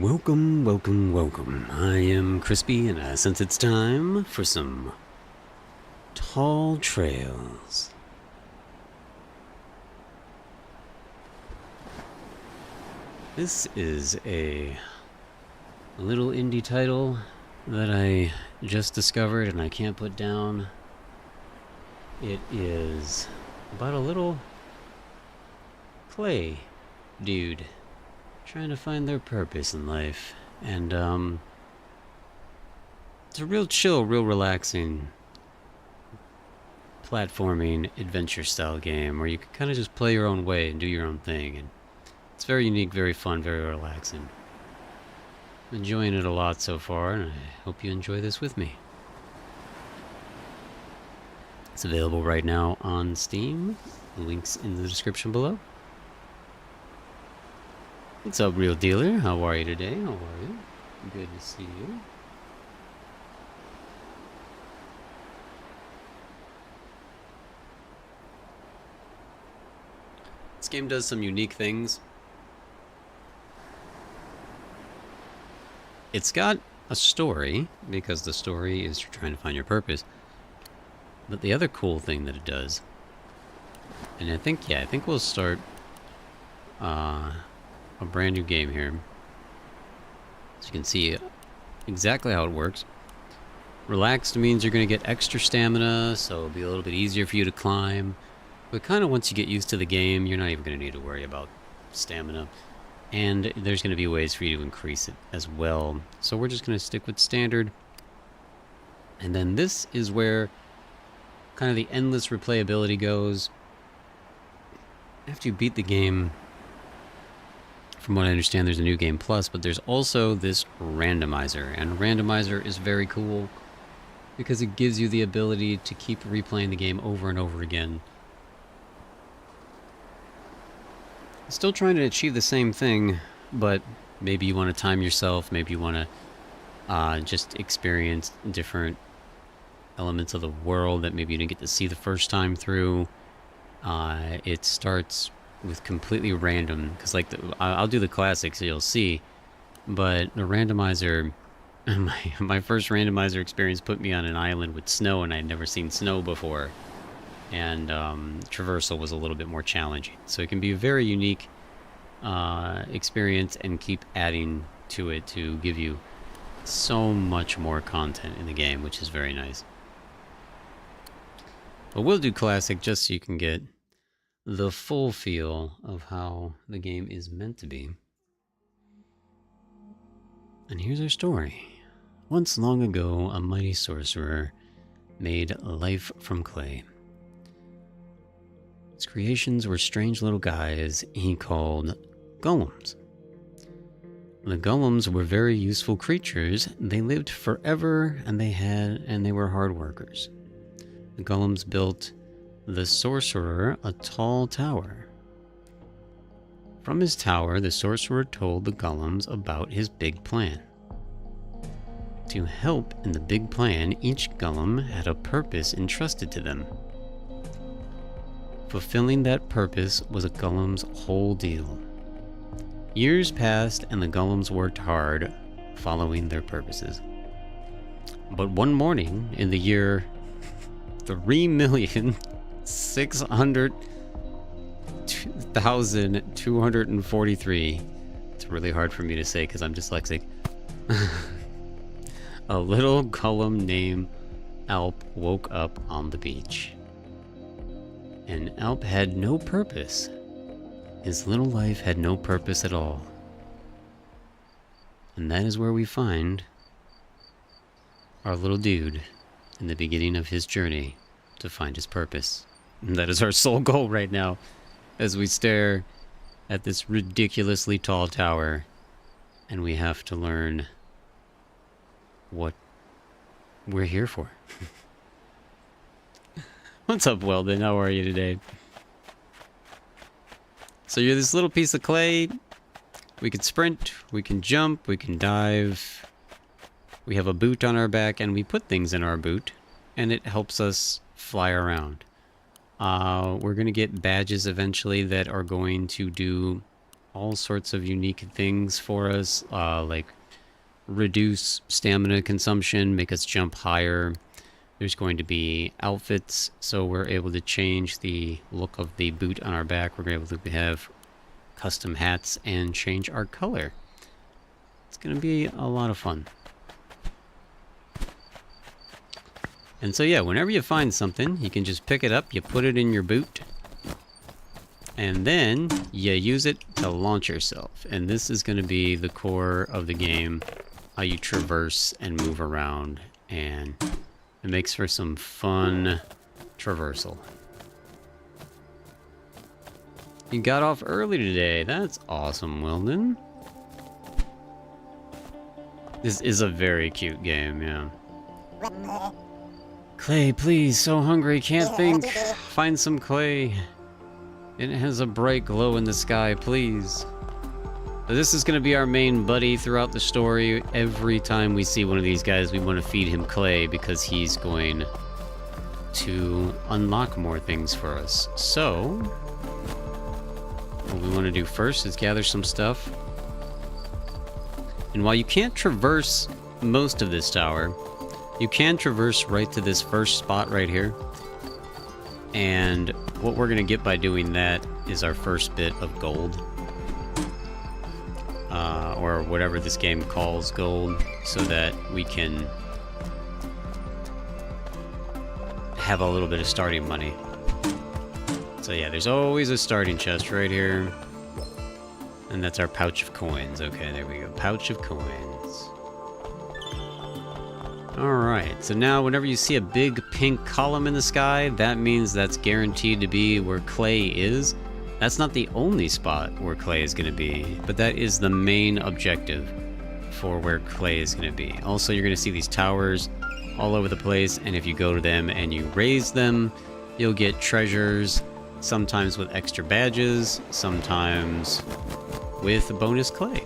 Welcome, welcome, welcome. I am Crispy, and I sense it's time for some tall trails. This is a little indie title that I just discovered and I can't put down. It is about a little clay dude trying to find their purpose in life. And it's a real chill, real relaxing platforming adventure style game where you can kind of just play your own way and do your own thing. And it's very unique, very fun, very relaxing. I'm enjoying it a lot so far, and I hope you enjoy this with me. It's available right now on Steam. The link's in the description below. What's up, Real Dealer? How are you today? How are you? Good to see you. This game does some unique things. It's got a story, because the story is you're trying to find your purpose. But the other cool thing that it does, and I think we'll start a brand new game here. So you can see exactly how it works. Relaxed means you're going to get extra stamina, so it'll be a little bit easier for you to climb. But kind of once you get used to the game, you're not even going to need to worry about stamina. And there's going to be ways for you to increase it as well. So we're just going to stick with standard. And then this is where kind of the endless replayability goes. After you beat the game, from what I understand, there's a new game plus, but there's also this randomizer. And randomizer is very cool because it gives you the ability to keep replaying the game over and over again. Still trying to achieve the same thing, but maybe you want to time yourself, maybe you want to just experience different elements of the world that maybe you didn't get to see the first time through. It starts with completely random, because like I'll do the classics so you'll see, but the randomizer, my first randomizer experience put me on an island with snow, and I'd never seen snow before. And traversal was a little bit more challenging. So it can be a very unique experience and keep adding to it to give you so much more content in the game, which is very nice. But we'll do classic just so you can get the full feel of how the game is meant to be. And here's our story. Once long ago, a mighty sorcerer made life from clay. His creations were strange little guys he called golems. The golems were very useful creatures. They lived forever, and they were hard workers. The golems built the sorcerer a tall tower. From his tower, the sorcerer told the golems about his big plan. To help in the big plan, each golem had a purpose entrusted to them. Fulfilling that purpose was a golem's whole deal. Years passed and the golems worked hard, following their purposes. But one morning in the year 3,600,243, it's really hard for me to say because I'm dyslexic, a little golem named Alp woke up on the beach. And Alp had no purpose. His little life had no purpose at all. And that is where we find our little dude in the beginning of his journey to find his purpose. And that is our sole goal right now as we stare at this ridiculously tall tower and we have to learn what we're here for. What's up, Weldon? How are you today? So you're this little piece of clay. We can sprint, we can jump, we can dive. We have a boot on our back, and we put things in our boot, and it helps us fly around. We're going to get badges eventually that are going to do all sorts of unique things for us, like reduce stamina consumption, make us jump higher. There's going to be outfits, so we're able to change the look of the boot on our back. We're able to have custom hats and change our color. It's going to be a lot of fun. And so yeah, whenever you find something, you can just pick it up, you put it in your boot, and then you use it to launch yourself. And this is going to be the core of the game, how you traverse and move around, and it makes for some fun traversal. You got off early today. That's awesome, Weldon. This is a very cute game, yeah. Clay, please, so hungry, can't think. Find some clay. It has a bright glow in the sky, please. So this is going to be our main buddy throughout the story. Every time we see one of these guys, we want to feed him clay because he's going to unlock more things for us. So, what we want to do first is gather some stuff. And while you can't traverse most of this tower, you can traverse right to this first spot right here. And what we're going to get by doing that is our first bit of gold. Or whatever this game calls gold, so that we can have a little bit of starting money. So yeah, there's always a starting chest right here. And that's our pouch of coins. Okay, there we go. Pouch of coins. Alright, so now whenever you see a big pink column in the sky, that means that's guaranteed to be where clay is. That's not the only spot where clay is going to be, but that is the main objective for where clay is going to be. Also, you're going to see these towers all over the place, and if you go to them and you raise them, you'll get treasures, sometimes with extra badges, sometimes with bonus clay.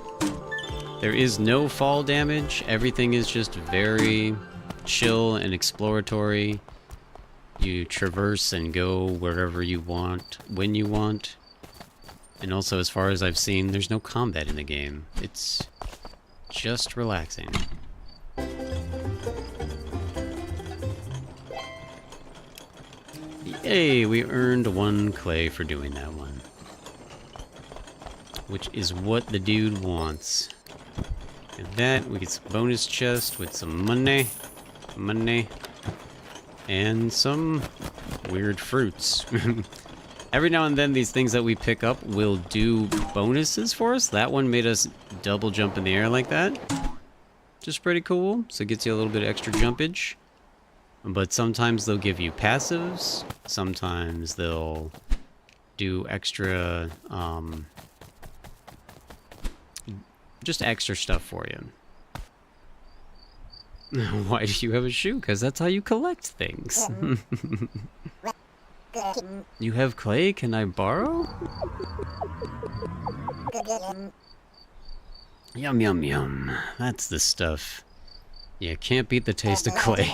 There is no fall damage. Everything is just very chill and exploratory. You traverse and go wherever you want, when you want. And also, as far as I've seen, there's no combat in the game. It's just relaxing. Yay, we earned 1 clay for doing that one. Which is what the dude wants. And that, we get some bonus chest with some money. And some weird fruits. Every now and then, these things that we pick up will do bonuses for us. That one made us double jump in the air like that. Just pretty cool. So it gets you a little bit of extra jumpage. But sometimes they'll give you passives. Sometimes they'll do extra, just extra stuff for you. Why do you have a shoe? Because that's how you collect things. You have clay? Can I borrow? Yum, yum, yum. That's the stuff. Yeah, can't beat the taste of clay.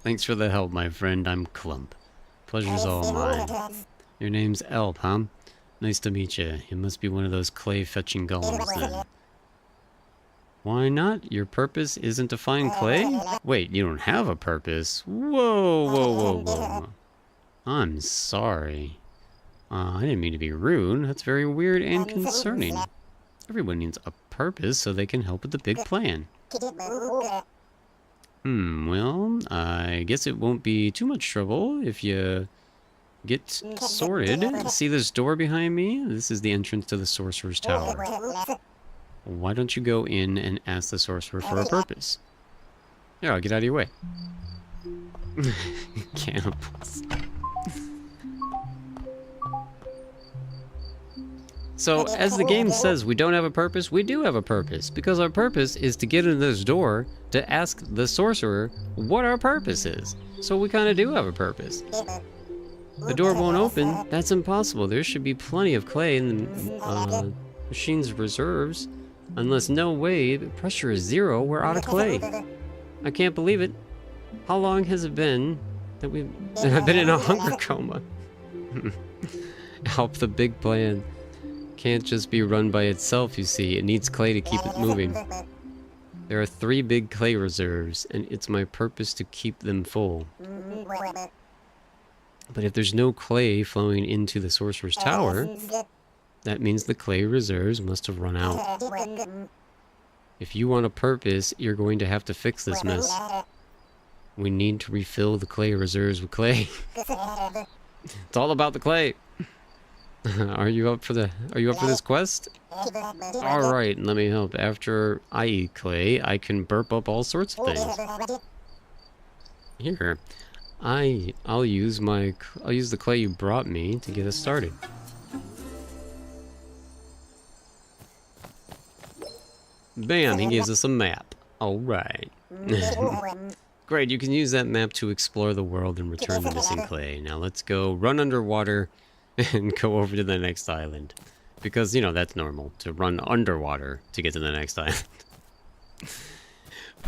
Thanks for the help, my friend. I'm Clump. Pleasure's all mine. Your name's Elp, huh? Nice to meet you. You must be one of those clay-fetching golems, then. Why not? Your purpose isn't to find clay? Wait, you don't have a purpose? Whoa, whoa, whoa, whoa. I'm sorry. I didn't mean to be rude. That's very weird and concerning. Everyone needs a purpose so they can help with the big plan. Well, I guess it won't be too much trouble if you get sorted. See this door behind me? This is the entrance to the Sorcerer's Tower. Why don't you go in and ask the Sorcerer for a purpose? Yeah, I'll get out of your way. Cannibals. So, as the game says, we don't have a purpose. We do have a purpose, because our purpose is to get in this door to ask the sorcerer what our purpose is. So we kind of do have a purpose. The door won't open. That's impossible. There should be plenty of clay in the machine's reserves. Unless, no way, the pressure is 0, we're out of clay. I can't believe it. How long has it been that I've been in a hunger coma? Help the big plan. can't just be run by itself, you see. It needs clay to keep it moving. There are 3 big clay reserves, and it's my purpose to keep them full. But if there's no clay flowing into the Sorcerer's Tower, that means the clay reserves must have run out. If you want a purpose, you're going to have to fix this mess. We need to refill the clay reserves with clay. It's all about the clay. Are you up for this quest? Alright, let me help. After I eat clay, I can burp up all sorts of things. Here. I'll use the clay you brought me to get us started. Bam, he gives us a map. Alright. Great, you can use that map to explore the world and return the missing clay. Now let's go run underwater and go over to the next island. Because, you know, that's normal, to run underwater to get to the next island.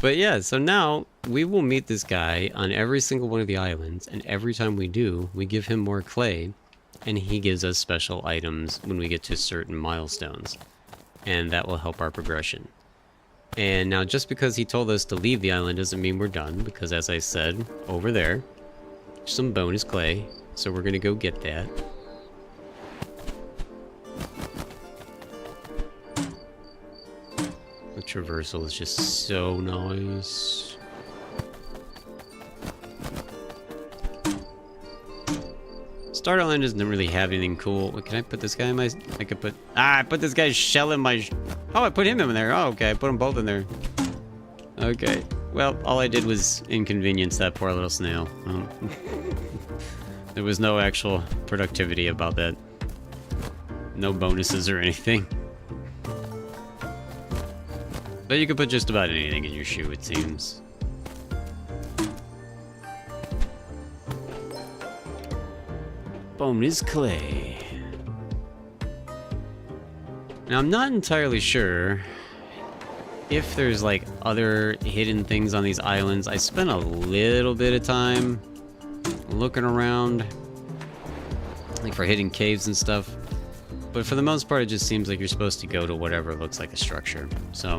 But yeah, so now we will meet this guy on every single one of the islands, and every time we do, we give him more clay, and he gives us special items when we get to certain milestones. And that will help our progression. And now just because he told us to leave the island doesn't mean we're done, because as I said, over there, some bonus clay, so we're gonna go get that. The traversal is just so nice. Star Island doesn't really have anything cool. Wait, can I put this guy in my... I could put... I put this guy's shell in my... Oh, I put him in there. Oh, okay. I put them both in there. Okay. Well, all I did was inconvenience that poor little snail. There was no actual productivity about that. No bonuses or anything. But you could put just about anything in your shoe, it seems. Bonus clay. Now, I'm not entirely sure if there's like other hidden things on these islands. I spent a little bit of time looking around, like for hidden caves and stuff. But for the most part, it just seems like you're supposed to go to whatever looks like a structure. So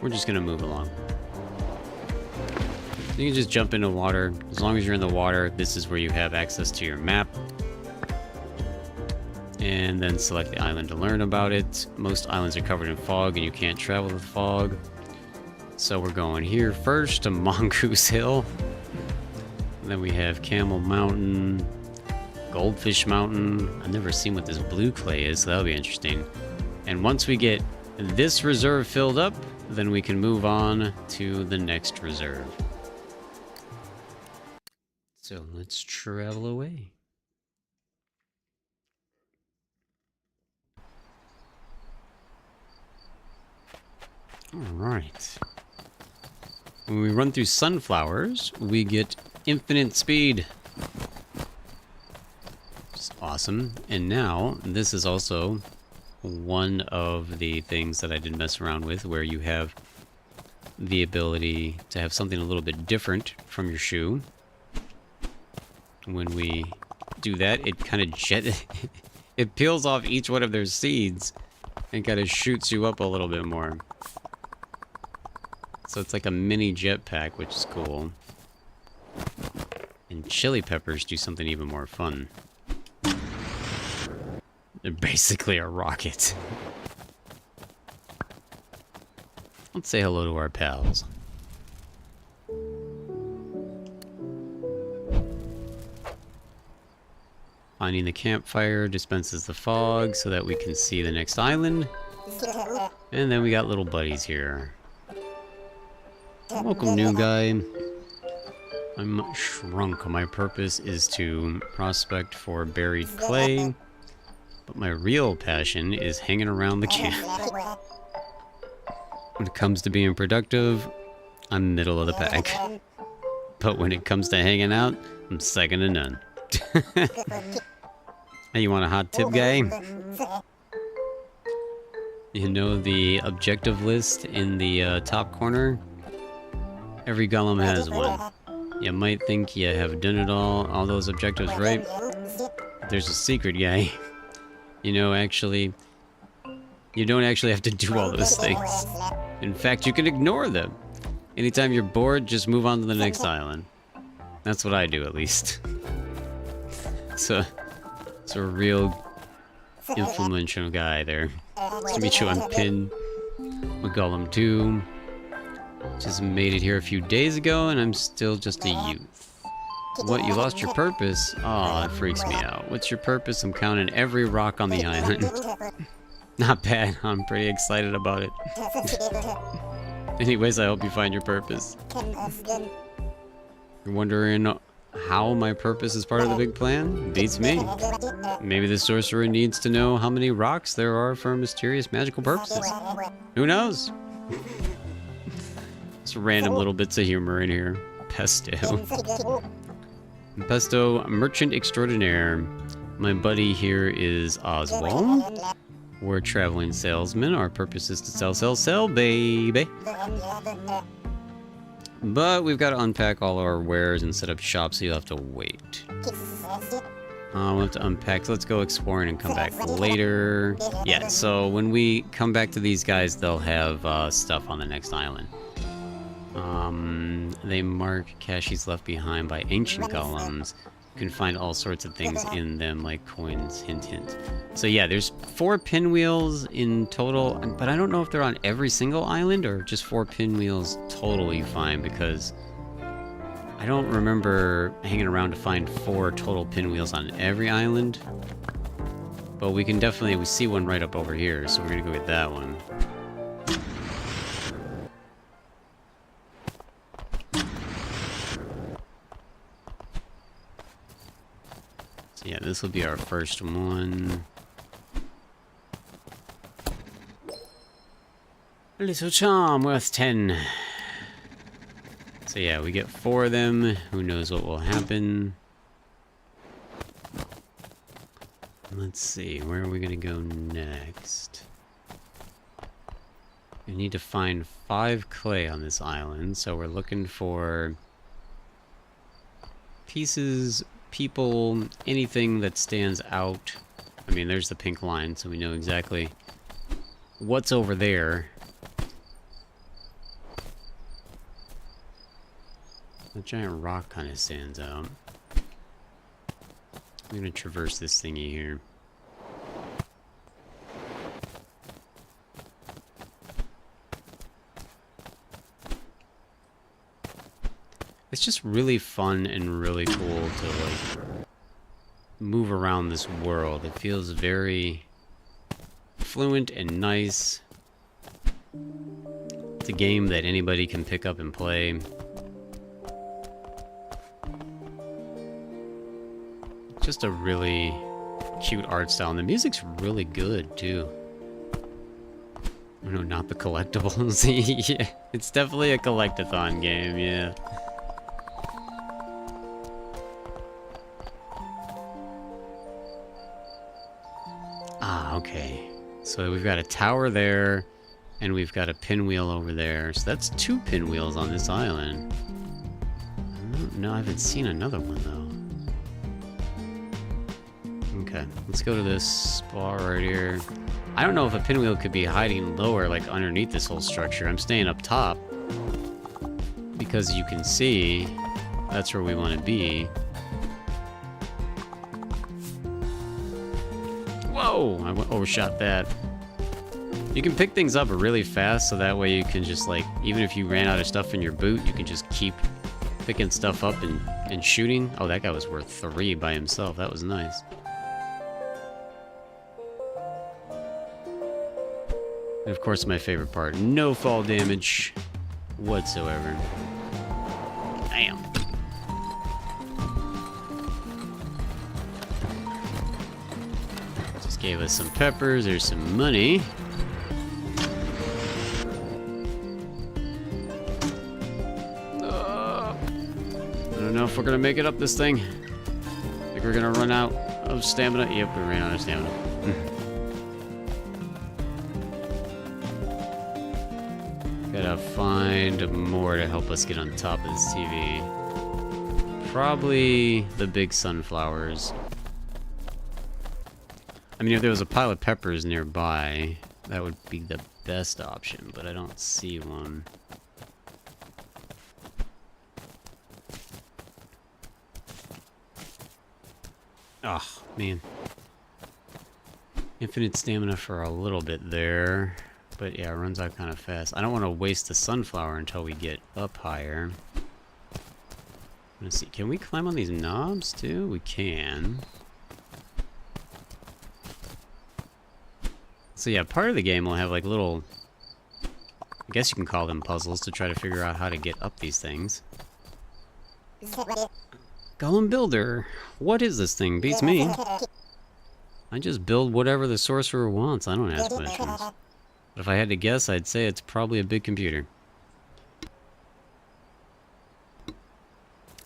we're just gonna move along. You can just jump into water. As long as you're in the water, this is where you have access to your map. And then select the island to learn about it. Most islands are covered in fog and you can't travel with fog. So we're going here first to Mongoose Hill. And then we have Camel Mountain, Goldfish Mountain. I've never seen what this blue clay is, so that'll be interesting. And once we get this reserve filled up, then we can move on to the next reserve. So let's travel away. Alright. When we run through sunflowers, we get infinite speed. Which is awesome. And now, this is also one of the things that I did mess around with, where you have the ability to have something a little bit different from your shoe. When we do that, it kind of it peels off each one of their seeds and kind of shoots you up a little bit more. So it's like a mini jetpack, which is cool. And chili peppers do something even more fun. They're basically a rocket. Let's say hello to our pals. Finding the campfire dispenses the fog so that we can see the next island. And then we got little buddies here. Welcome, new guy. I'm shrunk. My purpose is to prospect for buried clay. But my real passion is hanging around the camp. When it comes to being productive, I'm middle of the pack. But when it comes to hanging out, I'm second to none. Hey, you want a hot tip, guy? You know the objective list in the top corner? Every golem has one. You might think you have done it all those objectives right. There's a secret, guy. You know, actually, You don't actually have to do all those things. In fact, you can ignore them. Anytime you're bored, just move on to the next island. That's what I do, at least. So, it's a real influential guy there. Nice to meet you, I'm Pin. McGollum 2. Just made it here a few days ago, and I'm still just a youth. What, you lost your purpose? Aw, that freaks me out. What's your purpose? I'm counting every rock on the island. Not bad, I'm pretty excited about it. Anyways, I hope you find your purpose. You're wondering how my purpose is part of the big plan? Beats me. Maybe the sorcerer needs to know how many rocks there are for mysterious magical purposes. Who knows? Just random little bits of humor in here. Pesto. Pesto, merchant extraordinaire. My buddy here is Oswald. We're traveling salesmen. Our purpose is to sell, baby. But we've got to unpack all our wares and set up shop, so you'll have to wait. We'll have to unpack, so let's go exploring and come back later. Yeah, so when we come back to these guys, they'll have stuff on the next island. They mark caches left behind by ancient golems. You can find all sorts of things in them, like coins, hint, hint. So yeah, there's 4 pinwheels in total, but I don't know if they're on every single island or just 4 pinwheels totally fine, because I don't remember hanging around to find 4 total pinwheels on every island. But we can definitely, we see one right up over here, so we're gonna go get that one. So yeah, this will be our first one. A little charm worth 10. So yeah, we get 4 of them. Who knows what will happen. Let's see, where are we gonna go next? We need to find 5 clay on this island, so we're looking for pieces, people, anything that stands out. I mean, there's the pink line, so we know exactly what's over there. The giant rock kind of stands out. I'm gonna traverse this thingy here. It's just really fun and really cool to like move around this world. It feels very fluent and nice. It's a game that anybody can pick up and play. Just a really cute art style, and the music's really good too. Oh no, not the collectibles. Yeah, it's definitely a collectathon game, yeah. Ah, okay. So we've got a tower there, and we've got a pinwheel over there. So that's 2 pinwheels on this island. I don't know, I haven't seen another one though. Okay, let's go to this spot right here. I don't know if a pinwheel could be hiding lower, like underneath this whole structure. I'm staying up top because you can see that's where we want to be. Whoa! I overshot that. You can pick things up really fast, so that way you can just like, even if you ran out of stuff in your boot, you can just keep picking stuff up and shooting. Oh, that guy was worth 3 by himself. That was nice. And of course, my favorite part, no fall damage whatsoever. Damn. Just gave us some peppers, there's some money. I don't know if we're gonna make it up this thing. I think we're gonna run out of stamina. Yep, we ran out of stamina. Gotta find more to help us get on top of this TV. Probably the big sunflowers. I mean, if there was a pile of peppers nearby, That would be the best option, but I don't see one. Oh, man. Infinite stamina for a little bit there. But yeah, it runs out kind of fast. I don't want to waste the sunflower until we get up higher. Let's see, can we climb on these knobs too? We can. So yeah, part of the game will have like little, I guess you can call them puzzles to try to figure out how to get up these things. Golem Builder. What is this thing? Beats me. I just build whatever the sorcerer wants. I don't ask questions. But if I had to guess, I'd say it's probably a big computer.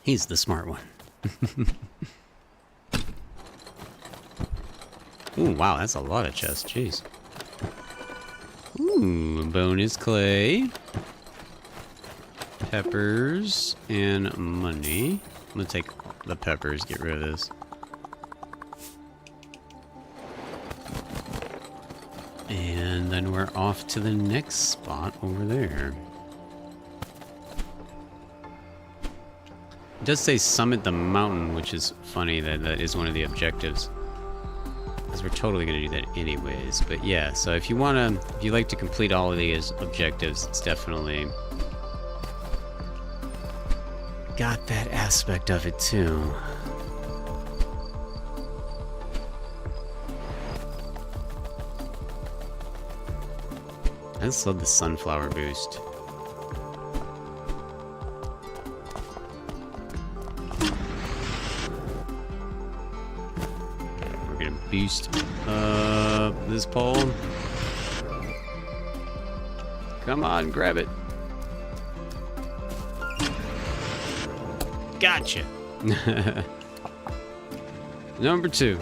He's the smart one. Ooh, wow, that's a lot of chests. Jeez. Ooh, bonus clay. Peppers and money. I'm gonna take the peppers, get rid of this. And then we're off to the next spot over there. It does say summit the mountain, which is funny that that is one of the objectives. Because we're totally going to do that anyways. But yeah, so if you like to complete all of these objectives, it's definitely got that aspect of it too. I just love the sunflower boost. We're gonna boost this pole. Come on, grab it. Gotcha. Number 2.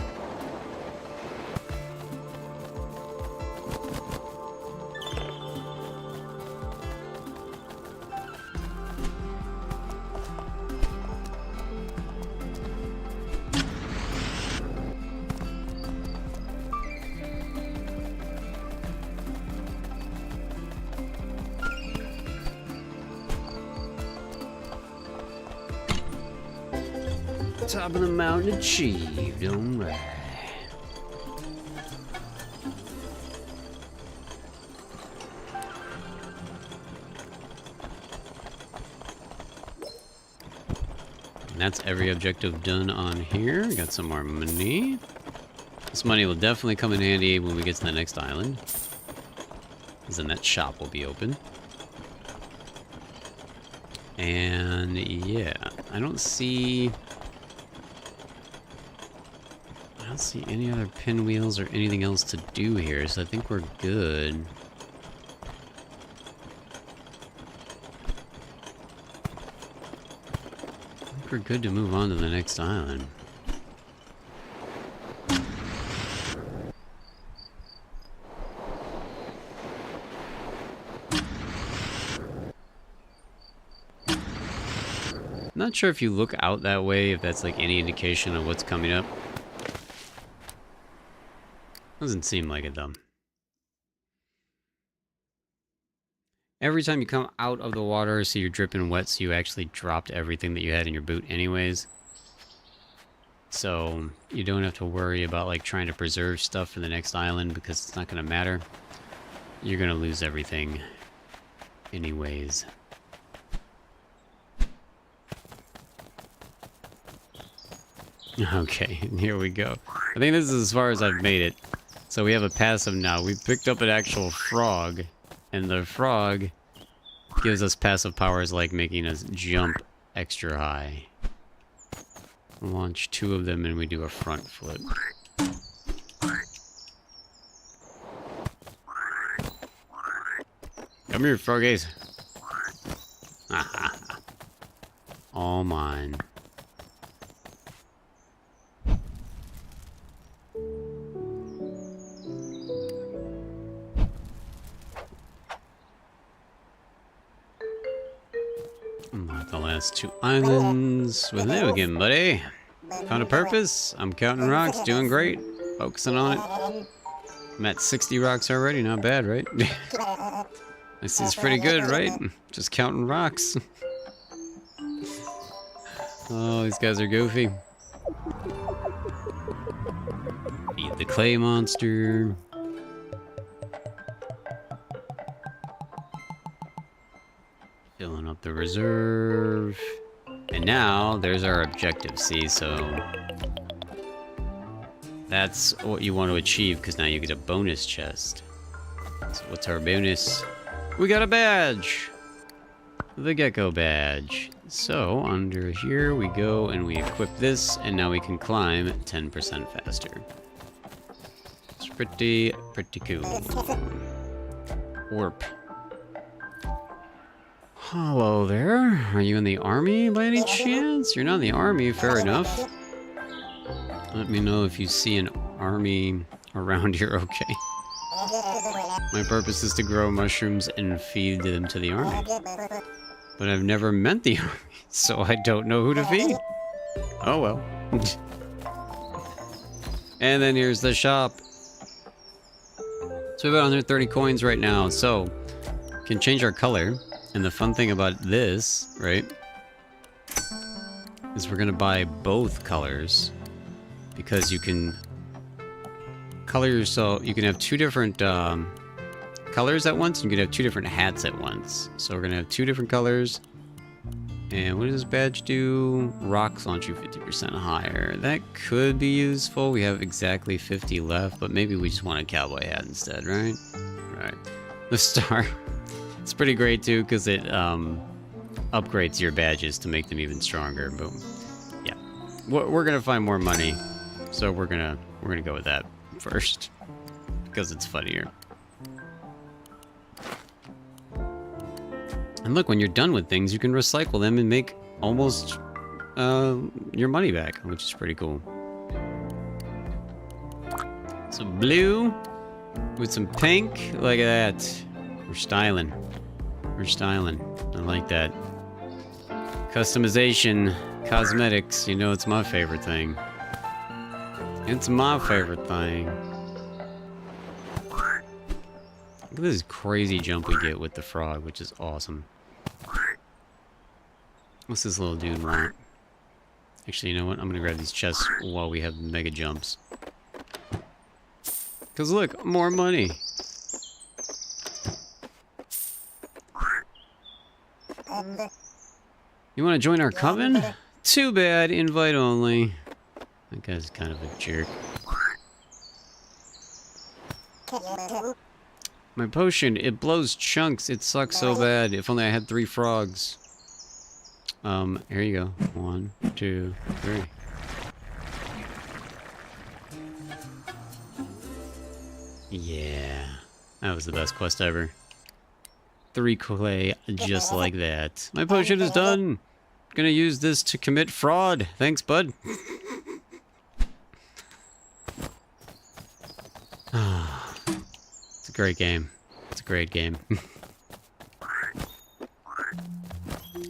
Top of the mountain achieved, alright. That's every objective done on here. Got some more money. This money will definitely come in handy when we get to the next island. Because then that shop will be open. And yeah, I don't see any other pinwheels or anything else to do here, so I think we're good. I think we're good to move on to the next island. Not sure if you look out that way, if that's like any indication of what's coming up. Doesn't seem like it, though. Every time you come out of the water, so you're dripping wet, so you actually dropped everything that you had in your boot anyways. So you don't have to worry about like trying to preserve stuff for the next island because it's not going to matter. You're going to lose everything anyways. Okay, here we go. I think this is as far as I've made it. So we have a passive now. We picked up an actual frog, and the frog gives us passive powers like making us jump extra high. Launch 2 of them and we do a front flip. Come here, froggies. All mine. The last 2 islands. With new again, buddy. Found a purpose. I'm counting rocks, doing great. Focusing on it. I'm at 60 rocks already, not bad, right? This is pretty good, right? Just counting rocks. Oh, these guys are goofy. Feed the clay monster. Filling up the reserve. And now, there's our objective, see? So, that's what you want to achieve, because now you get a bonus chest. So what's our bonus? We got a badge! The gecko badge. So, under here we go and we equip this, and now we can climb 10% faster. It's pretty cool. Warp. Hello there. Are you in the army by any chance? You're not in the army, fair enough. Let me know if you see an army around here, okay? My purpose is to grow mushrooms and feed them to the army. But I've never met the army, so I don't know who to feed. Oh well. And then here's the shop. So we have 130 coins right now, so we can change our color. And the fun thing about this, right, is we're gonna buy both colors because you can color yourself. You can have two different colors at once, and you can have two different hats at once. So we're gonna have two different colors. And what does this badge do? Rocks launch you 50% higher. That could be useful. We have exactly 50 left, but maybe we just want a cowboy hat instead, right? Right. The star. It's pretty great too, because it upgrades your badges to make them even stronger. But yeah, we're gonna find more money, so we're gonna go with that first because it's funnier. And look, when you're done with things, you can recycle them and make almost your money back, which is pretty cool. So blue with some pink. Look at that. We're styling. We're styling. I like that. Customization, cosmetics, you know it's my favorite thing. It's my favorite thing. Look at this crazy jump we get with the frog, which is awesome. What's this little dude want? Actually, you know what? I'm gonna grab these chests while we have mega jumps. Cause look, more money. You want to join our coven? Too bad, invite only. That guy's kind of a jerk. My potion, it blows chunks. It sucks so bad. If only I had 3 frogs. Here you go. 1, 2, 3. Yeah. That was the best quest ever. 3 clay, just like that. My potion is done. Gonna use this to commit fraud. Thanks, bud. It's a great game. It's a great game.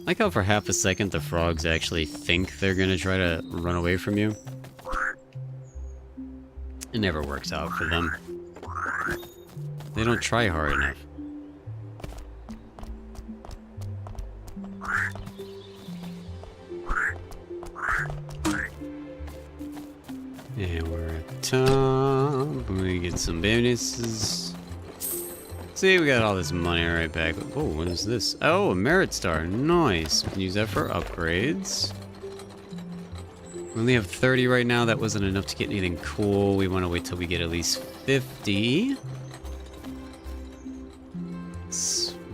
Like how for half a second the frogs actually think they're gonna try to run away from you. It never works out for them. They don't try hard enough. And we're at the top. We get some bonuses. See, we got all this money right back. Oh, what is this? Oh, a merit star. Nice. We can use that for upgrades. We only have 30 right now. That wasn't enough to get anything cool. We want to wait till we get at least 50.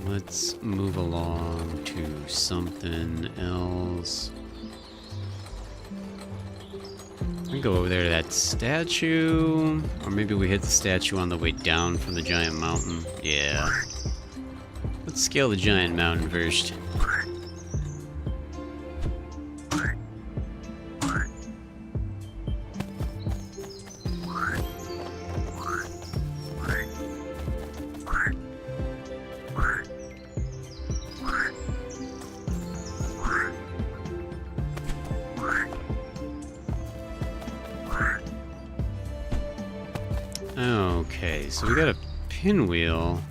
Let's move along to something else. We go over there to that statue, or maybe we hit the statue on the way down from the giant mountain. Yeah. Let's scale the giant mountain first. Okay, see. So we got a pinwheel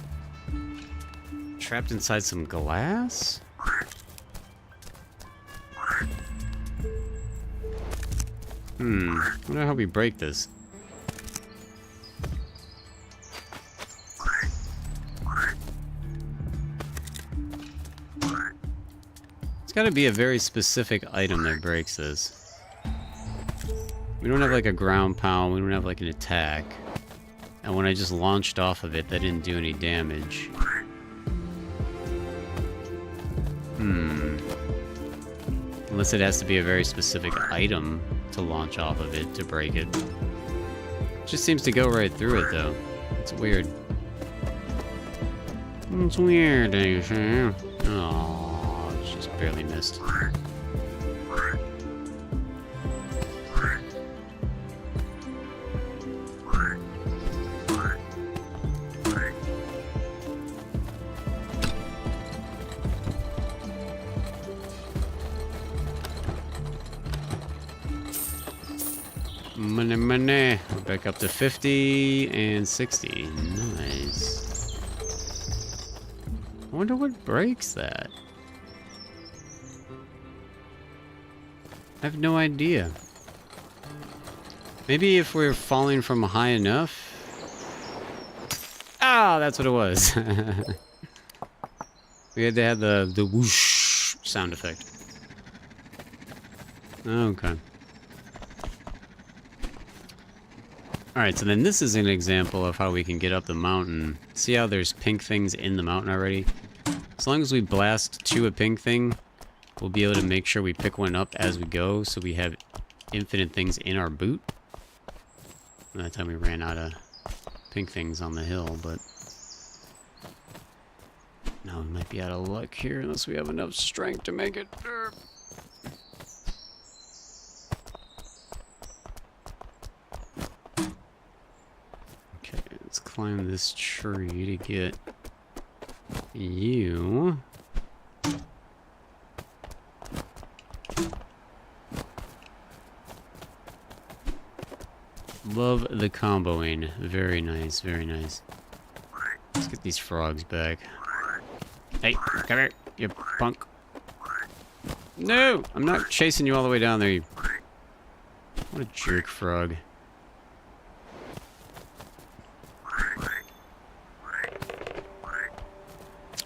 trapped inside some glass? I wonder how we break this. It's gotta be a very specific item that breaks this. We don't have like a ground pound, we don't have like an attack. And when I just launched off of it, that didn't do any damage. Unless it has to be a very specific item to launch off of it to break it. Just seems to go right through it though. It's weird. It's weird, you say? Oh, it's just barely missed. Money. We're back up to 50 and 60. Nice. I wonder what breaks that. I have no idea. Maybe if we're falling from high enough. Ah, that's what it was. We had to have the whoosh sound effect. Okay. Alright, so then this is an example of how we can get up the mountain. See how there's pink things in the mountain already? As long as we blast to a pink thing, we'll be able to make sure we pick one up as we go, so we have infinite things in our boot. And that time we ran out of pink things on the hill, but... now we might be out of luck here unless we have enough strength to make it. Let's climb this tree to get you. Love the comboing. Very nice, very nice. Let's get these frogs back. Hey, come here, you punk. No! I'm not chasing you all the way down there, you... What a jerk frog.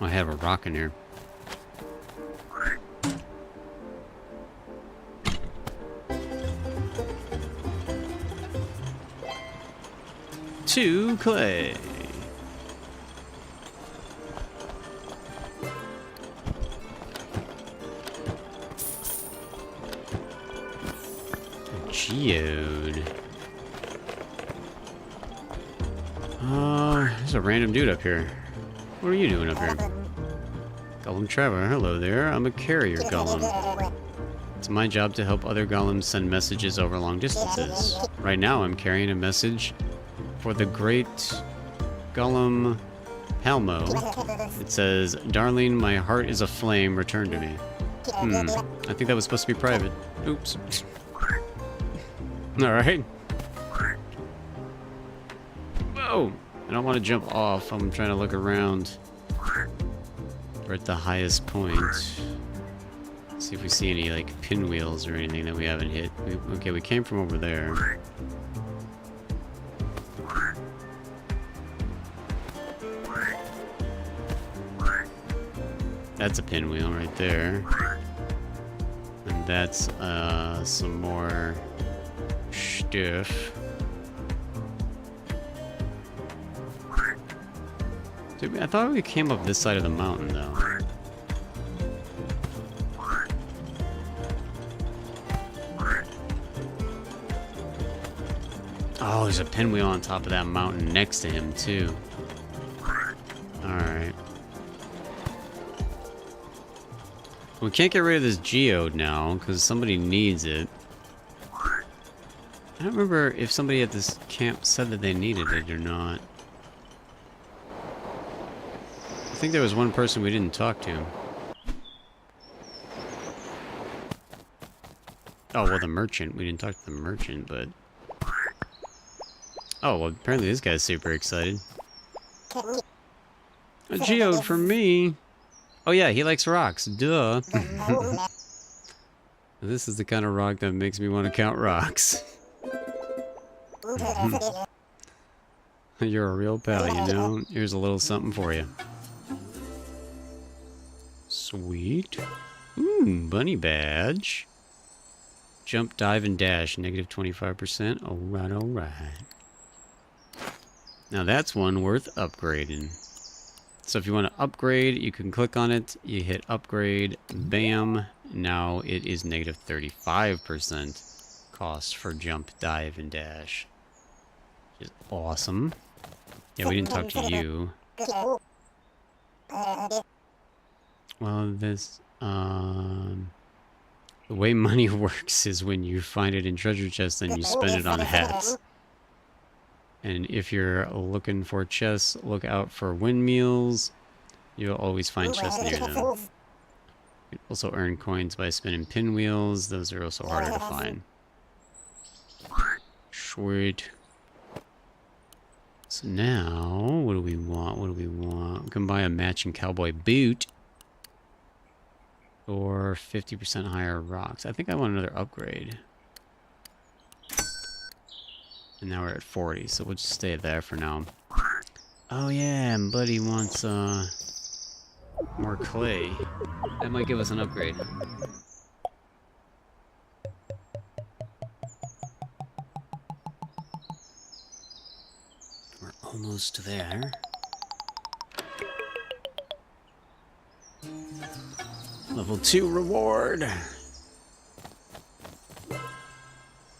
I have a rock in here. To clay. Geode. There's a random dude up here. What are you doing up here? Golem Traveler, hello there. I'm a carrier golem. It's my job to help other golems send messages over long distances. Right now I'm carrying a message for the great golem Palmo. It says, "Darling, my heart is aflame, return to me." I think that was supposed to be private. Oops. Alright. Whoa! I don't want to jump off. I'm trying to look around. We're at the highest point. See if we see any like pinwheels or anything that we haven't hit. Okay, we came from over there. That's a pinwheel right there. And that's some more stuff. Dude, I thought we came up this side of the mountain, though. Oh, there's a pinwheel on top of that mountain next to him, too. Alright. We can't get rid of this geode now, because somebody needs it. I don't remember if somebody at this camp said that they needed it or not. I think there was one person we didn't talk to. Oh, well, the merchant. We didn't talk to the merchant, but... Oh, well, apparently this guy's super excited. A geode for me. Oh yeah, he likes rocks. Duh. This is the kind of rock that makes me want to count rocks. You're a real pal, you know? Here's a little something for you. Sweet. Ooh, bunny badge. Jump, dive, and dash. Negative 25%. Alright, alright. Now that's one worth upgrading. So if you want to upgrade, you can click on it. You hit upgrade. Bam. Now it is negative 35% cost for jump, dive, and dash. Which is awesome. Yeah, we didn't talk to you. Well, this, the way money works is when you find it in treasure chests, then you spend it on hats. And if you're looking for chests, look out for windmills. You'll always find chests near them. You also earn coins by spinning pinwheels. Those are also harder to find. Sweet. So now, what do we want? What do we want? We can buy a matching cowboy boot. Or 50% higher rocks. I think I want another upgrade. And now we're at 40, so we'll just stay there for now. Oh yeah, and Buddy wants more clay. That might give us an upgrade. We're almost there. Level 2 reward.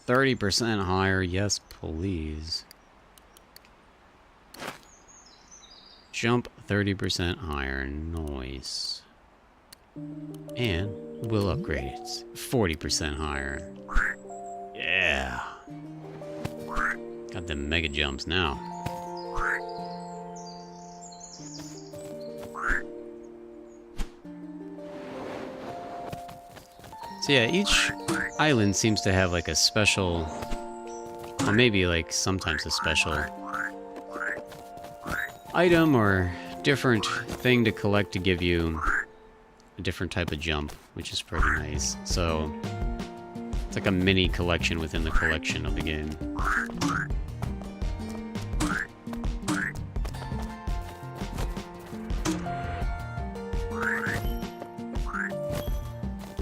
30% higher, yes please. Jump 30% higher, nice. And we'll upgrade it. 40% higher. Yeah. Got them mega jumps now. So yeah, each island seems to have like a special, or maybe like sometimes a special item or different thing to collect to give you a different type of jump, which is pretty nice. So it's like a mini collection within the collection of the game.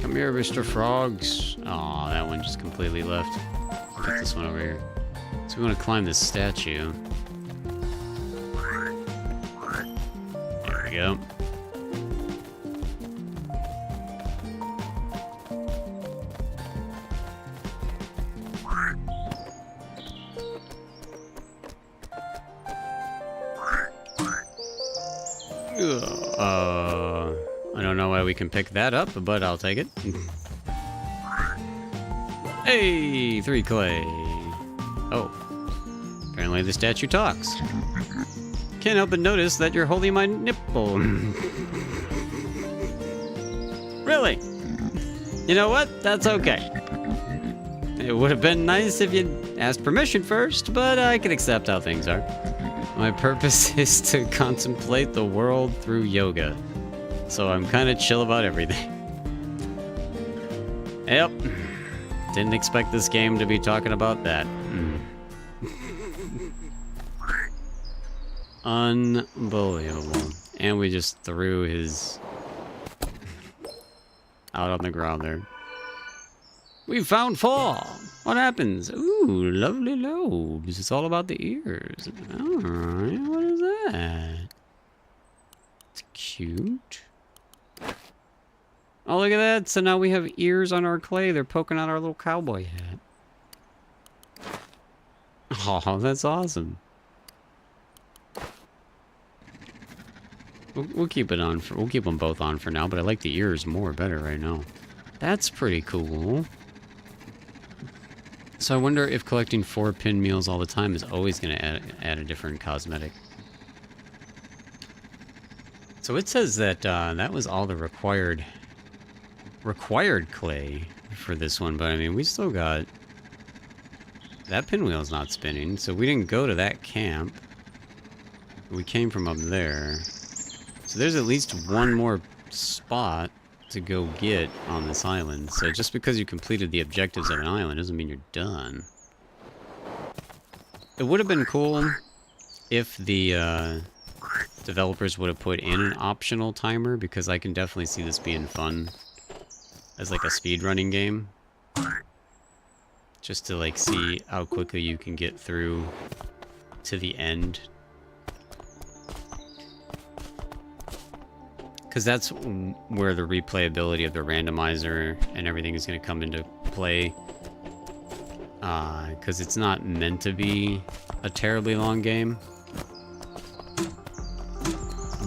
Come here, Mr. Frogs. Aw, that one just completely left. I'll get this one over here. So we want to climb this statue. There we go. I don't know why we can pick that up, but I'll take it. Hey, 3 clay. Oh, apparently the statue talks. Can't help but notice that you're holding my nipple. Really? You know what? That's okay. It would have been nice if you'd asked permission first, but I can accept how things are. My purpose is to contemplate the world through yoga, so I'm kind of chill about everything. Yep. Didn't expect this game to be talking about that. Unbelievable. And we just threw his out on the ground there. We found 4. What happens? Ooh, lovely lobes. It's all about the ears. Alright, what is that? It's cute. Oh, look at that. So now we have ears on our clay. They're poking out our little cowboy hat. Oh, that's awesome. We'll keep it on. We'll keep them both on for now, but I like the ears better right now. That's pretty cool. So I wonder if collecting 4 pinwheels all the time is always going to add a different cosmetic. So it says that that was all the required clay for this one, but I mean we still got that pinwheel's not spinning, so we didn't go to that camp. We came from up there. So there's at least one more spot to go get on this island. So just because you completed the objectives of an island doesn't mean you're done. It would have been cool if the developers would have put in an optional timer, because I can definitely see this being fun as like a speedrunning game. Just to like see how quickly you can get through to the end. Because that's where the replayability of the randomizer and everything is going to come into play. Because it's not meant to be a terribly long game.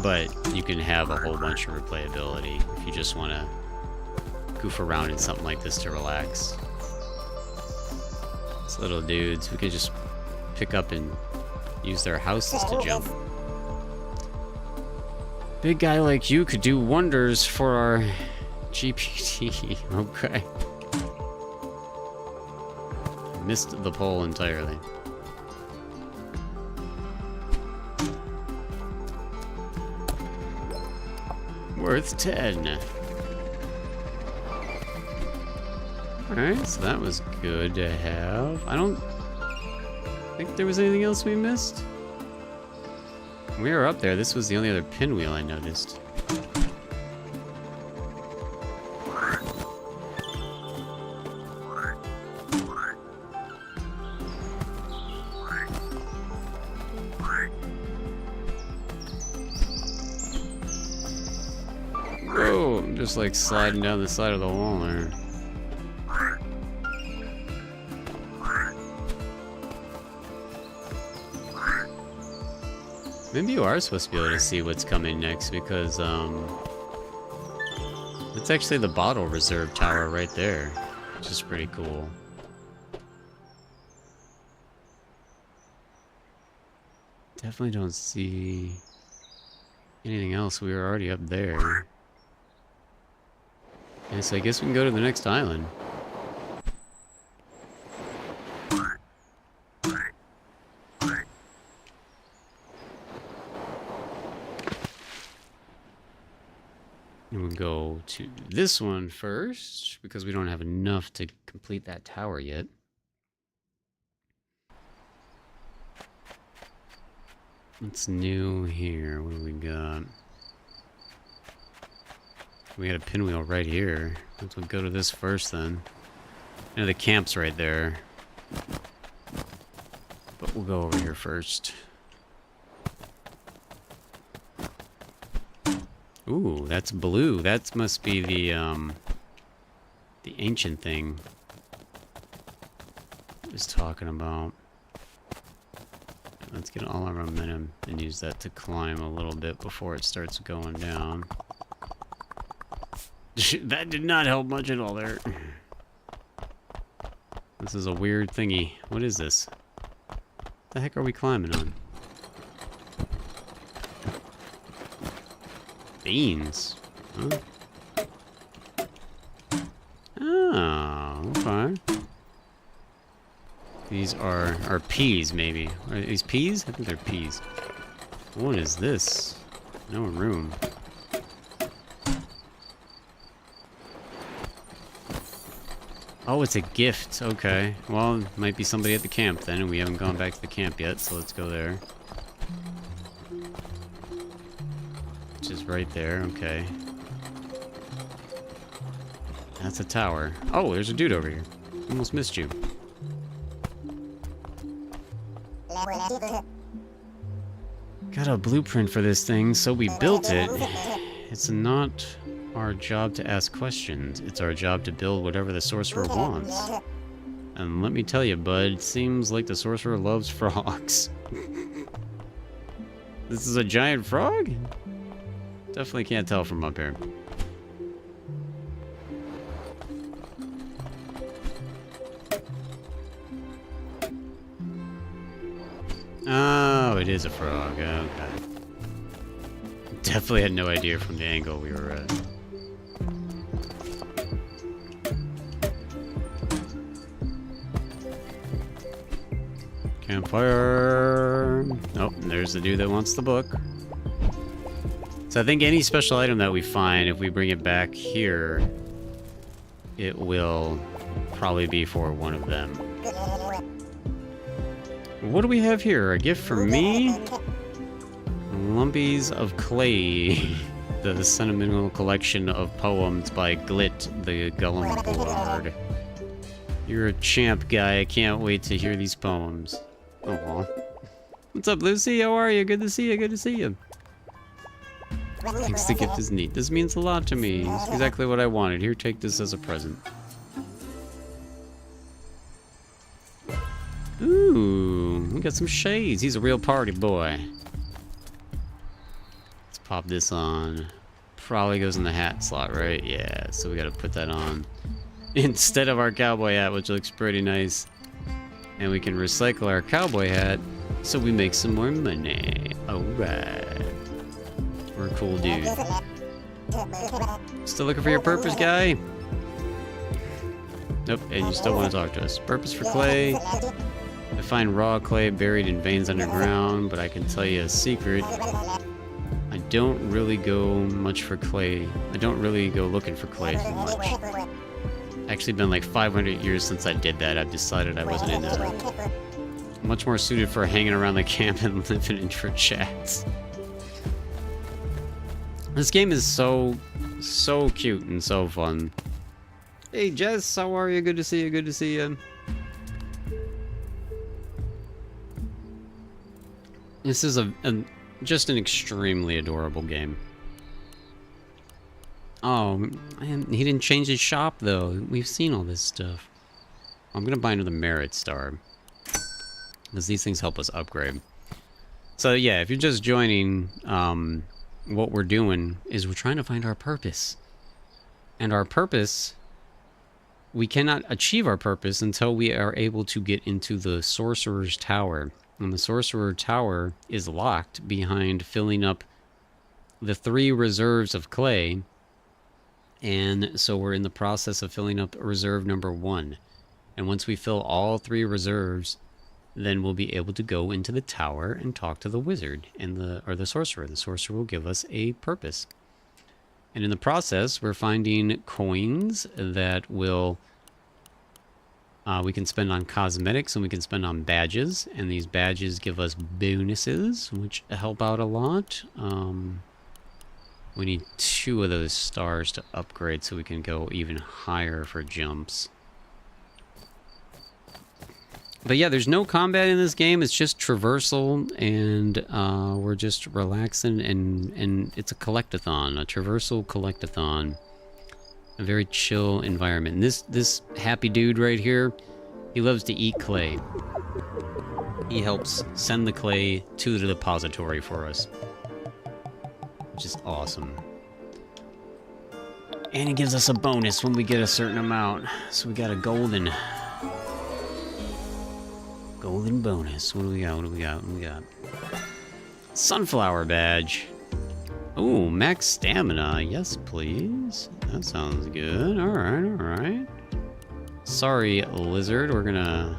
But you can have a whole bunch of replayability if you just want to goof around in something like this to relax. These little dudes, we could just pick up and use their houses to jump. Big guy like you could do wonders for our GPT. Okay. Missed the poll entirely. Worth 10. Alright, so that was good to have. I don't think there was anything else we missed. We were up there. This was the only other pinwheel I noticed. Whoa, I'm just like sliding down the side of the wall there. Maybe you are supposed to be able to see what's coming next, because it's actually the bottle reserve tower right there, which is pretty cool. Definitely don't see anything else. We were already up there. And so I guess we can go to the next island. We'll go to this one first, because we don't have enough to complete that tower yet. What's new here? What do we got? We got a pinwheel right here. Let's go to this first then. You know, the camp's right there. But we'll go over here first. Ooh, that's blue. That must be the ancient thing I was talking about. Let's get all our momentum and use that to climb a little bit before it starts going down. That did not help much at all there. This is a weird thingy. What is this? What the heck are we climbing on? Beans. Huh? Oh, okay. These are peas, maybe. Are these peas? I think they're peas. What is this? No room. Oh, it's a gift. Okay. Well, it might be somebody at the camp then, and we haven't gone back to the camp yet, so let's go there. Which is right there. Okay. That's a tower. Oh, there's a dude over here. Almost missed you. Got a blueprint for this thing, so we built it. It's not our job to ask questions. It's our job to build whatever the sorcerer wants. And let me tell you, bud, it seems like the sorcerer loves frogs. This is a giant frog? Definitely can't tell from up here. Oh, it is a frog. Okay. Definitely had no idea from the angle we were at. Campfire. Oh, there's the dude that wants the book. So I think any special item that we find, if we bring it back here, it will probably be for one of them. What do we have here? A gift for me? Lumpies of Clay. The sentimental collection of poems by Glit the Gullum Bard. You're a champ, guy. I can't wait to hear these poems. Oh, well. What's up, Lucy? How are you? Good to see you. Good to see you. Thanks, the gift is neat. This means a lot to me. It's exactly what I wanted. Here, take this as a present. Ooh, we got some shades. He's a real party boy. Let's pop this on. Probably goes in the hat slot, right? Yeah, so we gotta put that on instead of our cowboy hat, which looks pretty nice. And we can recycle our cowboy hat so we make some more money. Alright. We're a cool dude. Still looking for your purpose, guy? Nope, and you still want to talk to us. Purpose for clay. I find raw clay buried in veins underground, but I can tell you a secret. I don't really go much for clay. I don't really go looking for clay too much. Actually been like 500 years since I did that. I've decided I wasn't into that. Much more suited for hanging around the camp and living in for chats. This game is so cute and so fun. Hey Jess, how are you? Good to see you, good to see you. This is just an extremely adorable game. Oh, man, he didn't change his shop though. We've seen all this stuff. I'm gonna buy another merit star, because these things help us upgrade. So yeah, if you're just joining, what we're doing is we're trying to find our purpose. And our purpose, we cannot achieve our purpose until we are able to get into the Sorcerer's Tower. And the Sorcerer Tower is locked behind filling up the 3 reserves of clay. And so we're in the process of filling up reserve number 1. And once we fill all 3 reserves, then we'll be able to go into the tower and talk to the wizard and the sorcerer. The sorcerer will give us a purpose. And in the process, we're finding coins that will we can spend on cosmetics and we can spend on badges. And these badges give us bonuses, which help out a lot. We need 2 of those stars to upgrade so we can go even higher for jumps. But yeah, there's no combat in this game. It's just traversal, and we're just relaxing, and it's a collectathon, a traversal collectathon. A very chill environment. And this happy dude right here, he loves to eat clay. He helps send the clay to the depository for us, which is awesome. And he gives us a bonus when we get a certain amount. So we got a golden bonus. What do we got? What do we got? What do we got? Sunflower badge. Ooh, max stamina. Yes, please. That sounds good. Alright, alright. Sorry, lizard. We're gonna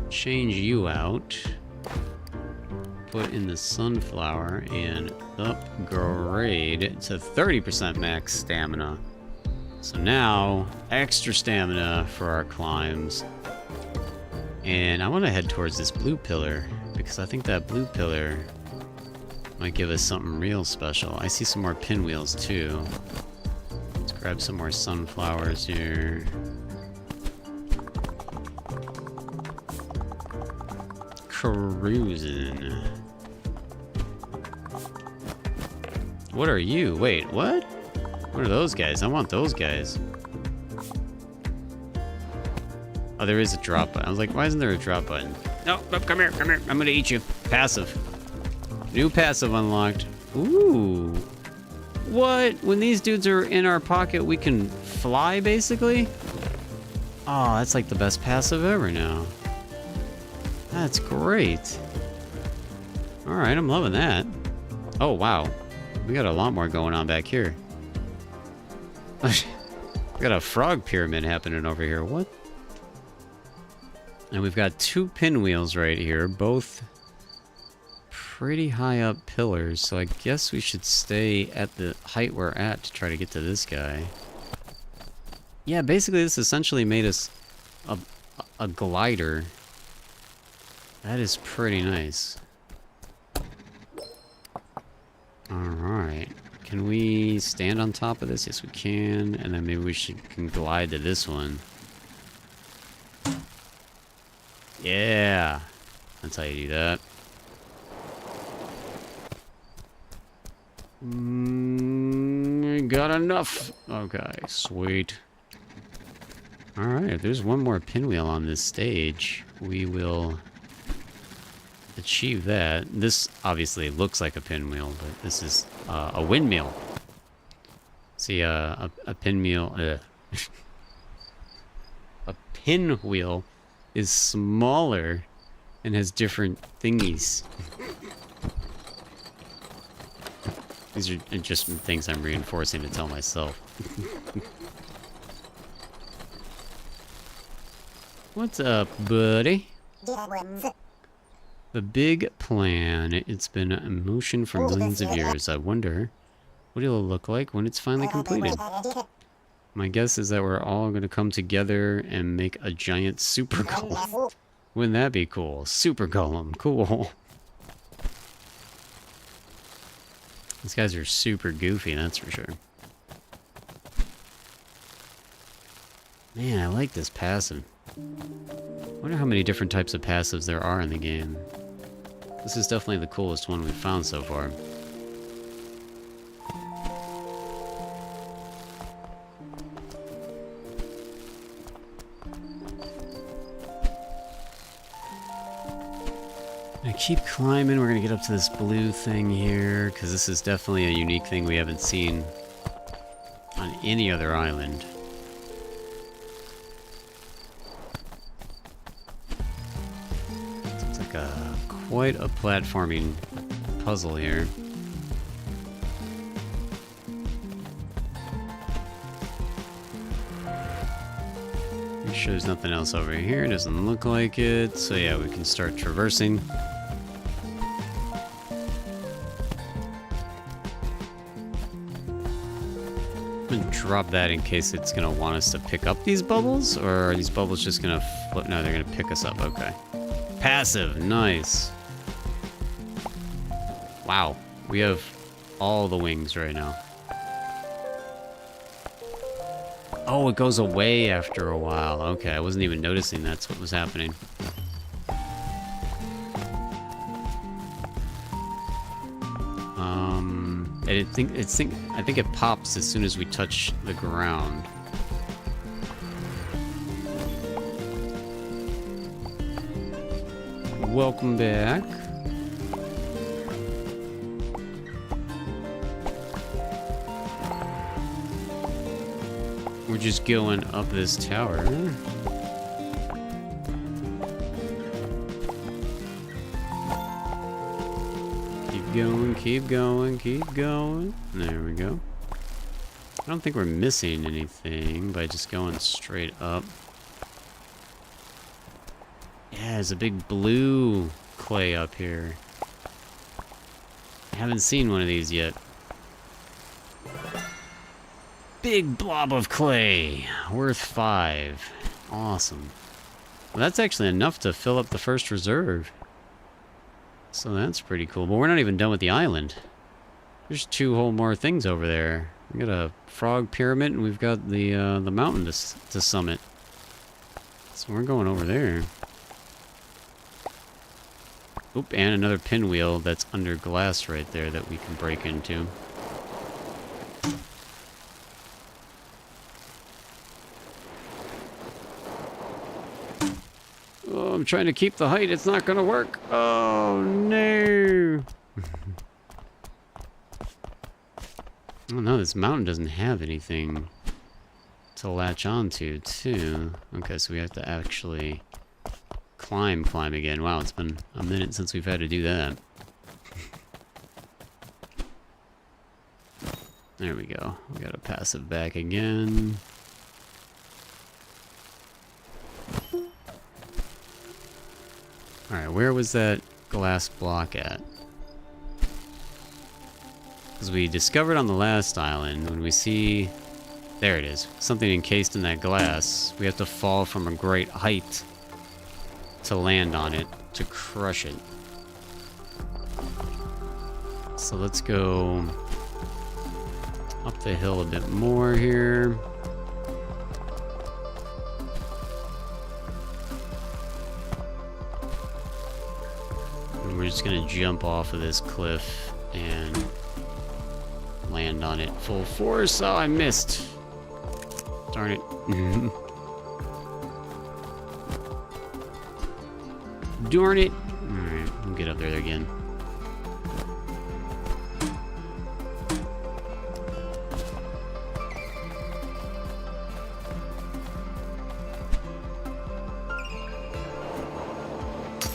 change you out. Put in the sunflower and upgrade to 30% max stamina. So now, extra stamina for our climbs. And I want to head towards this blue pillar, because I think that blue pillar might give us something real special. I see some more pinwheels too. Let's grab some more sunflowers here. Cruising. What are you? Wait, what? What are those guys? I want those guys. Oh, there is a drop button. I was like, why isn't there a drop button? No, no, come here, come here. I'm gonna eat you. Passive. New passive unlocked. Ooh. What? When these dudes are in our pocket, we can fly, basically? Oh, that's like the best passive ever now. That's great. Alright, I'm loving that. Oh, wow. We got a lot more going on back here. We got a frog pyramid happening over here. What? And we've got 2 pinwheels right here, both pretty high up pillars, so I guess we should stay at the height we're at to try to get to this guy. Yeah, basically this essentially made us a glider. That is pretty nice. Alright. Can we stand on top of this? Yes, we can. And then maybe we can glide to this one. Yeah! That's how you do that. Got enough! Okay, sweet. Alright, if there's one more pinwheel on this stage, we will achieve that. This obviously looks like a pinwheel, but this is a windmill. See, a pinwheel... a pinwheel is smaller and has different thingies. These are just things I'm reinforcing to tell myself. What's up, buddy? The big plan. It's been in motion for millions of years. I wonder what it'll look like when it's finally completed. My guess is that we're all going to come together and make a giant super golem. Wouldn't that be cool? Super golem. Cool. These guys are super goofy, that's for sure. Man, I like this passive. I wonder how many different types of passives there are in the game. This is definitely the coolest one we've found so far. Gonna keep climbing. We're gonna get up to this blue thing here, because this is definitely a unique thing we haven't seen on any other island. It's like quite a platforming puzzle here. Make sure there's nothing else over here. Doesn't look like it. So yeah, we can start traversing. I'm gonna drop that in case it's gonna want us to pick up these bubbles, or are these bubbles just gonna float? No, they're gonna pick us up. Okay. Passive, nice. Wow, we have all the wings right now. Oh, it goes away after a while. Okay, I wasn't even noticing that's what was happening. I think it pops as soon as we touch the ground. Welcome back. We're just going up this tower. Keep going, keep going, keep going. There we go. I don't think we're missing anything by just going straight up. Yeah, there's a big blue clay up here. I haven't seen one of these yet. Big blob of clay, worth 5. Awesome. Well, that's actually enough to fill up the first reserve. So that's pretty cool. But we're not even done with the island. There's 2 whole more things over there. We got a frog pyramid, and we've got the mountain to summit. So we're going over there. Oop, and another pinwheel that's under glass right there that we can break into. Oh, I'm trying to keep the height. It's not gonna work. Oh, no. Oh, no, this mountain doesn't have anything to latch onto, too. Okay, so we have to actually climb again. Wow, it's been a minute since we've had to do that. There we go. We got a passive back again. Alright, where was that glass block at? Because we discovered on the last island, when we see... There it is. Something encased in that glass. We have to fall from a great height to land on it, to crush it. So let's go up the hill a bit more here. And we're just gonna jump off of this cliff and land on it full force. Oh, I missed. Darn it. Darn it. Alright, we'll get up there again.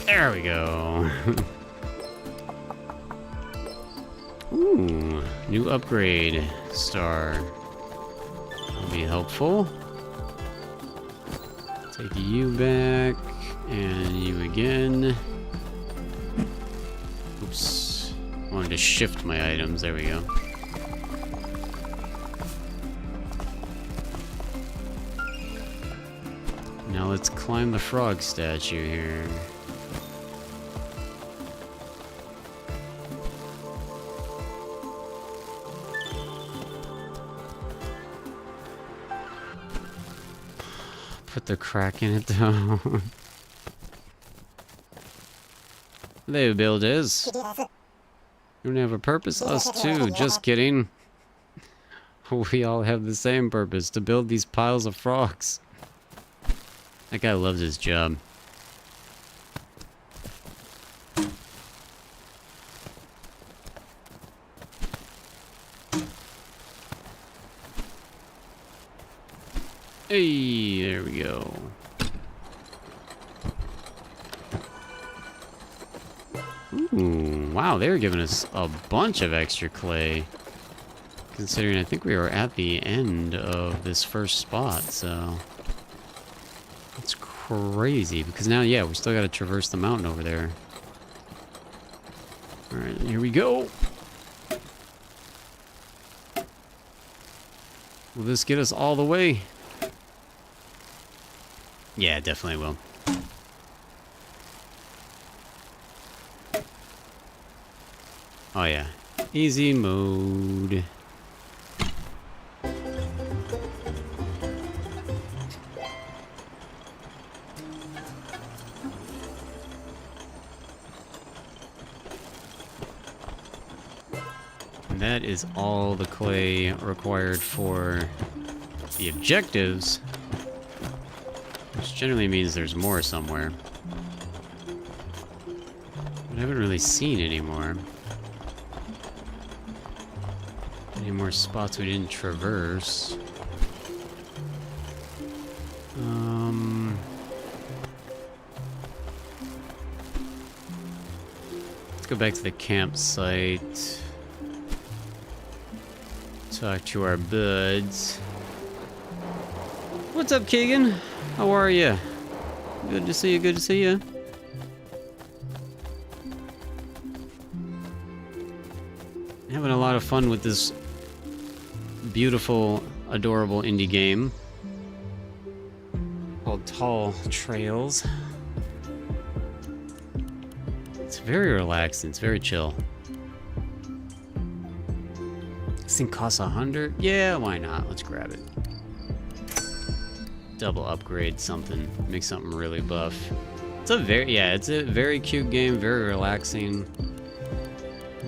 There we go. Ooh, new upgrade star. That'll be helpful. Take you back, and you again. Oops. Wanted to shift my items. There we go. Now let's climb the frog statue here. Put the crack in it though. Hello, builders. You don't have a purpose? Us too. Just kidding. We all have the same purpose, to build these piles of frogs. That guy loves his job. Hey, there we go. Ooh, wow, they were giving us a bunch of extra clay. Considering I think we were at the end of this first spot, so... That's crazy, because now, yeah, we still gotta traverse the mountain over there. Alright, here we go! Will this get us all the way? Yeah, it definitely will. Oh yeah, easy mode. And that is all the clay required for the objectives. Which generally means there's more somewhere. But I haven't really seen any more. Any more spots we didn't traverse. Let's go back to the campsite. Talk to our buds. What's up, Keegan? How are you? Good to see you, good to see you. Having a lot of fun with this beautiful, adorable indie game called Tall Trails. It's very relaxing, it's very chill. This thing costs 100? Yeah, why not? Let's grab it. Double upgrade something, make something really buff. It's a very cute game, very relaxing.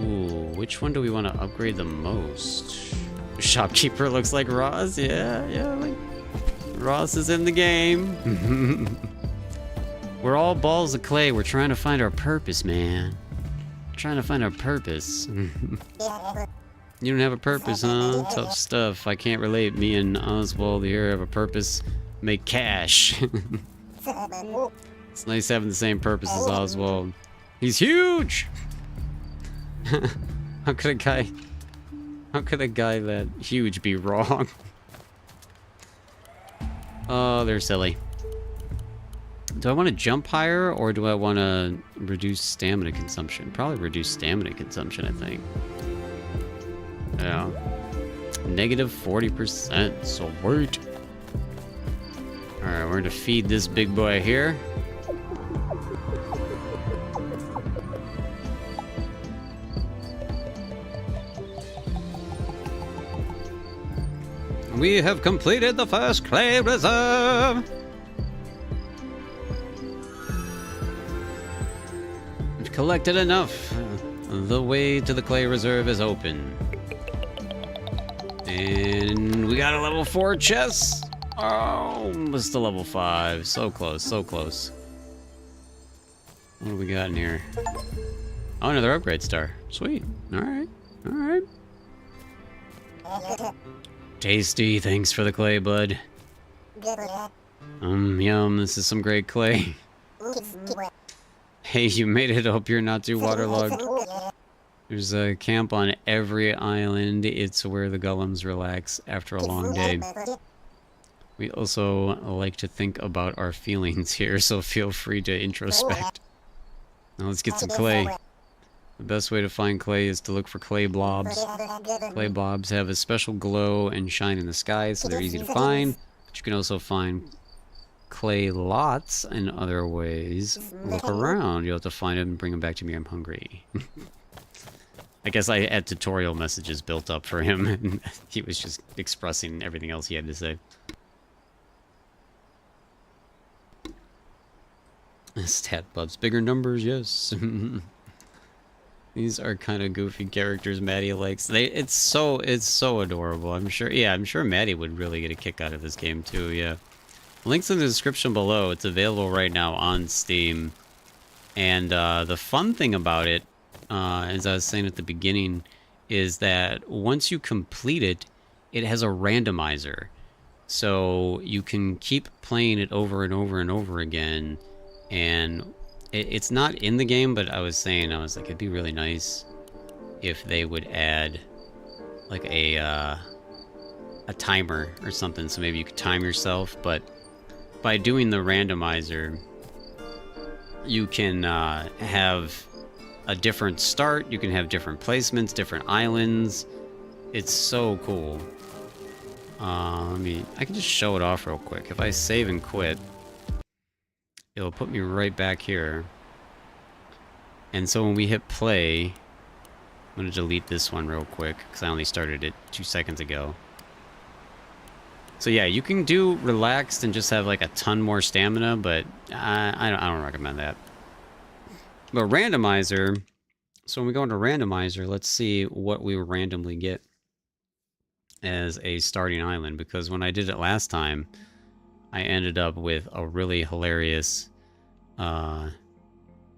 Ooh, which one do we want to upgrade the most? Shopkeeper looks like Ross. Yeah, like Ross is in the game. We're all balls of clay. We're trying to find our purpose, man. We're trying to find our purpose. You don't have a purpose, huh? Tough stuff. I can't relate. Me and Oswald here have a purpose. Make cash. It's nice having the same purpose as Oswald. He's huge! How could a guy that huge be wrong? Oh, they're silly. Do I want to jump higher, or do I want to reduce stamina consumption? Probably reduce stamina consumption, I think. Yeah. Negative 40%, so wait. Alright, we're gonna feed this big boy here. We have completed the first clay reserve! We've collected enough. The way to the clay reserve is open. And we got a level 4 chest! Oh, almost to level 5. So close, so close. What do we got in here? Oh, another upgrade star. Sweet. Alright, alright. Tasty, thanks for the clay, bud. Yum, this is some great clay. Hey, you made it. Hope you're not too waterlogged. There's a camp on every island. It's where the golems relax after a long day. We also like to think about our feelings here, so feel free to introspect. Now let's get some clay. The best way to find clay is to look for clay blobs. Clay blobs have a special glow and shine in the sky, so they're easy to find. But you can also find clay lots in other ways. Look around. You'll have to find them and bring them back to me. I'm hungry. I guess I had tutorial messages built up for him, and he was just expressing everything else he had to say. Stat buffs. Bigger numbers, yes. These are kind of goofy characters Maddie likes. It's so adorable. I'm sure Maddie would really get a kick out of this game too, yeah. Links in the description below. It's available right now on Steam. And the fun thing about it, as I was saying at the beginning, is that once you complete it, it has a randomizer. So you can keep playing it over and over and over again. And it's not in the game, but I was like, it'd be really nice if they would add like a timer or something, so maybe you could time yourself. But by doing the randomizer, you can have a different start, you can have different placements, different islands. It's so cool. I can just show it off real quick. If I save and quit, it'll put me right back here. And so when we hit play, I'm going to delete this one real quick, because I only started it 2 seconds ago. So yeah, you can do relaxed and just have like a ton more stamina, but I don't recommend that. But randomizer, so when we go into randomizer, let's see what we randomly get as a starting island, because when I did it last time, I ended up with a really hilarious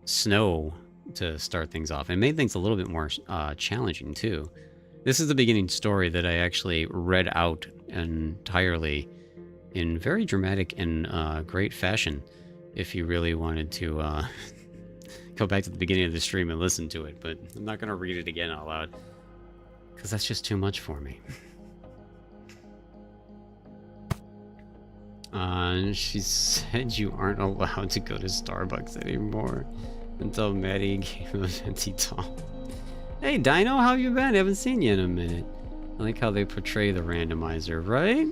snow to start things off. It made things a little bit more challenging too. This is the beginning story that I actually read out entirely in very dramatic and great fashion. If you really wanted to go back to the beginning of the stream and listen to it, but I'm not going to read it again out loud because that's just too much for me. She said you aren't allowed to go to Starbucks anymore until Maddie gave a venti top. Hey Dino, how you been? I haven't seen you in a minute. I like how they portray the randomizer, right?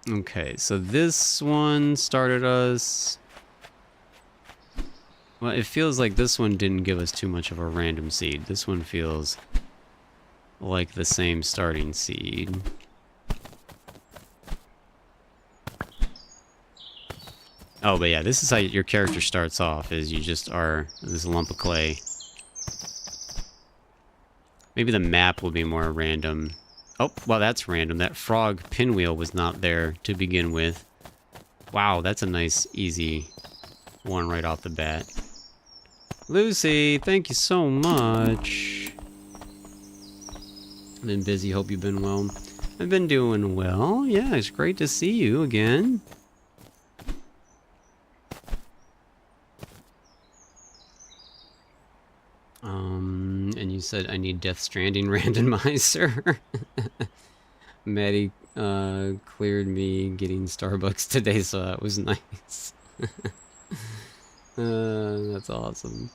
Okay, so this one started us... Well, it feels like this one didn't give us too much of a random seed. This one feels like the same starting seed. Oh, but yeah, this is how your character starts off, is you just are this lump of clay. Maybe the map will be more random. Oh, well, that's random. That frog pinwheel was not there to begin with. Wow, that's a nice, easy one right off the bat. Lucy, thank you so much. I've been busy, hope you've been well. I've been doing well. Yeah, it's great to see you again. And you said I need Death Stranding randomizer. Maddie cleared me getting Starbucks today, so that was nice. That's awesome.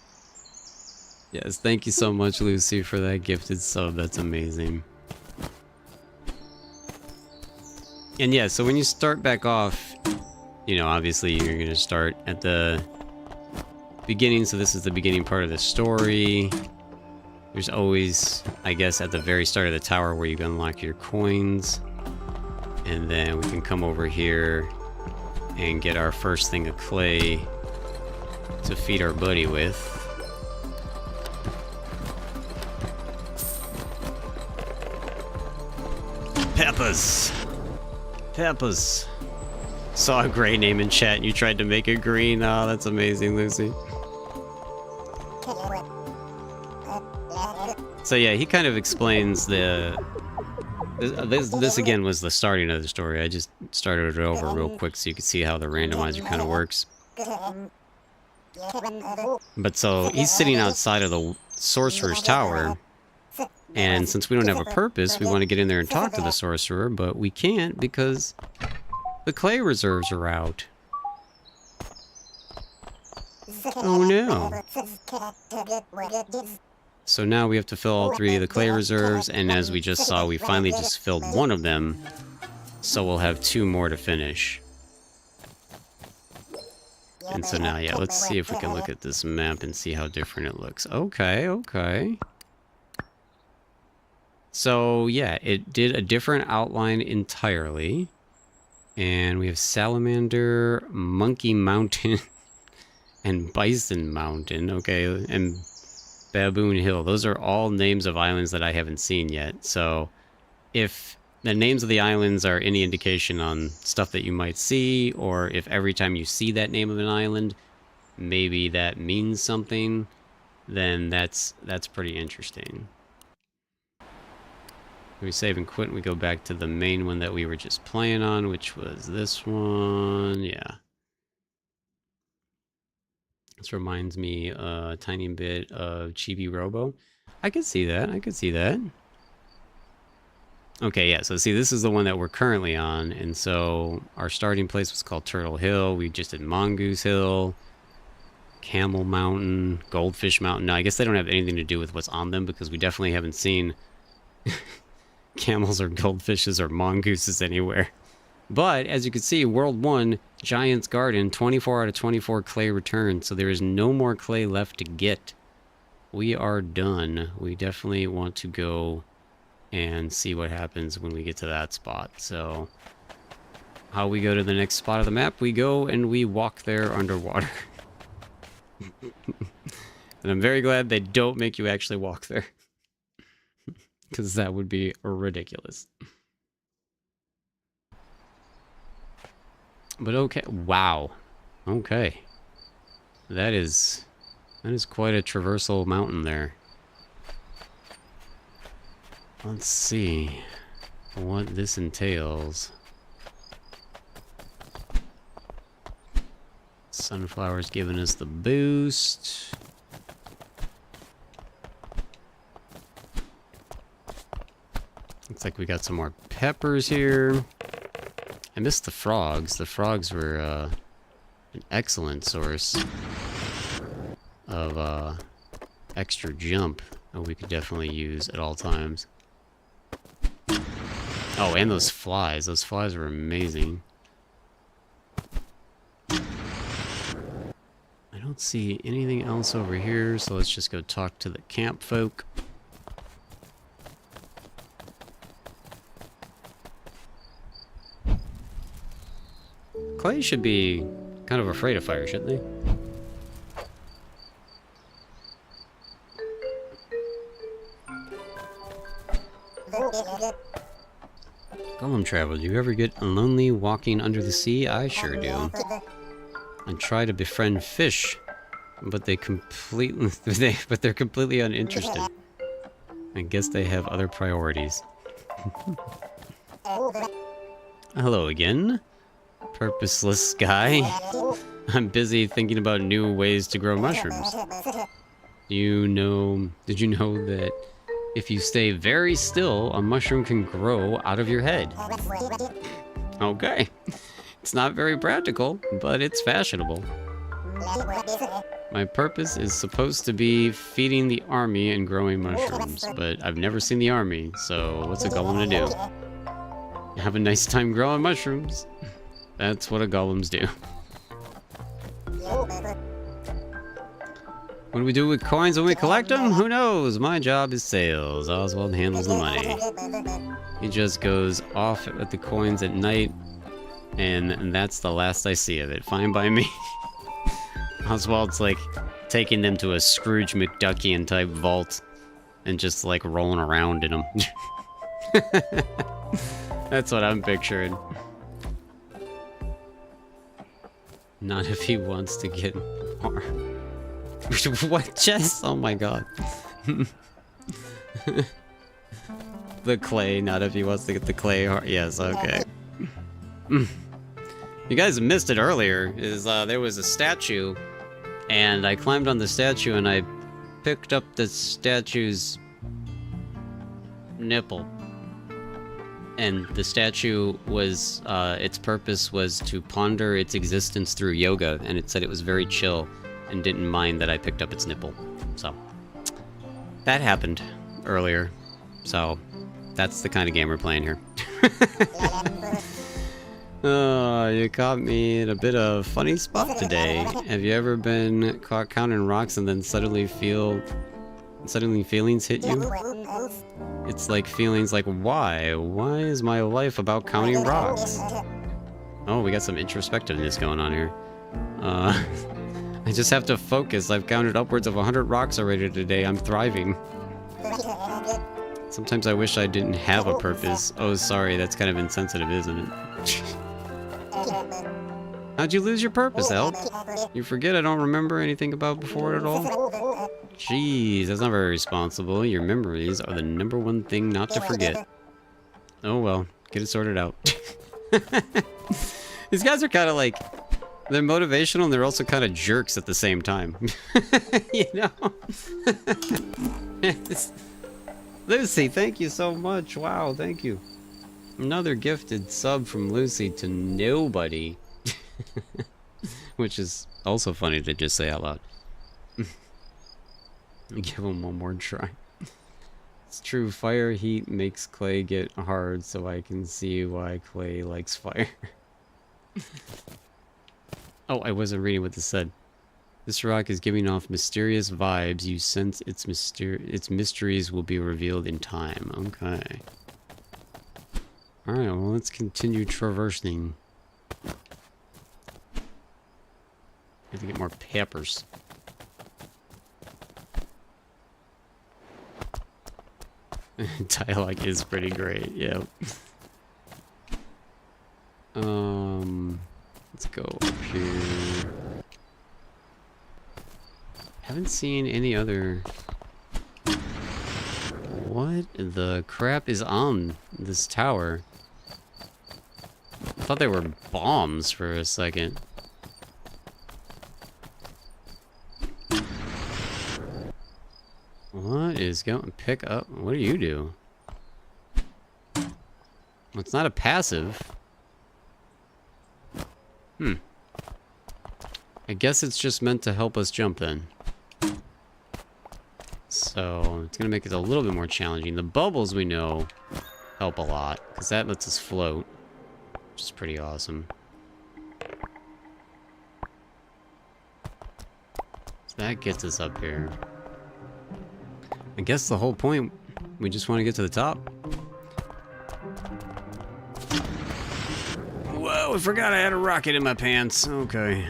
Yes, thank you so much, Lucy, for that gifted sub. That's amazing. And yeah, so when you start back off, you know, obviously you're going to start at the beginning, so this is the beginning part of the story. There's always, I guess, at the very start of the tower where you can unlock your coins. And then we can come over here and get our first thing of clay to feed our buddy with. Peppers! Peppers! Saw a gray name in chat and you tried to make it green. Oh, that's amazing, Lucy. So yeah, he kind of explains the... This again was the starting of the story. I just started it over real quick so you can see how the randomizer kind of works. But so, he's sitting outside of the Sorcerer's Tower, and since we don't have a purpose, we want to get in there and talk to the Sorcerer, but we can't because the clay reserves are out. Oh no. So now we have to fill all 3 of the clay reserves, and as we just saw, we finally just filled 1 of them, so we'll have 2 more to finish. And so now, yeah, let's see if we can look at this map and see how different it looks. Okay, okay. So, yeah, it did a different outline entirely. And we have Salamander, Monkey Mountain, and Bison Mountain, okay, and Baboon Hill. Those are all names of islands that I haven't seen yet. So, if the names of the islands are any indication on stuff that you might see, or if every time you see that name of an island, maybe that means something, then that's pretty interesting. We save and quit and we go back to the main one that we were just playing on, which was this one. Yeah. This reminds me a tiny bit of Chibi Robo. I could see that. I could see that. Okay, yeah, so see, this is the one that we're currently on, and so our starting place was called Turtle Hill. We just did Mongoose Hill, Camel Mountain, Goldfish Mountain. Now, I guess they don't have anything to do with what's on them, because we definitely haven't seen camels or goldfishes or mongooses anywhere. But, as you can see, World 1, Giant's Garden, 24 out of 24 clay returned, so there is no more clay left to get. We are done. We definitely want to go and see what happens when we get to that spot. So, how we go to the next spot of the map, we go and we walk there underwater. And I'm very glad they don't make you actually walk there. Because that would be ridiculous. But okay, wow. Okay. That is quite a traversal mountain there. Let's see what this entails. Sunflower's giving us the boost. Looks like we got some more peppers here. I missed the frogs. The frogs were an excellent source of extra jump that we could definitely use at all times. Oh, and those flies. Those flies were amazing. I don't see anything else over here, so let's just go talk to the camp folk. Clay should be kind of afraid of fire, shouldn't they? Golem Travel, do you ever get lonely walking under the sea? I sure do. And try to befriend fish, but they're completely uninterested. I guess they have other priorities. Hello again, purposeless guy. I'm busy thinking about new ways to grow mushrooms. Did you know that If you stay very still, a mushroom can grow out of your head. Okay. It's not very practical, but it's fashionable. My purpose is supposed to be feeding the army and growing mushrooms, but I've never seen the army, so what's a golem to do? Have a nice time growing mushrooms. That's what a golems do. What do we do with coins when we collect them? Who knows? My job is sales. Oswald handles the money. He just goes off with the coins at night, and that's the last I see of it. Fine by me. Oswald's like taking them to a Scrooge McDuckian type vault and just like rolling around in them. That's what I'm picturing. Not if he wants to get more. What chest? Oh my god. The clay, not if he wants to get the clay heart. Yes, okay. You guys missed it earlier. There was a statue, and I climbed on the statue and I picked up the statue's nipple. And the statue was, its purpose was to ponder its existence through yoga, and it said it was very chill and didn't mind that I picked up its nipple. So, that happened earlier. So, that's the kind of game we're playing here. Oh, you caught me in a bit of funny spot today. Have you ever been caught counting rocks and then suddenly feelings hit you? It's like feelings like, why? Why is my life about counting rocks? Oh, we got some introspectiveness going on here. I just have to focus. I've counted upwards of 100 rocks already today. I'm thriving. Sometimes I wish I didn't have a purpose. Oh, sorry, that's kind of insensitive, isn't it? How'd you lose your purpose, Elk? You forget I don't remember anything about before at all? Jeez, that's not very responsible. Your memories are the #1 thing not to forget. Oh well, get it sorted out. These guys are kind of like, they're motivational and they're also kind of jerks at the same time. You know? Lucy, thank you so much. Wow, thank you. Another gifted sub from Lucy to nobody. Which is also funny to just say out loud. Give him one more try. It's true, fire heat makes clay get hard, so I can see why clay likes fire. Oh, I wasn't reading what this said. This rock is giving off mysterious vibes. You sense its mysteries will be revealed in time. Okay. Alright, well, let's continue traversing. Have to get more peppers. Dialogue is pretty great, yeah. Let's go up here. Haven't seen any other... What the crap is on this tower? I thought they were bombs for a second. What is going? Pick up. What do you do? Well, it's not a passive. I guess it's just meant to help us jump then. So it's gonna make it a little bit more challenging. The bubbles we know help a lot because that lets us float, which is pretty awesome. So that gets us up here. I guess the whole point, we just want to get to the top. Whoa, I forgot I had a rocket in my pants. Okay.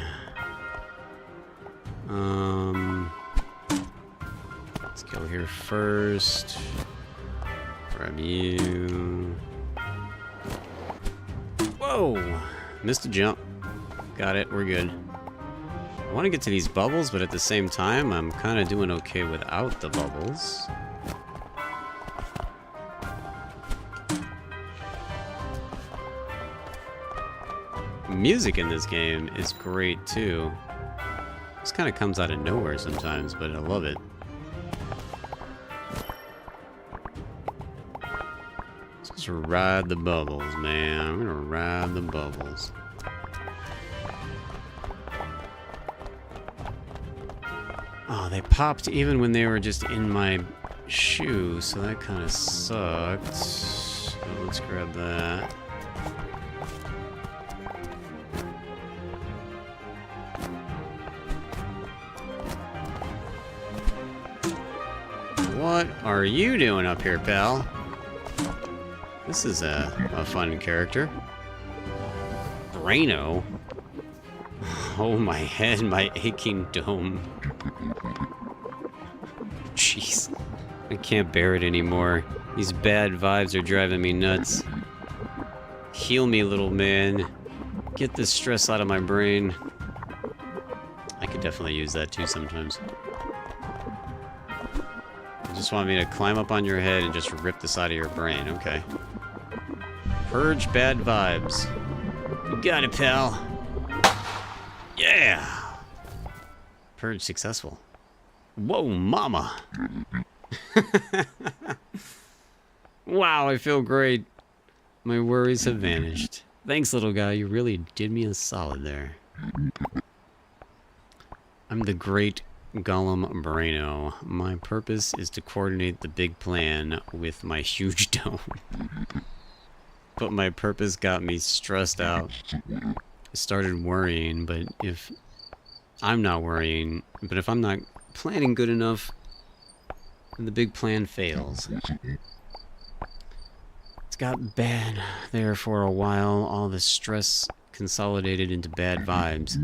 Let's go here first. Grab you. Whoa! Missed a jump. Got it, we're good. I want to get to these bubbles, but at the same time, I'm kind of doing okay without the bubbles. Music in this game is great too. This kind of comes out of nowhere sometimes, but I love it. Just ride the bubbles, man. I'm gonna ride the bubbles. Oh, they popped even when they were just in my shoe, so that kind of sucked. So let's grab that. What are you doing up here, pal? This is a fun character. Braino? Oh, my head, my aching dome. Jeez. I can't bear it anymore. These bad vibes are driving me nuts. Heal me, little man. Get this stress out of my brain. I could definitely use that too sometimes. You just want me to climb up on your head and just rip this out of your brain. Okay. Purge bad vibes. You got it, pal. Yeah! Purge successful. Whoa, mama! Wow, I feel great. My worries have vanished. Thanks, little guy. You really did me a solid there. I'm the great Gollum Braino. My purpose is to coordinate the big plan with my huge dome. But my purpose got me stressed out. I started worrying, but if I'm not planning good enough, then the big plan fails. It's got bad there for a while. All the stress consolidated into bad vibes.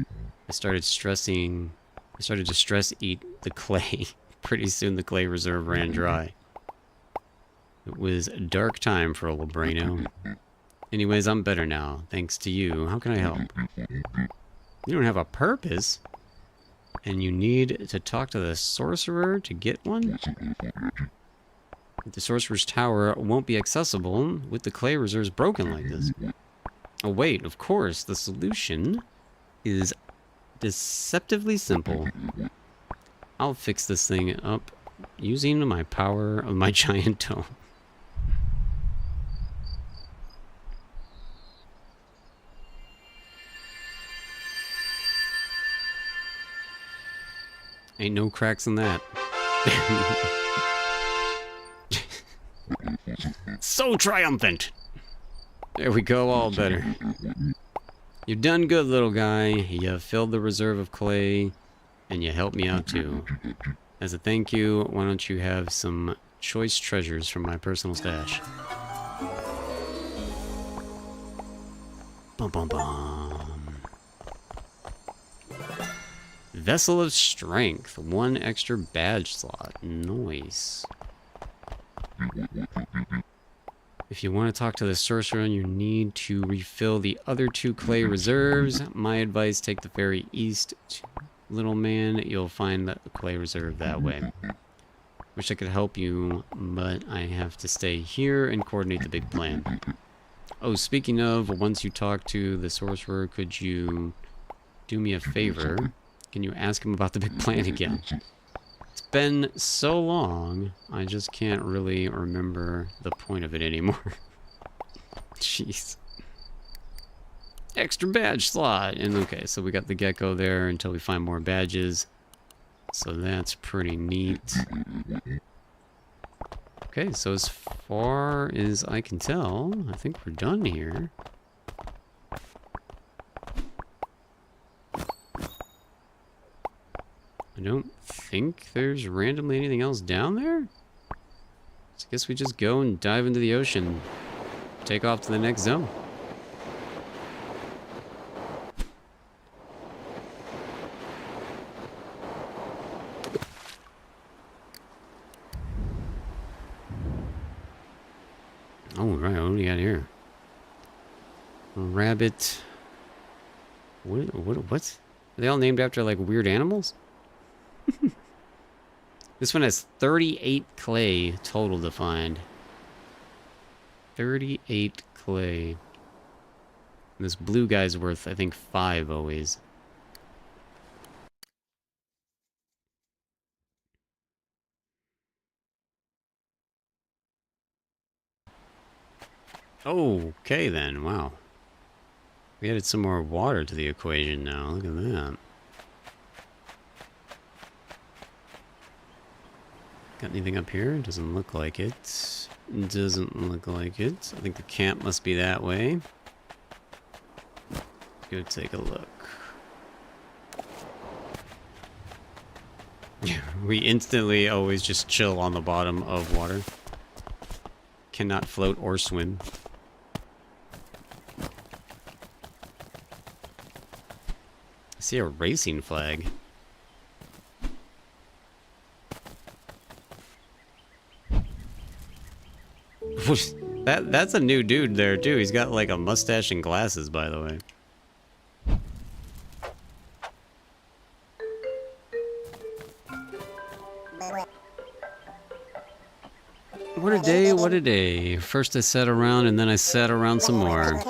I started to stress eat the clay. Pretty soon the clay reserve ran dry. It was a dark time for old Braino. Anyways, I'm better now, thanks to you. How can I help? You don't have a purpose? And you need to talk to the sorcerer to get one? The sorcerer's tower won't be accessible with the clay reserves broken like this. Oh wait, of course, the solution is deceptively simple. I'll fix this thing up using my power of my giant dome. Ain't no cracks in that. So triumphant! There we go, all better. You've done good, little guy. You filled the reserve of clay, and you helped me out too. As a thank you, why don't you have some choice treasures from my personal stash? Bum bum bum. Vessel of Strength. 1 extra badge slot. Nice. If you want to talk to the sorcerer and you need to refill the other 2 clay reserves, my advice, take the ferry east, little man. You'll find the clay reserve that way. Wish I could help you, but I have to stay here and coordinate the big plan. Oh, speaking of, once you talk to the sorcerer, could you do me a favor? Can you ask him about the big plan again? It's been so long, I just can't really remember the point of it anymore. Jeez. Extra badge slot. And okay, so we got the gecko there until we find more badges. So that's pretty neat. Okay, so as far as I can tell, I think we're done here. I don't think there's randomly anything else down there. So I guess we just go and dive into the ocean. Take off to the next zone. Oh, right, what do we got here? Rabbit. What? Are they all named after, like, weird animals? This one has 38 clay total to find. 38 clay. And this blue guy's worth, I think, 5 always. Okay then, wow. We added some more water to the equation now. Look at that. Got anything up here? Doesn't look like it. Doesn't look like it. I think the camp must be that way. Let's go take a look. We instantly always just chill on the bottom of water. Cannot float or swim. I see a racing flag. That's a new dude there too. He's got like a mustache and glasses, by the way. What a day, what a day. First I sat around and then I sat around some more.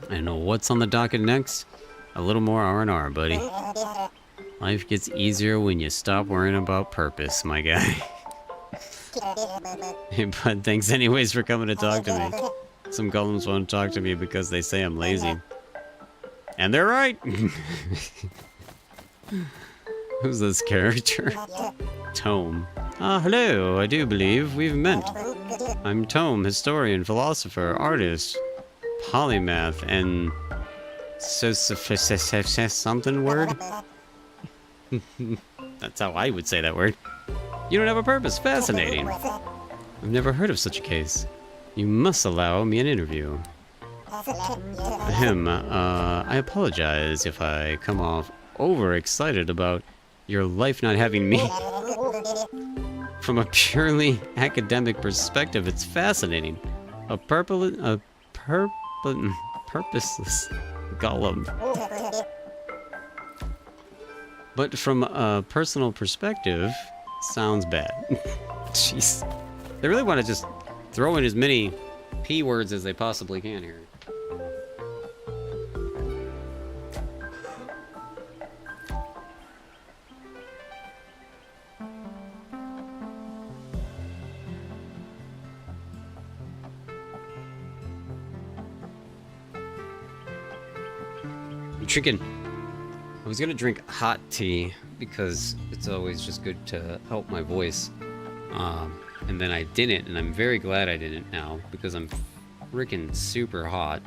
I know what's on the docket next. A little more R&R, buddy. Life gets easier when you stop worrying about purpose, my guy. Hey, bud, thanks anyways for coming to talk to me. Some golems won't talk to me because they say I'm lazy. And they're right! Who's this character? Tome. Ah, hello, I do believe we've met. I'm Tome, historian, philosopher, artist, polymath, and... something word? That's how I would say that word. You don't have a purpose. Fascinating. I've never heard of such a case. You must allow me an interview. I apologize if I come off overexcited about your life not having me. From a purely academic perspective, it's fascinating. A purposeless golem. But from a personal perspective, sounds bad. Jeez. They really want to just throw in as many P words as they possibly can here. I'm drinking. I was gonna drink hot tea because it's always just good to help my voice. And then I didn't, and I'm very glad I didn't now because I'm freaking super hot.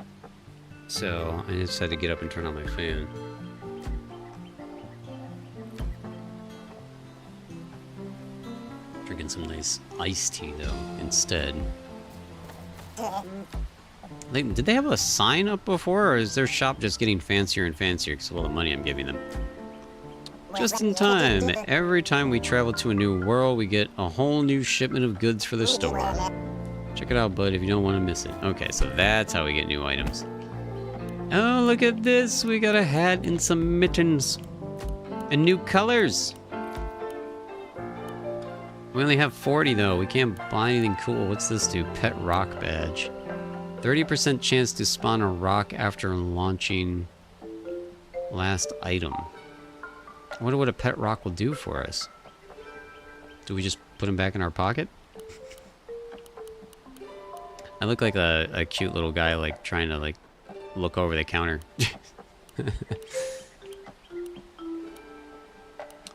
So I just had to get up and turn on my fan. Drinking some nice iced tea though instead. Did they have a sign up before, or is their shop just getting fancier and fancier because of all the money I'm giving them? Just in time. Every time we travel to a new world, we get a whole new shipment of goods for the store. Check it out, bud, if you don't want to miss it. Okay, so that's how we get new items. Oh, look at this. We got a hat and some mittens. And new colors. We only have 40, though. We can't buy anything cool. What's this do? Pet rock badge. 30% chance to spawn a rock after launching last item. I wonder what a pet rock will do for us. Do we just put him back in our pocket? I look like a cute little guy, like, trying to, like, look over the counter.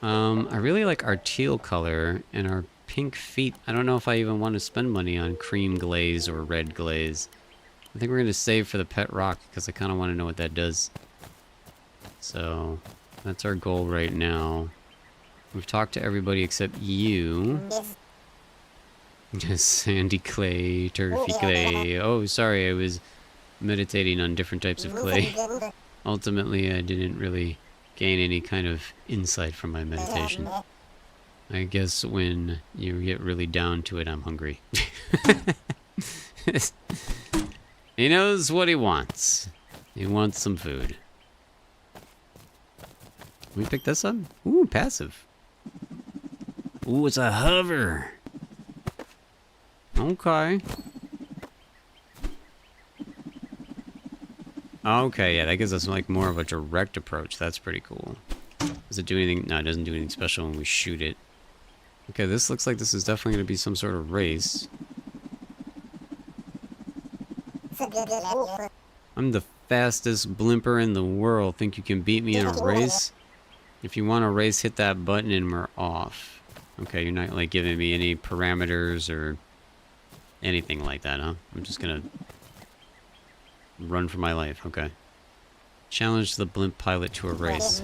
I really like our teal color and our pink feet. I don't know if I even want to spend money on cream glaze or red glaze. I think we're going to save for the pet rock because I kind of want to know what that does. So, that's our goal right now. We've talked to everybody except you. Sandy clay, turfy clay. Oh, sorry, I was meditating on different types of clay. Ultimately, I didn't really gain any kind of insight from my meditation. I guess when you get really down to it, I'm hungry. He knows what he wants. He wants some food. Can we pick this up? Ooh, passive. Ooh, it's a hover. Okay. Okay, yeah, that gives us like more of a direct approach. That's pretty cool. Does it do anything? No, it doesn't do anything special when we shoot it. Okay, this looks like this is definitely going to be some sort of race. I'm the fastest blimper in the world. Think you can beat me in a race? If you want a race, hit that button and we're off. Okay, you're not like giving me any parameters or anything like that, huh? I'm just gonna run for my life. Okay. Challenge the blimp pilot to a race.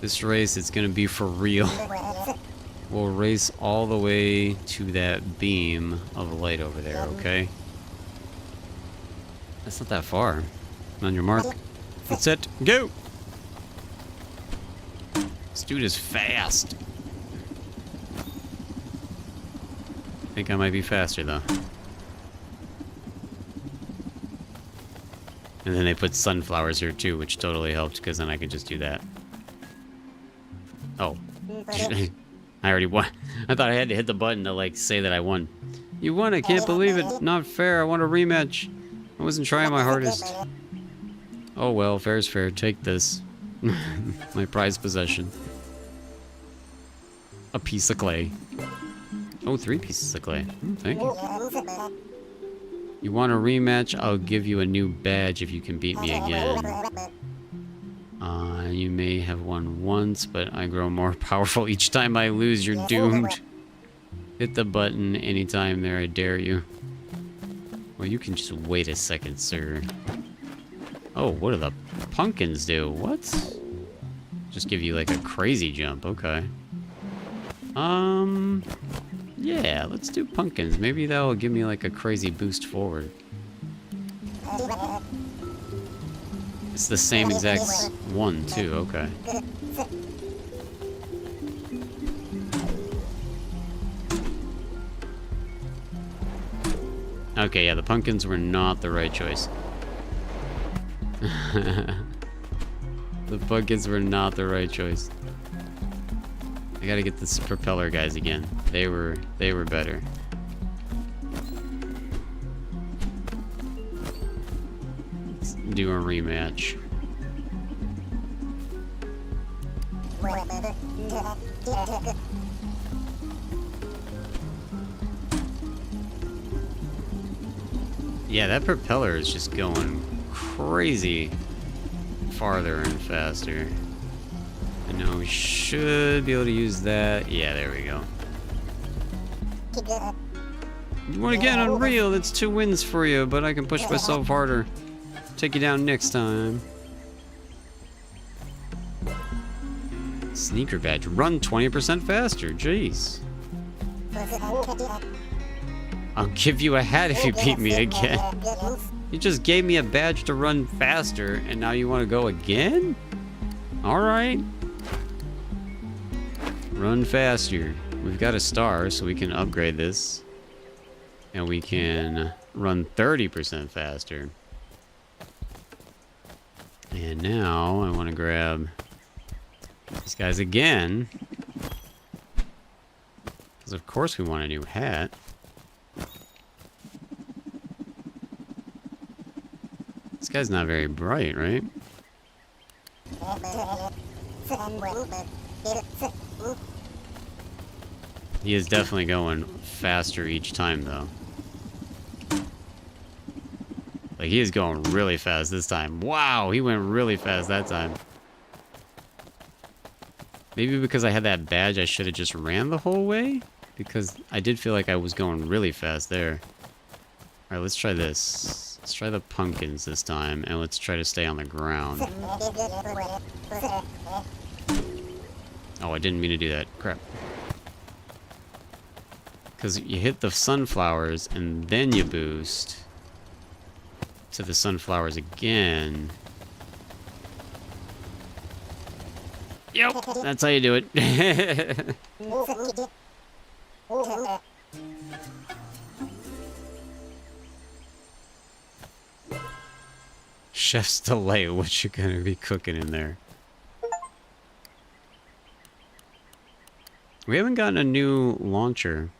This race, it's gonna be for real. We'll race all the way to that beam of light over there, okay? That's not that far. On your mark. Get set, go! This dude is fast. I think I might be faster, though. And then they put sunflowers here, too, which totally helped, because then I could just do that. Oh. I already won. I thought I had to hit the button to, like, say that I won. You won, I can't believe it. Not fair, I want a rematch. I wasn't trying my hardest. Oh well, fair's fair. Take this. My prized possession. A piece of clay. Oh, 3 pieces of clay. Thank you. You want a rematch? I'll give you a new badge if you can beat me again. You may have won once, but I grow more powerful each time I lose. You're doomed. Hit the button anytime there, I dare you. Well, you can just wait a second, sir. Oh, what do the pumpkins do? What? Just give you like a crazy jump, okay. Yeah, let's do pumpkins. Maybe that'll give me like a crazy boost forward. It's the same exact one, too, okay. Okay, yeah, the pumpkins were not the right choice. The pumpkins were not the right choice. I gotta get the propeller guys again. They were better. Let's do a rematch. Yeah, that propeller is just going crazy farther and faster. And now we should be able to use that. Yeah, there we go. You want to get unreal? That's 2 wins for you, but I can push myself harder. Take you down next time. Sneaker badge. Run 20% faster. Jeez. I'll give you a hat if you beat me again. You just gave me a badge to run faster, and now you want to go again? Alright. Run faster. We've got a star, so we can upgrade this. And we can run 30% faster. And now I want to grab these guys again. Because of course we want a new hat. This guy's not very bright, right? He is definitely going faster each time, though. Like, he is going really fast this time. Wow, he went really fast that time. Maybe because I had that badge, I should have just ran the whole way? Because I did feel like I was going really fast there. Alright, let's try this. Let's try the pumpkins this time, and let's try to stay on the ground. Oh, I didn't mean to do that. Crap. Because you hit the sunflowers, and then you boost to the sunflowers again. Yep, that's how you do it. Chef's delay, what you gonna be cooking in there? We haven't gotten a new launcher.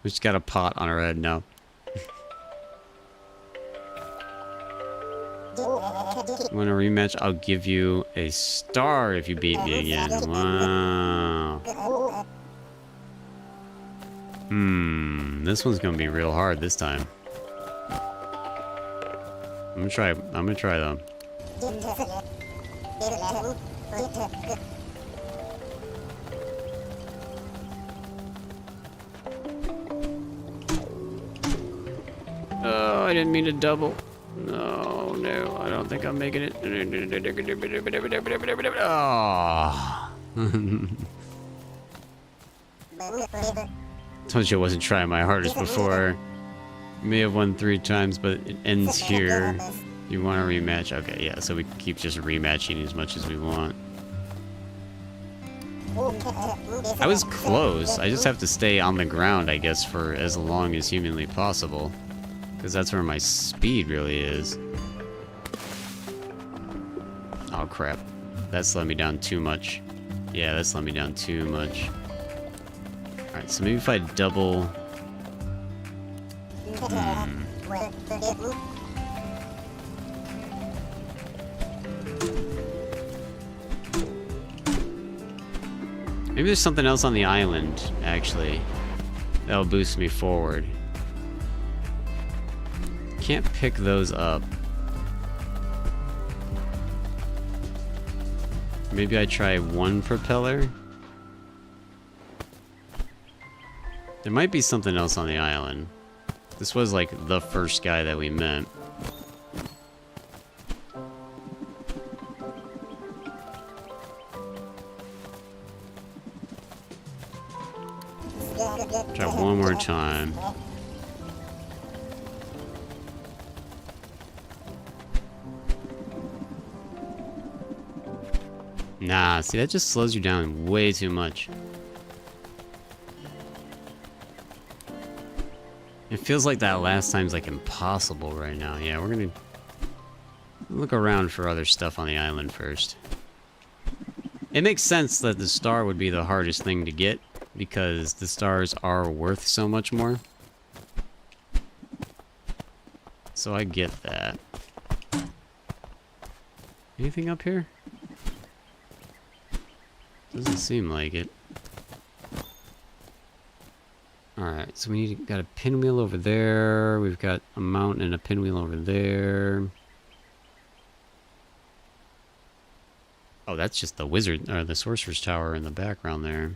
We just got a pot on our head now. Want a rematch? I'll give you a star if you beat me again. Wow. This one's gonna be real hard this time. I'm gonna try though. Oh, I didn't mean to double. No, no, I don't think I'm making it. Oh. Told you I wasn't trying my hardest before. May have won 3 times, but it ends here. You want a rematch? Okay, yeah, so we keep just rematching as much as we want. I was close. I just have to stay on the ground, I guess, for as long as humanly possible. Because that's where my speed really is. Oh, crap. That's let me down too much. Yeah, that's let me down too much. Alright, so maybe if I double... Maybe there's something else on the island, actually. That'll boost me forward. Can't pick those up. Maybe I try one propeller? There might be something else on the island. This was like the first guy that we met. Try one more time. Nah, see, that just slows you down way too much. It feels like that last time's like impossible right now. Yeah, we're gonna look around for other stuff on the island first. It makes sense that the star would be the hardest thing to get because the stars are worth so much more. So I get that. Anything up here? Doesn't seem like it. Alright, so we got a pinwheel over there. We've got a mountain and a pinwheel over there. Oh, that's just the wizard, or the sorcerer's tower in the background there.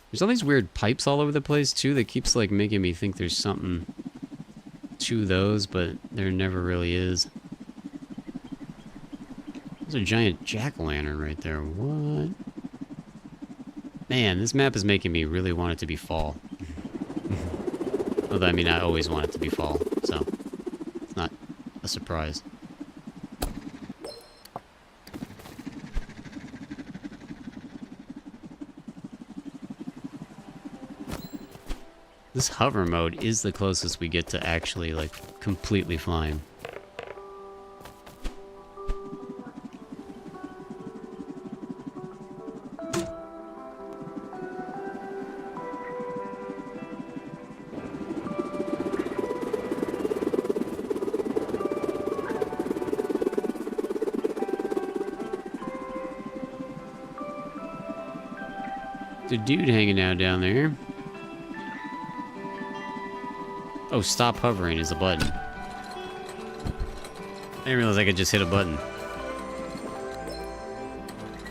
There's all these weird pipes all over the place, too, that keeps, like, making me think there's something to those, but there never really is. There's a giant jack-o'-lantern right there. What? Man, this map is making me really want it to be fall. Although, I mean, I always want it to be fall, so it's not a surprise. This hover mode is the closest we get to actually, like, completely flying. The dude hanging out down there. Oh, stop hovering is a button. I didn't realize I could just hit a button.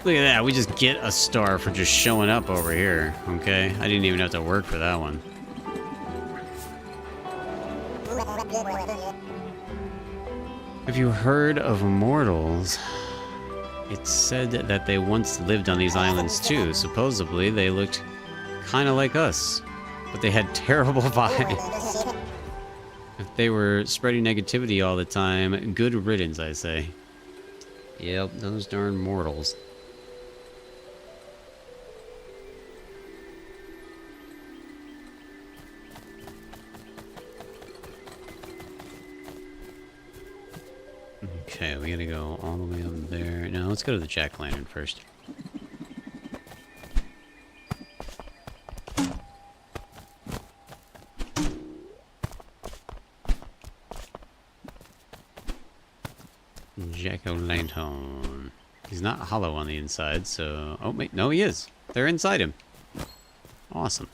Look at that, we just get a star for just showing up over here, okay? I didn't even have to work for that one. Have you heard of immortals? It's said that they once lived on these islands too. Supposedly, they looked kind of like us, but they had terrible vibes. If they were spreading negativity all the time, good riddance, I say. Yep, those darn mortals. Okay, we gotta go all the way up there. No, let's go to the jack-o'-lantern first. Jack-o'-lantern. He's not hollow on the inside, so... Oh, wait, no, he is. They're inside him. Awesome.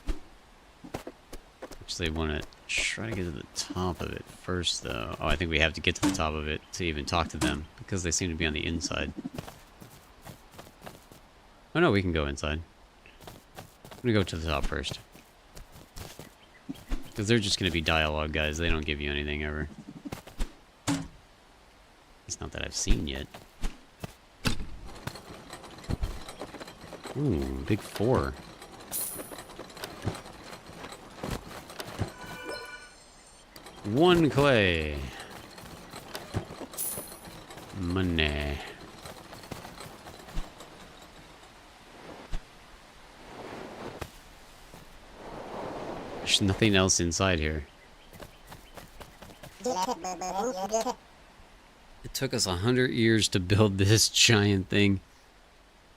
Actually, I want to try to get to the top of it first, though. Oh, I think we have to get to the top of it to even talk to them, because they seem to be on the inside. Oh no, we can go inside. I'm gonna go to the top first. Because they're just gonna be dialogue guys, they don't give you anything ever. It's not that I've seen yet. Ooh, big 4. One clay. Money. There's nothing else inside here. It took us 100 years to build this giant thing.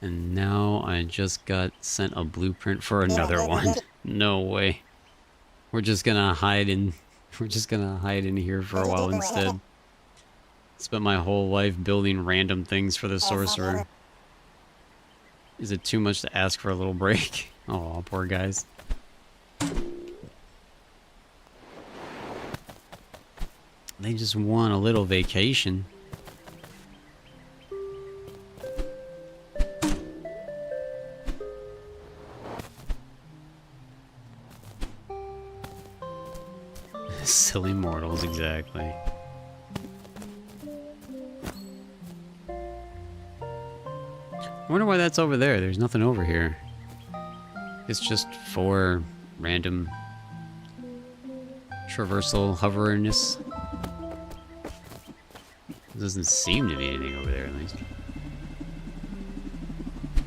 And now I just got sent a blueprint for another one. No way. We're just gonna hide in here for a while instead. Spent my whole life building random things for the sorcerer. Is it too much to ask for a little break? Oh, poor guys. They just want a little vacation. Silly mortals, exactly. I wonder why that's over there. There's nothing over here. It's just for random traversal hoveriness. There doesn't seem to be anything over there, at least.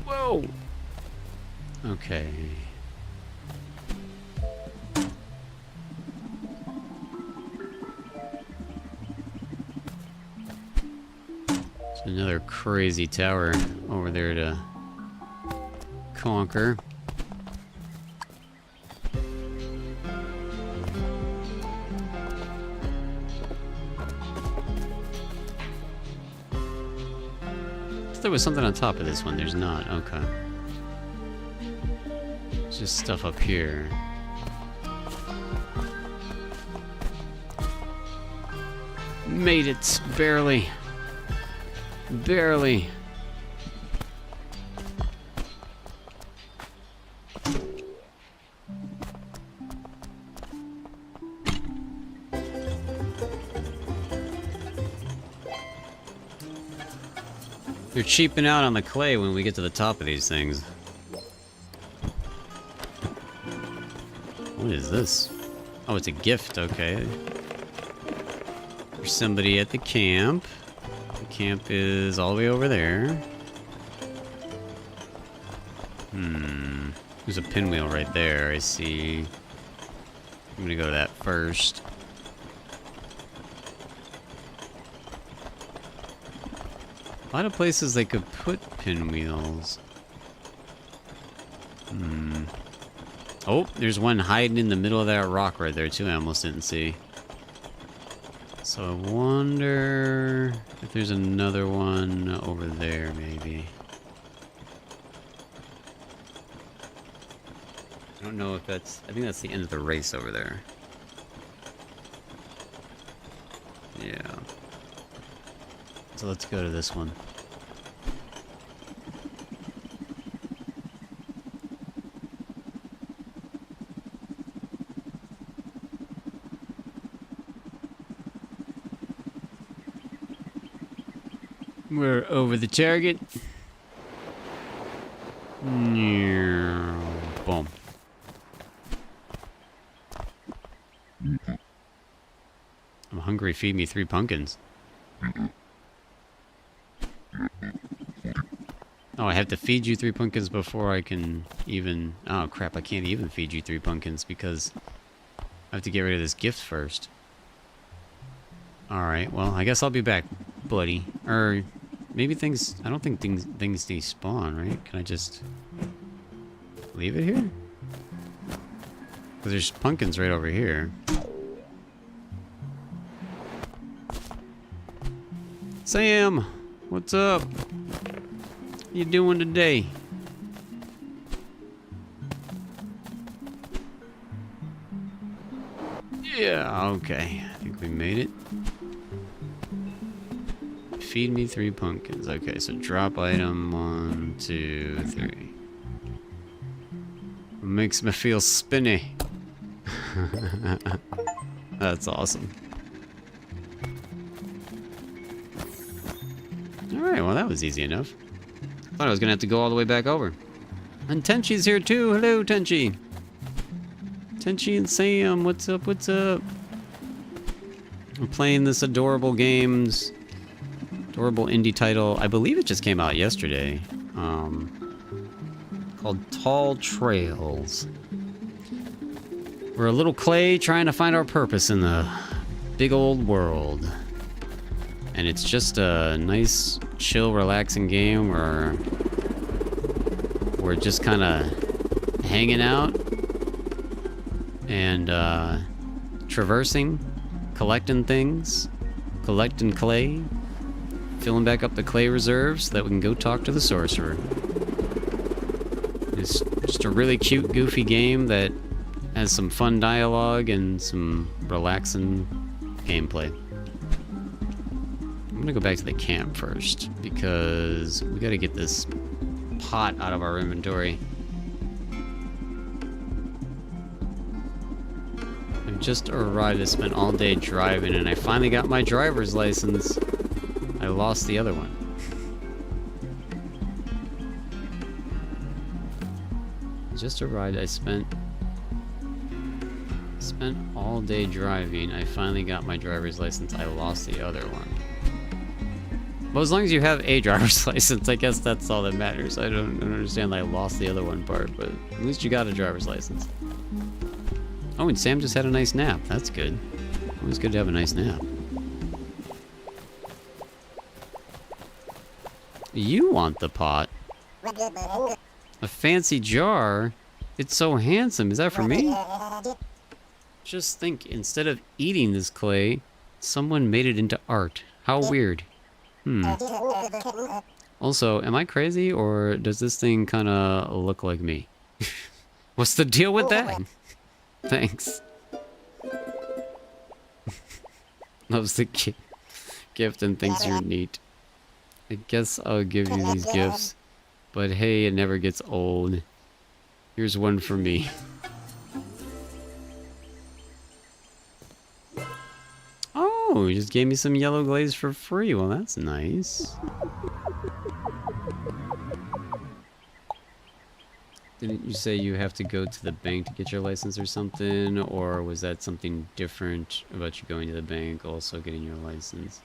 Whoa! Okay. Another crazy tower over there to conquer. There was something on top of this one. There's not. Okay. It's just stuff up here. Made it. Barely. Barely. They're cheaping out on the clay when we get to the top of these things. What is this? Oh, it's a gift, okay. For somebody at the camp. The camp is all the way over there. There's a pinwheel right there, I see. I'm gonna go to that first. A lot of places they could put pinwheels. Oh, there's one hiding in the middle of that rock right there too, I almost didn't see. So I wonder if there's another one over there, maybe. I don't know if that's... I think that's the end of the race over there. Yeah. So let's go to this one. We're over the target. Boom. I'm hungry, feed me 3 pumpkins. Oh, I have to feed you 3 pumpkins before I can even... Oh crap, I can't even feed you 3 pumpkins because I have to get rid of this gift first. Alright, well, I guess I'll be back, buddy. Or maybe things... I don't think things despawn, right? Can I just leave it here? Because there's pumpkins right over here. Sam! What's up? What you doing today? Yeah, okay. I think we made it. Feed me 3 pumpkins. Okay, so drop item 1, 2, 3. Makes me feel spinny. That's awesome. Alright, well that was easy enough. Thought I was gonna have to go all the way back over. And Tenchi's here too. Hello, Tenchi. Tenchi and Sam, what's up, what's up? I'm playing this adorable games. Adorable indie title. I believe it just came out yesterday. Called Tall Trails. We're a little clay trying to find our purpose in the big old world. And it's just a nice, chill, relaxing game where we're just kind of hanging out and traversing, collecting things, collecting clay, filling back up the clay reserves so that we can go talk to the sorcerer. It's just a really cute, goofy game that has some fun dialogue and some relaxing gameplay. I'm gonna go back to the camp first because we gotta get this pot out of our inventory. I've just arrived. I spent all day driving and I finally got my driver's license. I lost the other one. Just arrived. I spent all day driving. I finally got my driver's license. I lost the other one. Well, as long as you have a driver's license, I guess that's all that matters. I don't understand I lost the other one part, but at least you got a driver's license. Oh, and Sam just had a nice nap. That's good. Always good to have a nice nap. You want the pot. A fancy jar? It's so handsome. Is that for me? Just think, instead of eating this clay, someone made it into art. How weird. Also, am I crazy, or does this thing kind of look like me? What's the deal with that? Thanks. Loves the gift and thinks you're neat. I guess I'll give you these gifts. But hey, it never gets old. Here's one for me. Oh, you just gave me some yellow glaze for free. Well, that's nice. Didn't you say you have to go to the bank to get your license or something? Or was that something different about you going to the bank, also getting your license?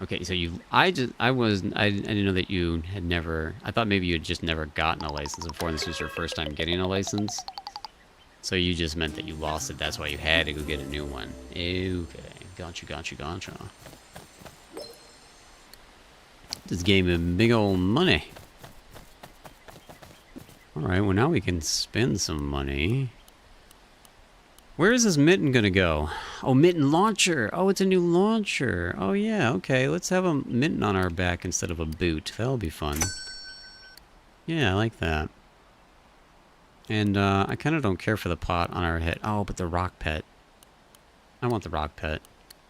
Okay, so I didn't know that you had never, I thought maybe you had just never gotten a license before and this was your first time getting a license. So you just meant that you lost it, that's why you had to go get a new one. Okay, gotcha. This gave me big old money. Alright, well now we can spend some money. Where is this mitten gonna go? Oh, mitten launcher. Oh, it's a new launcher. Oh yeah, okay. Let's have a mitten on our back instead of a boot. That'll be fun. Yeah, I like that. And I kind of don't care for the pot on our head. Oh, but the rock pet. I want the rock pet.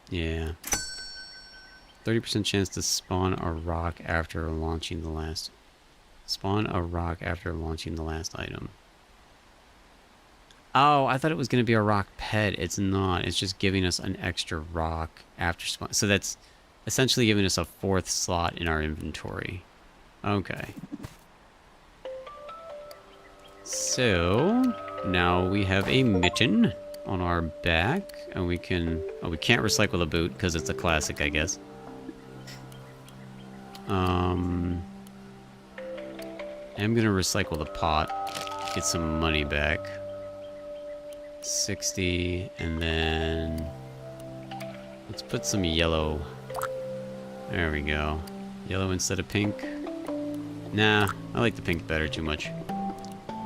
Yeah. 30% chance to spawn a rock after launching the last. Spawn a rock after launching the last item. Oh, I thought it was going to be a rock pet. It's not. It's just giving us an extra rock after spawn. So that's essentially giving us a 4th slot in our inventory. Okay. So, now we have a mitten on our back. And we can... Oh, we can't recycle the boot because it's a classic, I guess. I'm going to recycle the pot. Get some money back. 60, and then let's put some yellow. There we go. Yellow instead of pink. Nah, I like the pink better too much.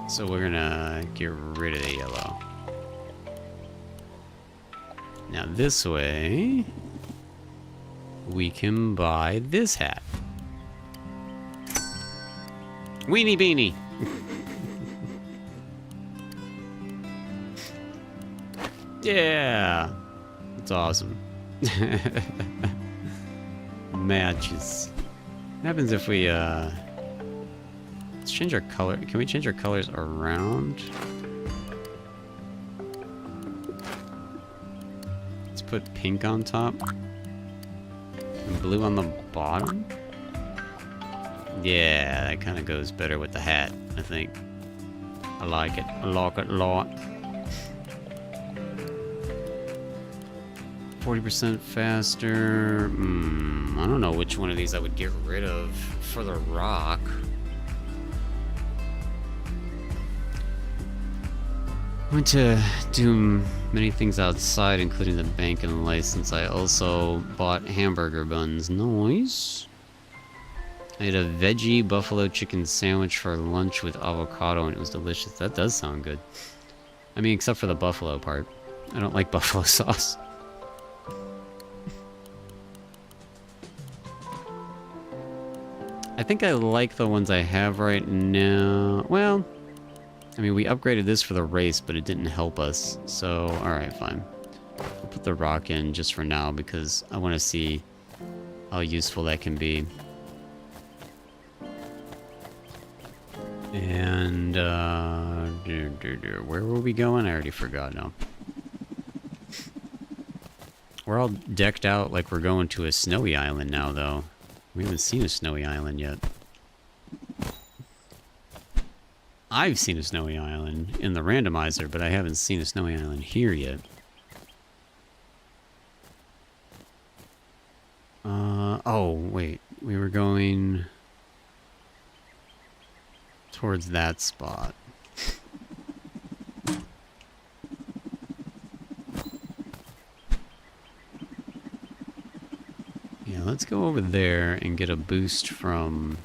So we're gonna get rid of the yellow. Now this way, we can buy this hat. Weenie beanie! Yeah! That's awesome. Matches. What happens if we, let's change our color. Can we change our colors around? Let's put pink on top. And blue on the bottom? Yeah, that kind of goes better with the hat, I think. I like it. I like it a lot. 40% faster. I don't know which one of these I would get rid of for the rock. Went to do many things outside, including the bank and license. I also bought hamburger buns. Nice. I had a veggie buffalo chicken sandwich for lunch with avocado, and it was delicious. That does sound good. I mean, except for the buffalo part. I don't like buffalo sauce. I think I like the ones I have right now. Well, I mean, we upgraded this for the race, but it didn't help us. So, alright, fine. I'll put the rock in just for now because I want to see how useful that can be. And, where were we going? I already forgot now. We're all decked out like we're going to a snowy island now, though. We haven't seen a snowy island yet. I've seen a snowy island in the randomizer, but I haven't seen a snowy island here yet. Oh, wait. We were going towards that spot. Yeah, let's go over there and get a boost from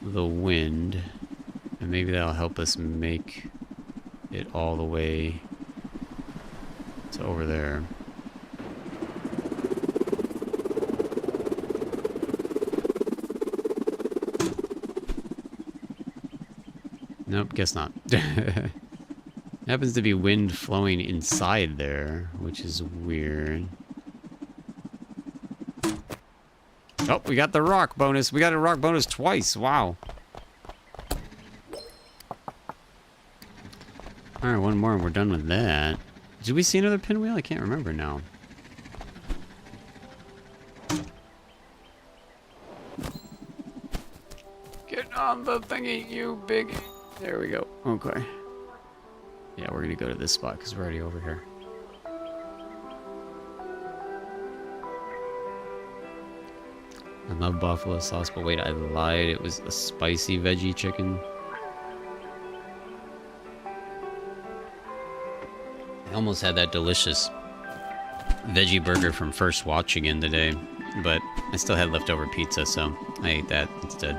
the wind. And maybe that'll help us make it all the way to over there. Nope, guess not. Happens to be wind flowing inside there, which is weird. Oh, we got the rock bonus. We got a rock bonus twice. Wow. Alright, one more and we're done with that. Did we see another pinwheel? I can't remember now. Get on the thingy, you big... There we go. Okay. Yeah, we're gonna go to this spot because we're already over here. I love buffalo sauce, but wait, I lied. It was a spicy veggie chicken. I almost had that delicious veggie burger from First Watch again today, but I still had leftover pizza, so I ate that instead.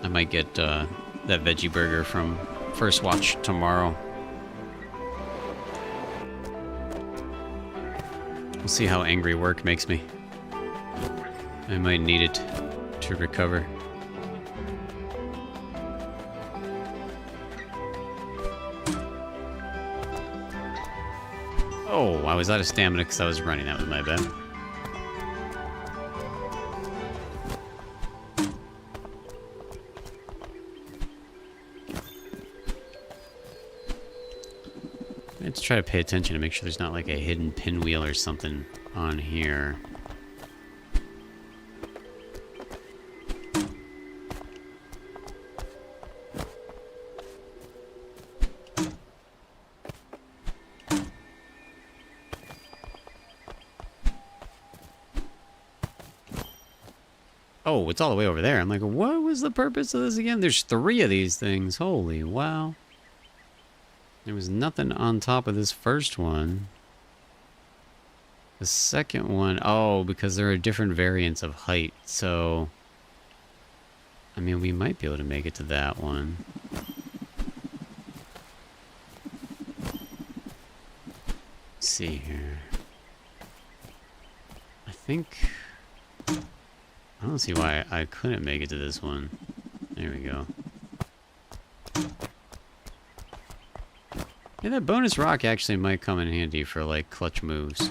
I might get that veggie burger from First Watch tomorrow. We'll see how angry work makes me. I might need it to recover. Oh, I was out of stamina because I was running. That was my bad. Let's try to pay attention to make sure there's not like a hidden pinwheel or something on here. Oh, it's all the way over there. I'm like, what was the purpose of this again? There's 3 of these things. Holy wow. There was nothing on top of this first one. The second one, oh, because there are different variants of height. So, I mean, we might be able to make it to that one. Let's see here. I think... I don't see why I couldn't make it to this one. There we go. Yeah, that bonus rock actually might come in handy for, like, clutch moves.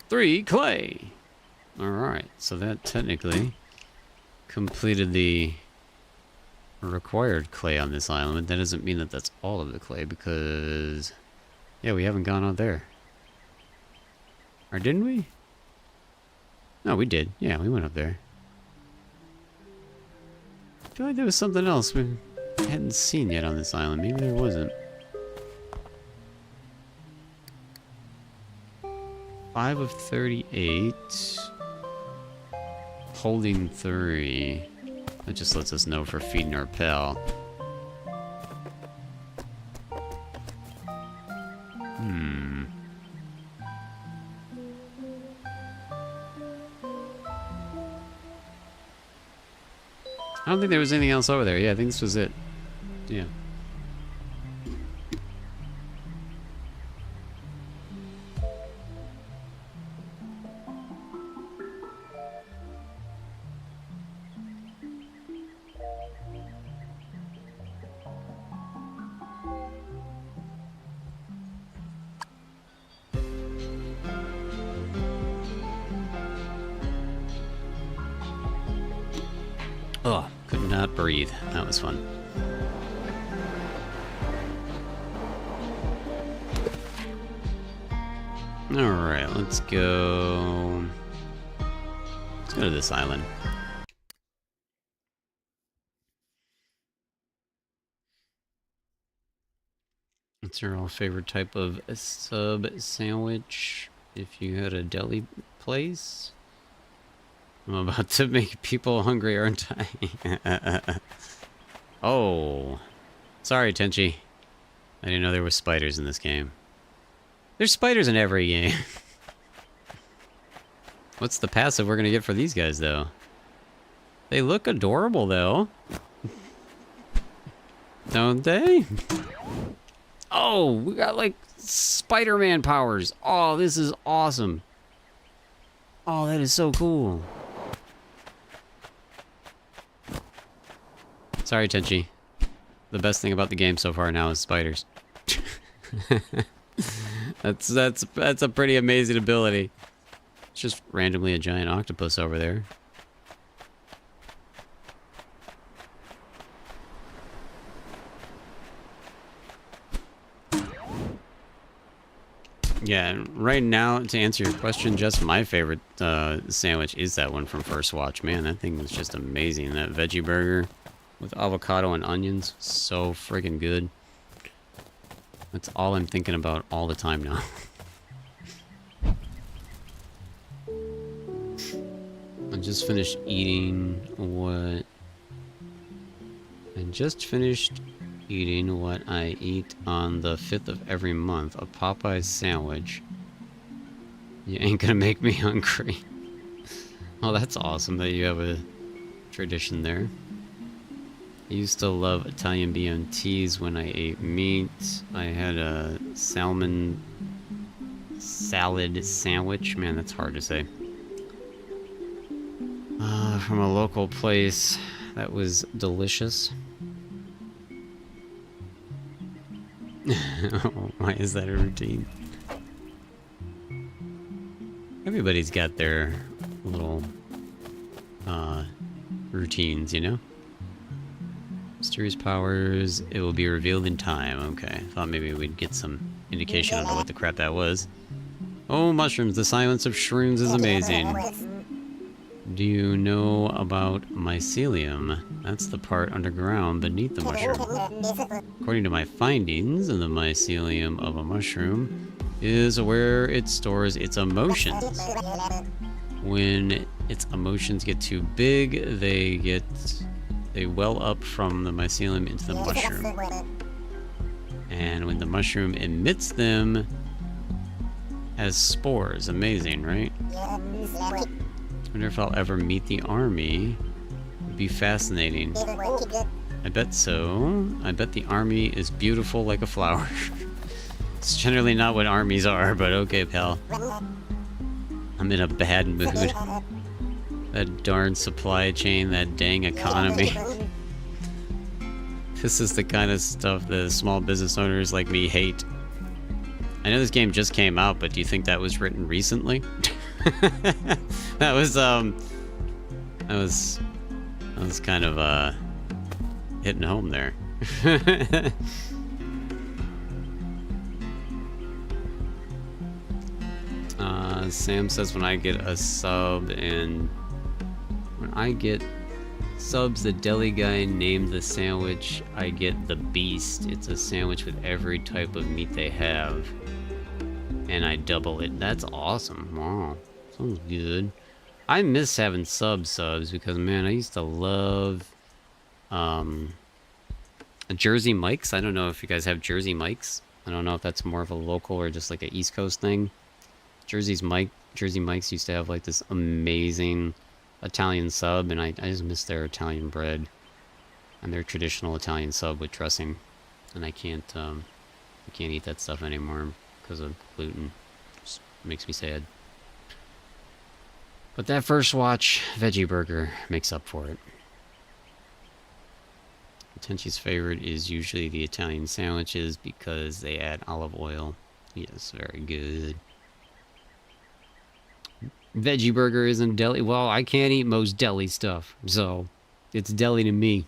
Three clay! Alright, so that technically completed the required clay on this island, but that doesn't mean that that's all of the clay, because... yeah, we haven't gone out there. Or didn't we? No, we did. Yeah, we went up there. I feel like there was something else we hadn't seen yet on this island. Maybe there wasn't. 5 of 38. Holding 3. That just lets us know for feeding our pal. I don't think there was anything else over there. Yeah, I think this was it. Yeah. Oh, could not breathe. That was fun. Alright, let's go... let's go to this island. What's your all favorite type of sub sandwich if you had a deli place? I'm about to make people hungry, aren't I? Oh. Sorry, Tenchi. I didn't know there were spiders in this game. There's spiders in every game. What's the passive we're gonna get for these guys, though? They look adorable, though. Don't they? Oh, we got, like, Spider-Man powers. Oh, this is awesome. Oh, that is so cool. Sorry, Tenchi. The best thing about the game so far now is spiders. That's a pretty amazing ability. It's just randomly a giant octopus over there. Yeah, right now, to answer your question, just my favorite sandwich is that one from First Watch. Man, that thing was just amazing. That veggie burger with avocado and onions, so friggin' good. That's all I'm thinking about all the time now. I just finished eating what... I just finished eating what I eat on the 5th of every month, a Popeye sandwich. You ain't gonna make me hungry. Oh, that's awesome that you have a tradition there. I used to love Italian BMTs when I ate meat. I had a salmon salad sandwich. Man, that's hard to say. From a local place that was delicious. Why is that a routine? Everybody's got their little routines, you know? Mysterious powers, it will be revealed in time. Okay, thought maybe we'd get some indication on what the crap that was. Oh, mushrooms, the silence of shrooms is amazing. Do you know about mycelium? That's the part underground beneath the mushroom. According to my findings, the mycelium of a mushroom is where it stores its emotions. When its emotions get too big, they well up from the mycelium into the mushroom. And when the mushroom emits them as spores, amazing, right? I wonder if I'll ever meet the army. Would be fascinating. I bet so. I bet the army is beautiful like a flower. It's generally not what armies are, but okay, pal. I'm in a bad mood. That darn supply chain, that dang economy. This is the kind of stuff that small business owners like me hate. I know this game just came out, but do you think that was written recently? That was kind of hitting home there. Sam says when I get a sub and when I get subs, the deli guy named the sandwich I get the Beast. It's a sandwich with every type of meat they have, and I double it. That's awesome. Wow, sounds good. I miss having subs because, man, I used to love Jersey Mike's. I don't know if you guys have Jersey Mike's. I don't know if that's more of a local or just like an East Coast thing. Jersey Mike's used to have like this amazing Italian sub, and I just miss their Italian bread and their traditional Italian sub with dressing. And I can't eat that stuff anymore because of gluten. Just makes me sad. But that first watch veggie burger makes up for it. Tenchi's favorite is usually the Italian sandwiches because they add olive oil. Yes, very good. Veggie burger isn't deli. Well, I can't eat most deli stuff, so it's deli to me.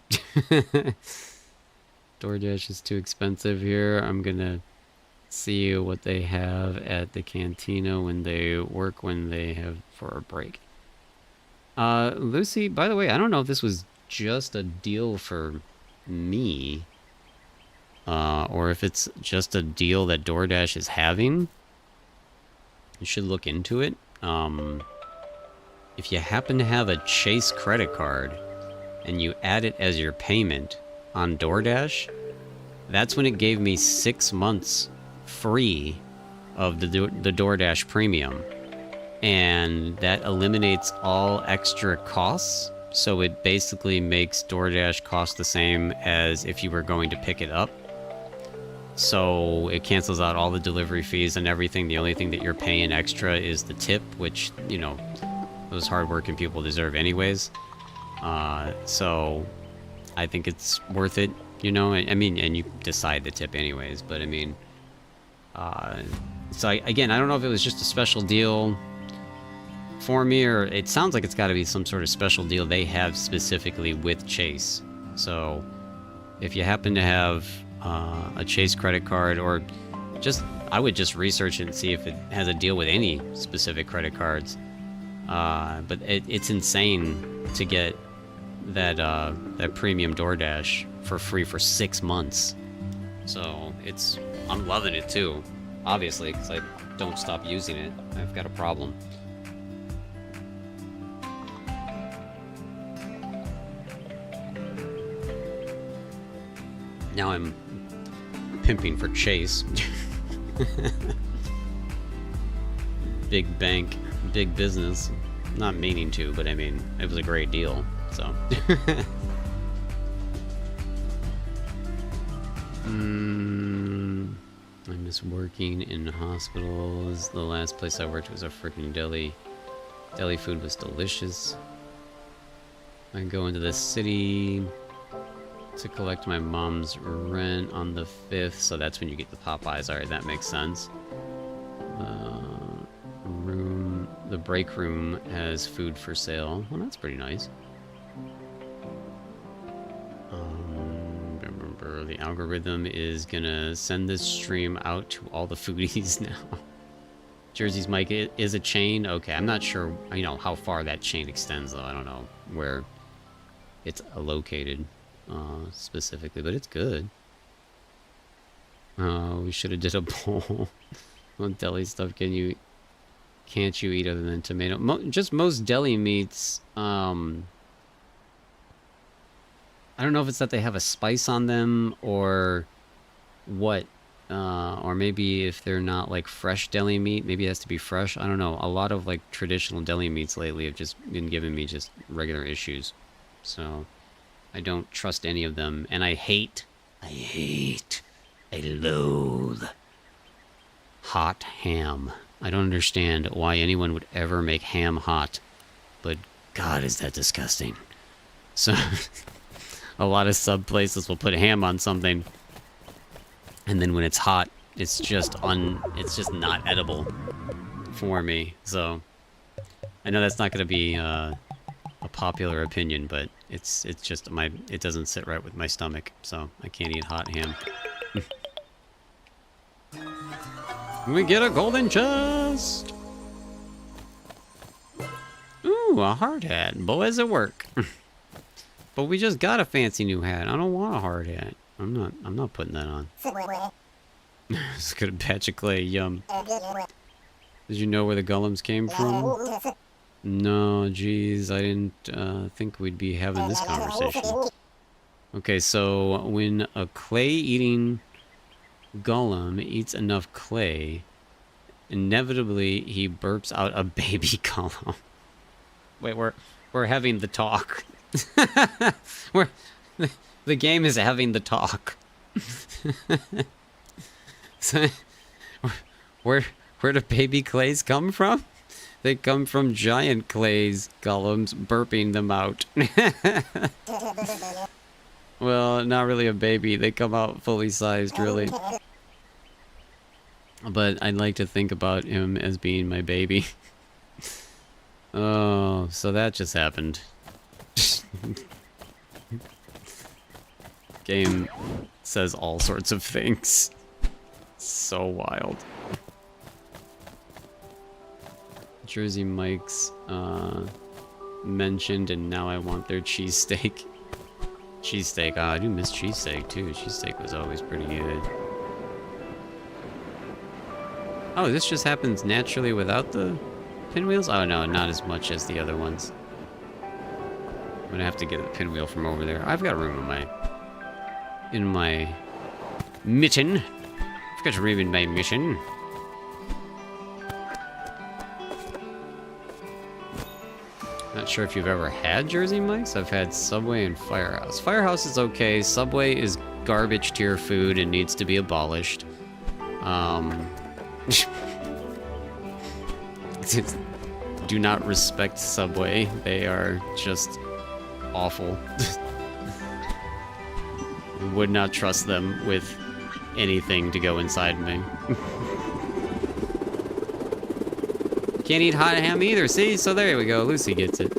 DoorDash is too expensive here. I'm gonna see what they have at the cantina when they work, when they have for a break. Lucy, by the way, I don't know if this was just a deal for me, or if it's just a deal that DoorDash is having. You should look into it. If you happen to have a Chase credit card and you add it as your payment on DoorDash, that's when it gave me 6 months free of the DoorDash premium, and that eliminates all extra costs. So it basically makes DoorDash cost the same as if you were going to pick it up. So it cancels out all the delivery fees and everything. The only thing that you're paying extra is the tip, which, you know, those hardworking people deserve anyways. So I think it's worth it, you know. I mean, and you decide the tip anyways, but I mean, so again, I don't know if it was just a special deal for me, or it sounds like it's got to be some sort of special deal they have specifically with Chase. So if you happen to have a Chase credit card, or just, I would just research it and see if it has a deal with any specific credit cards. But it's insane to get that that premium DoorDash for free for 6 months. So I'm loving it too, obviously, because I don't stop using it. I've got a problem. Now I'm pimping for Chase. Big bank, big business. Not meaning to, but I mean, it was a great deal, so. I miss working in hospitals. The last place I worked was a freaking deli. Deli food was delicious. I go into the city to collect my mom's rent on the 5th, so that's when you get the Popeyes. Alright, that makes sense. The break room has food for sale. Well, that's pretty nice. Remember, the algorithm is gonna send this stream out to all the foodies now. Jersey's Mike is a chain? Okay, I'm not sure, you know, how far that chain extends, though. I don't know where it's located specifically, but it's good. We should have did a poll. What deli stuff can't you eat other than tomato? Just most deli meats. I don't know if it's that they have a spice on them or what, or maybe if they're not like fresh deli meat, maybe it has to be fresh. I don't know. A lot of like traditional deli meats lately have just been giving me just regular issues, so I don't trust any of them. And I loathe hot ham. I don't understand why anyone would ever make ham hot, but God, is that disgusting. So, a lot of sub places will put ham on something, and then when it's hot, it's just not edible for me. So, I know that's not going to be a popular opinion, but it's just it doesn't sit right with my stomach, so I can't eat hot ham. We get a golden chest. Ooh, a hard hat. Boys at work. But we just got a fancy new hat. I don't want a hard hat. I'm not putting that on. Let's get a batch of clay. Yum. Did you know where the golems came from? No, geez, I didn't think we'd be having this conversation. Okay, so when a clay-eating golem eats enough clay, inevitably he burps out a baby golem. Wait, we're having the talk. The game is having the talk. So, where do baby clays come from? They come from giant clays golems burping them out. Well, not really a baby. They come out fully sized, really. But I'd like to think about him as being my baby. Oh, so that just happened. Game says all sorts of things. So wild. Jersey Mike's mentioned, and now I want their cheesesteak. Cheesesteak, oh, I do miss cheesesteak too. Cheesesteak was always pretty good. Oh, this just happens naturally without the pinwheels? Oh no, not as much as the other ones. I'm gonna have to get the pinwheel from over there. I've got room in my mitten. I've got room in my mitten. Not sure if you've ever had Jersey Mike's. I've had Subway and Firehouse. Firehouse is okay. Subway is garbage tier food and needs to be abolished. Do not respect Subway. They are just awful. Would not trust them with anything to go inside me. Can't eat hot ham either, see? So there we go, Lucy gets it.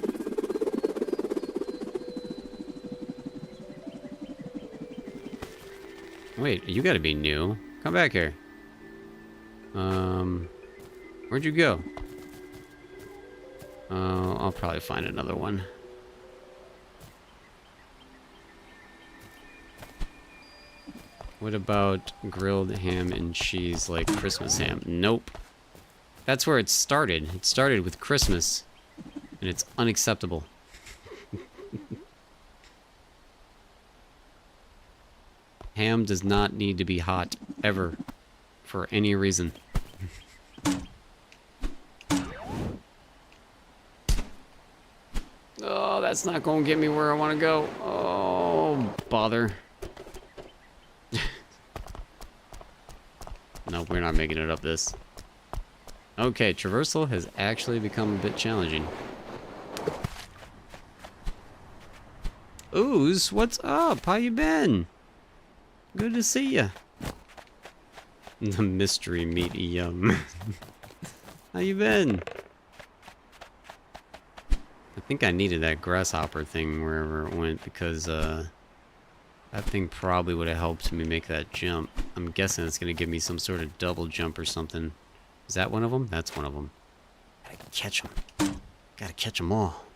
Wait, you gotta be new. Come back here. Where'd you go? I'll probably find another one. What about grilled ham and cheese like Christmas ham? Nope. That's where it started. It started with Christmas, and it's unacceptable. Ham does not need to be hot, ever, for any reason. Oh, that's not going to get me where I want to go. Oh, bother. No, we're not making it up this. Okay, traversal has actually become a bit challenging. Ooze, what's up? How you been? Good to see ya. The mystery meat, yum. How you been? I think I needed that grasshopper thing wherever it went because that thing probably would have helped me make that jump. I'm guessing it's gonna give me some sort of double jump or something. Is that one of them? That's one of them. Gotta catch them. Gotta catch them all.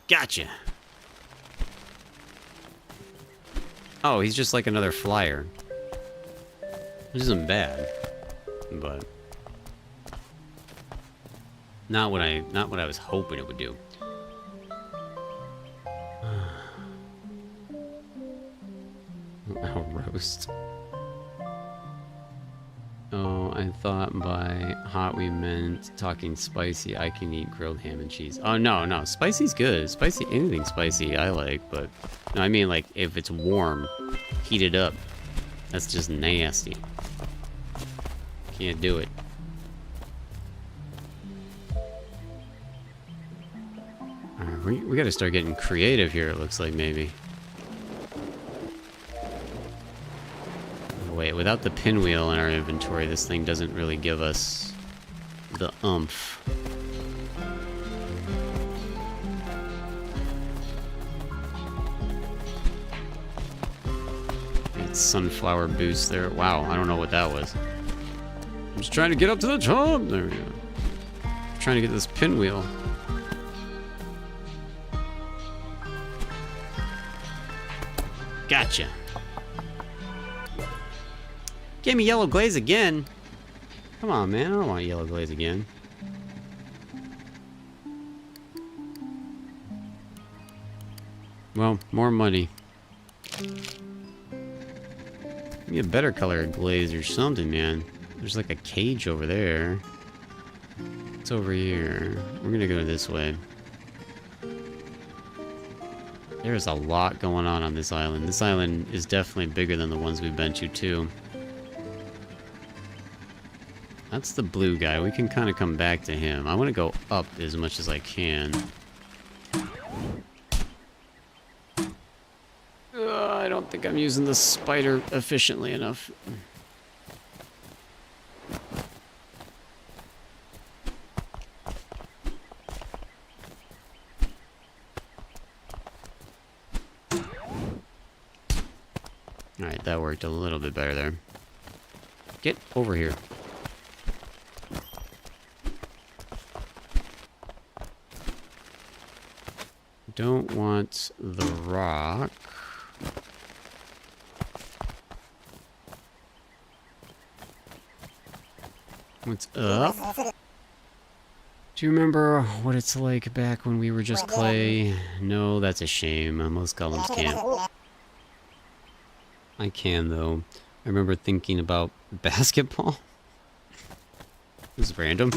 Gotcha! Oh, he's just like another flyer. Which isn't bad. But not what I was hoping it would do. Oh, roast. Oh, I thought by hot we meant talking spicy. I can eat grilled ham and cheese. Oh, no. Spicy's good. Spicy, anything spicy I like, but... No, I mean, like, if it's warm, heat it up. That's just nasty. Can't do it. We gotta start getting creative here, it looks like, maybe. Oh, wait, without the pinwheel in our inventory, this thing doesn't really give us the oomph. It's sunflower boost there. Wow, I don't know what that was. I'm just trying to get up to the top. There we go. I'm trying to get this pinwheel. Gotcha. Gave me yellow glaze again. Come on, man. I don't want yellow glaze again. Well, more money. Give me a better color of glaze or something, man. There's like a cage over there. It's over here. We're gonna go this way. There's a lot going on this island. This island is definitely bigger than the ones we've been to, too. That's the blue guy. We can kind of come back to him. I want to go up as much as I can. I don't think I'm using the spider efficiently enough. Alright, that worked a little bit better there. Get over here. Don't want the rock. What's up? Do you remember what it's like back when we were just clay? No, that's a shame. Most golems can't. I can, though. I remember thinking about basketball. This is random.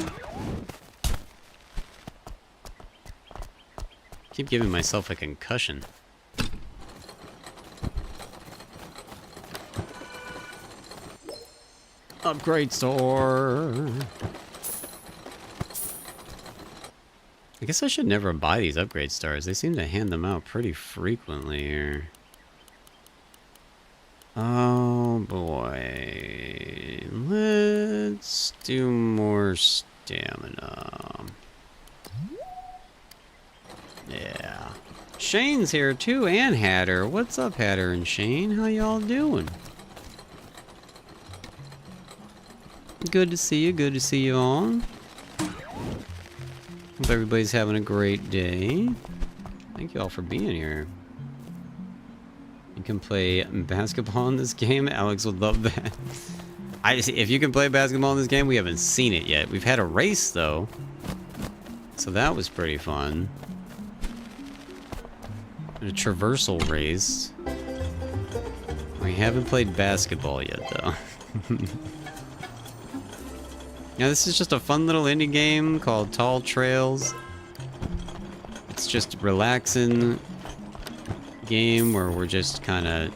Keep giving myself a concussion. Upgrade store. I guess I should never buy these upgrade stars. They seem to hand them out pretty frequently here. Oh boy. Let's do more stamina. Yeah. Shane's here too, and Hatter. What's up, Hatter and Shane? How y'all doing? Good to see you. Good to see you all. Hope everybody's having a great day. Thank you all for being here. You can play basketball in this game. Alex would love that. If you can play basketball in this game, we haven't seen it yet. We've had a race though, so that was pretty fun. A traversal race. We haven't played basketball yet though. Now this is just a fun little indie game called Tall Trails. It's just a relaxing game where we're just kind of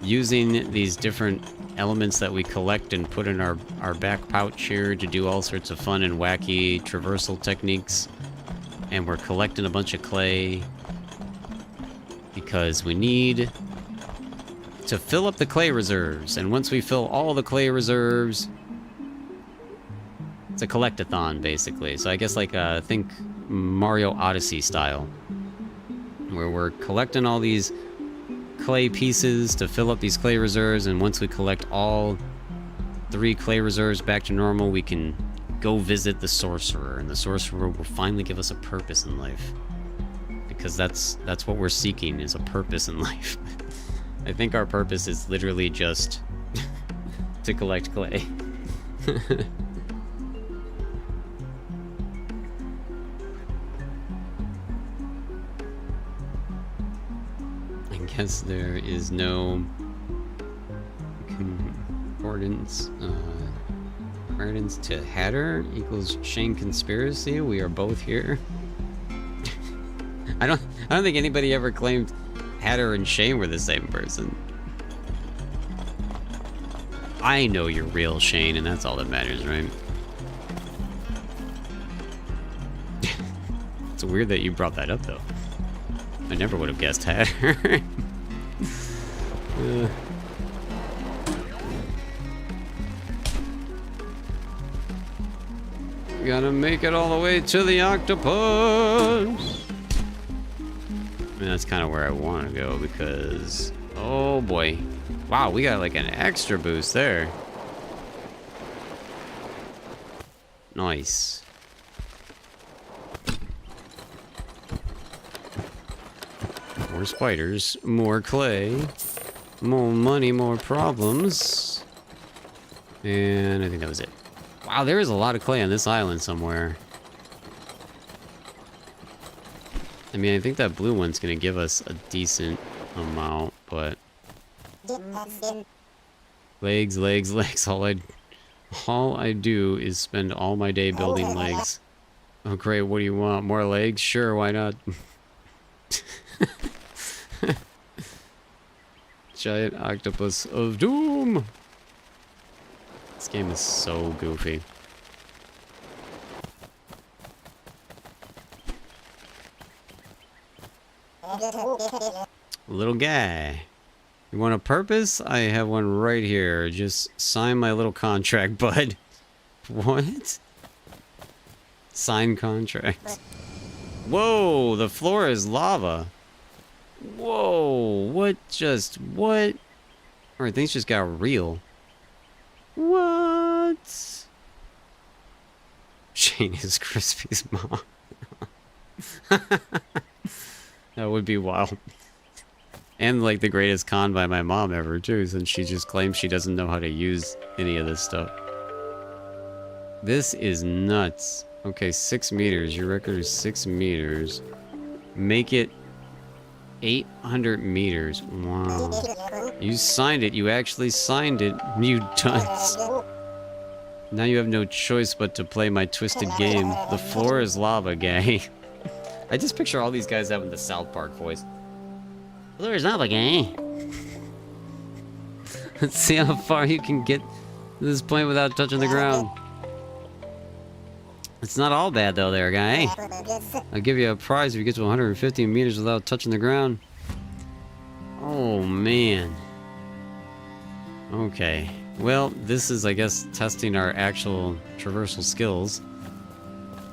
using these different elements that we collect and put in our back pouch here to do all sorts of fun and wacky traversal techniques. And we're collecting a bunch of clay because we need to fill up the clay reserves. And once we fill all the clay reserves, it's a collect-a-thon, basically. So I guess like, think Mario Odyssey style. Where we're collecting all these clay pieces to fill up these clay reserves, and once we collect all 3 clay reserves back to normal, we can go visit the sorcerer, and the sorcerer will finally give us a purpose in life. Because that's what we're seeking, is a purpose in life. I think our purpose is literally just to collect clay. Guess there is no concordance. Concordance to Hatter equals Shane conspiracy. We are both here. I don't think anybody ever claimed Hatter and Shane were the same person. I know you're real, Shane, and that's all that matters, right? It's weird that you brought that up, though. I never would have guessed Hatter. Gotta make it all the way to the octopus. I mean, that's kind of where I want to go because... Oh, boy. Wow, we got like an extra boost there. Nice. More spiders, more clay, more money, more problems. And I think that was it. Wow, there is a lot of clay on this island somewhere. I mean, I think that blue one's gonna give us a decent amount, but... Legs, legs, legs. All I do is spend all my day building legs. Oh, great, what do you want? More legs? Sure, why not? Giant octopus of doom! This game is so goofy. Little guy. You want a purpose? I have one right here. Just sign my little contract, bud. What? Sign contract. Whoa, the floor is lava. Whoa, what? Alright, things just got real. What? Shane is Crispy's mom. That would be wild. And like the greatest con by my mom ever too, since she just claims she doesn't know how to use any of this stuff. This is nuts. Okay, 6 meters. Your record is 6 meters. Make it 800 meters. Wow. You signed it. You actually signed it. You dunce. Now you have no choice but to play my twisted game. The floor is lava, gay. I just picture all these guys having the South Park voice. The floor is lava, gay. Let's see how far you can get to this point without touching the ground. It's not all bad though there, guy. I'll give you a prize if you get to 150 meters without touching the ground. Oh, man. Okay. Well, this is, I guess, testing our actual traversal skills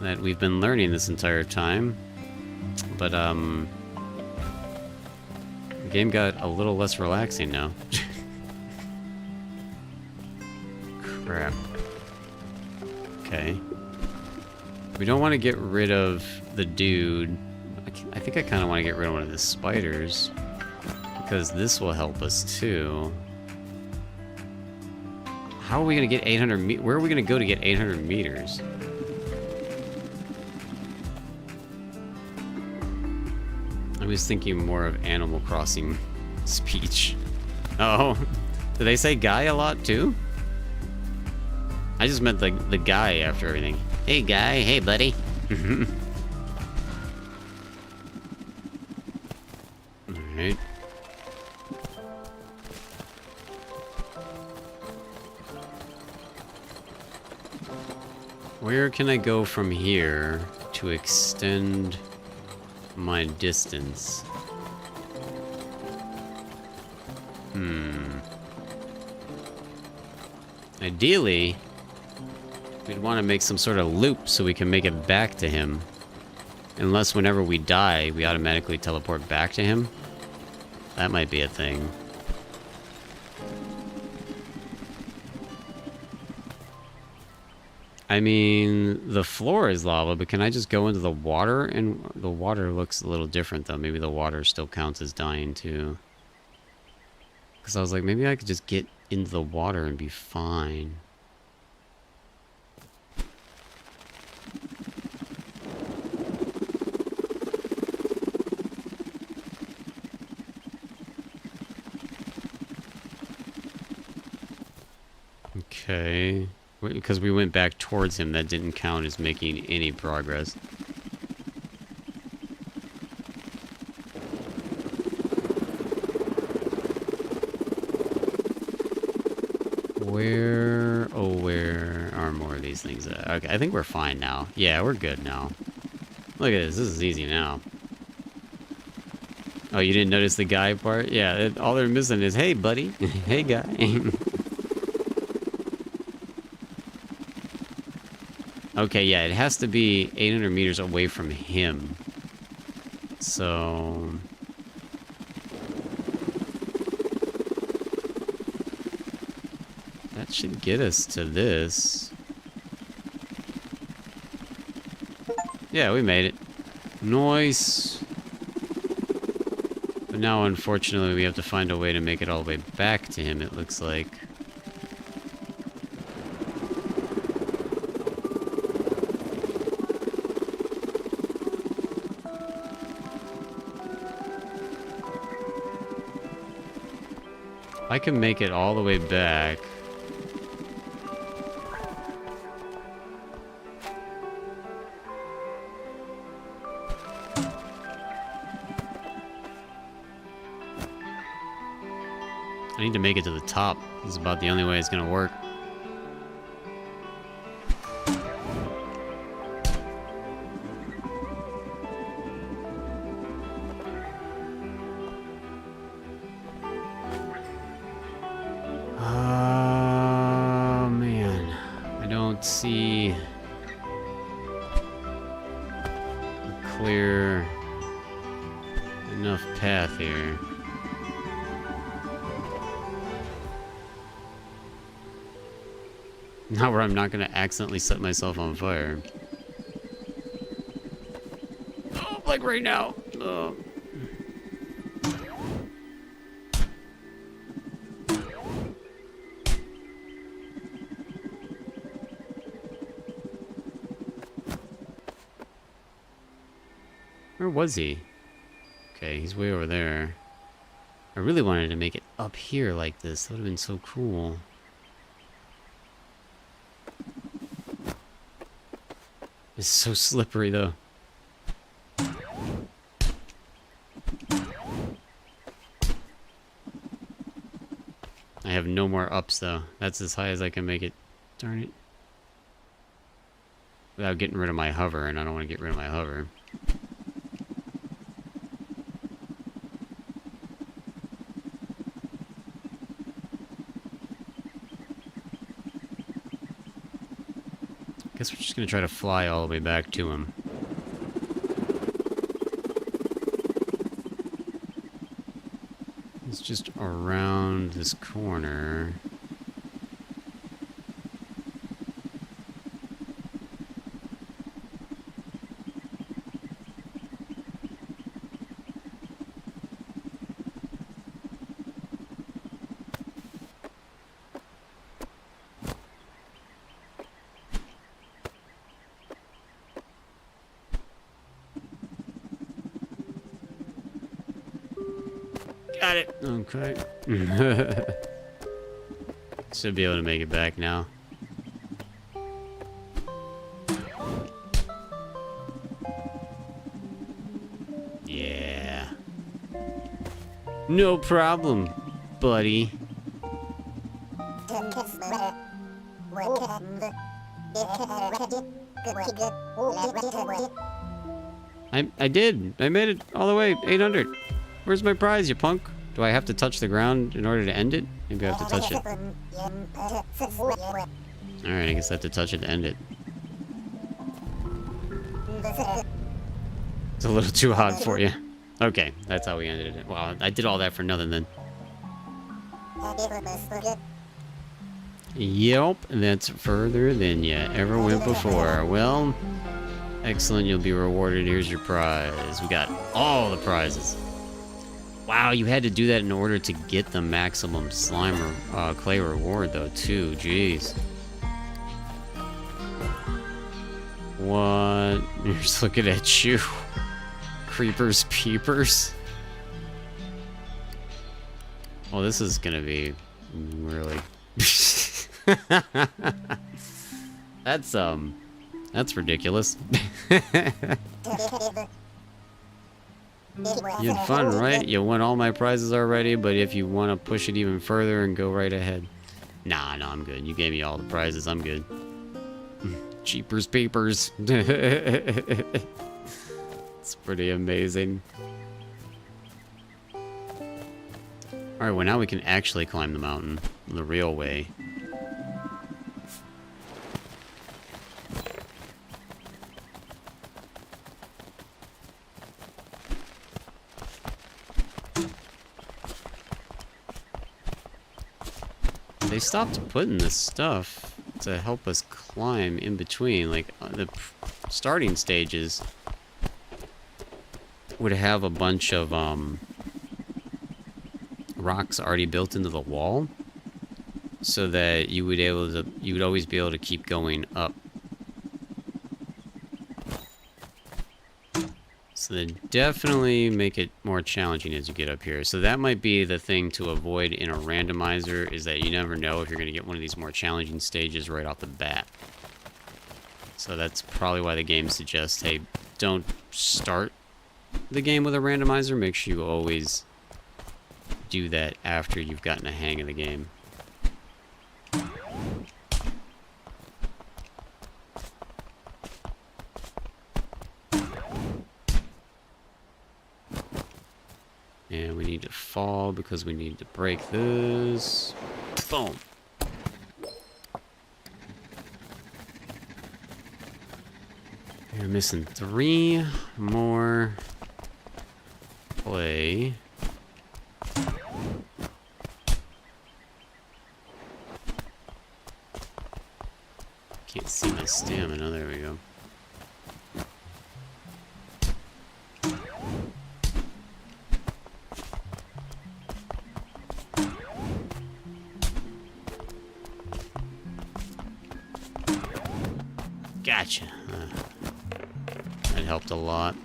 that we've been learning this entire time. But, the game got a little less relaxing now. Crap. Okay. We don't want to get rid of the dude. I think I kind of want to get rid of one of the spiders. Because this will help us too. How are we going to get 800 meters? Where are we going to go to get 800 meters? I was thinking more of Animal Crossing speech. Oh, do they say guy a lot too? I just meant the guy after everything. Hey guy, hey buddy. Alright. Where can I go from here to extend my distance? Ideally, we'd want to make some sort of loop so we can make it back to him. Unless whenever we die, we automatically teleport back to him. That might be a thing. I mean, the floor is lava, but can I just go into the water? And the water looks a little different, though. Maybe the water still counts as dying, too. Because I was like, maybe I could just get into the water and be fine. Okay. Because we went back towards him, that didn't count as making any progress. Where... Oh, where are more of these things at? Okay, I think we're fine now. Yeah, we're good now. Look at this. This is easy now. Oh, you didn't notice the guy part? Yeah, all they're missing is, hey, buddy. Hey, guy. Okay, yeah, it has to be 800 meters away from him. So... that should get us to this. Yeah, we made it. Nice. But now, unfortunately, we have to find a way to make it all the way back to him, it looks like. I can make it all the way back. I need to make it to the top. This is about the only way it's gonna work. Oh man, I don't see a clear enough path here. Not where I'm not gonna accidentally set myself on fire. Oh, like right now. Oh. Where was he? Okay, he's way over there. I really wanted to make it up here like this. That would have been so cool. It's so slippery, though. I have no more ups, though. That's as high as I can make it. Darn it. Without getting rid of my hover, and I don't want to get rid of my hover. Guess we're just gonna try to fly all the way back to him. It's just around this corner. Got it. Okay. Should be able to make it back now. Yeah. No problem, buddy. I did. I made it all the way. 800. Where's my prize, you punk? Do I have to touch the ground in order to end it? Maybe I have to touch it. Alright, I guess I have to touch it to end it. It's a little too hot for you. Okay, that's how we ended it. Wow, I did all that for nothing then. Yep, that's further than you ever went before. Well, excellent, you'll be rewarded. Here's your prize. We got all the prizes. Wow, you had to do that in order to get the maximum slime or clay reward, though, too. Jeez. What? Just looking at you. Creepers, peepers. Well, this is gonna be really... That's ridiculous. You had fun, right? You won all my prizes already, but if you want to push it even further and go right ahead. Nah, no, I'm good. You gave me all the prizes. I'm good. Jeepers peepers. It's pretty amazing. Alright, well now we can actually climb the mountain the real way. They stopped putting this stuff to help us climb in between. Like, the starting stages would have a bunch of rocks already built into the wall, so that you would always be able to keep going up. So they definitely make it more challenging as you get up here. So that might be the thing to avoid in a randomizer, is that you never know if you're going to get one of these more challenging stages right off the bat. So that's probably why the game suggests, hey, don't start the game with a randomizer. Make sure you always do that after you've gotten a hang of the game. And we need to fall because we need to break this. Boom. You're missing 3 more play. Can't see my stamina. There we go. Gotcha. That helped a lot.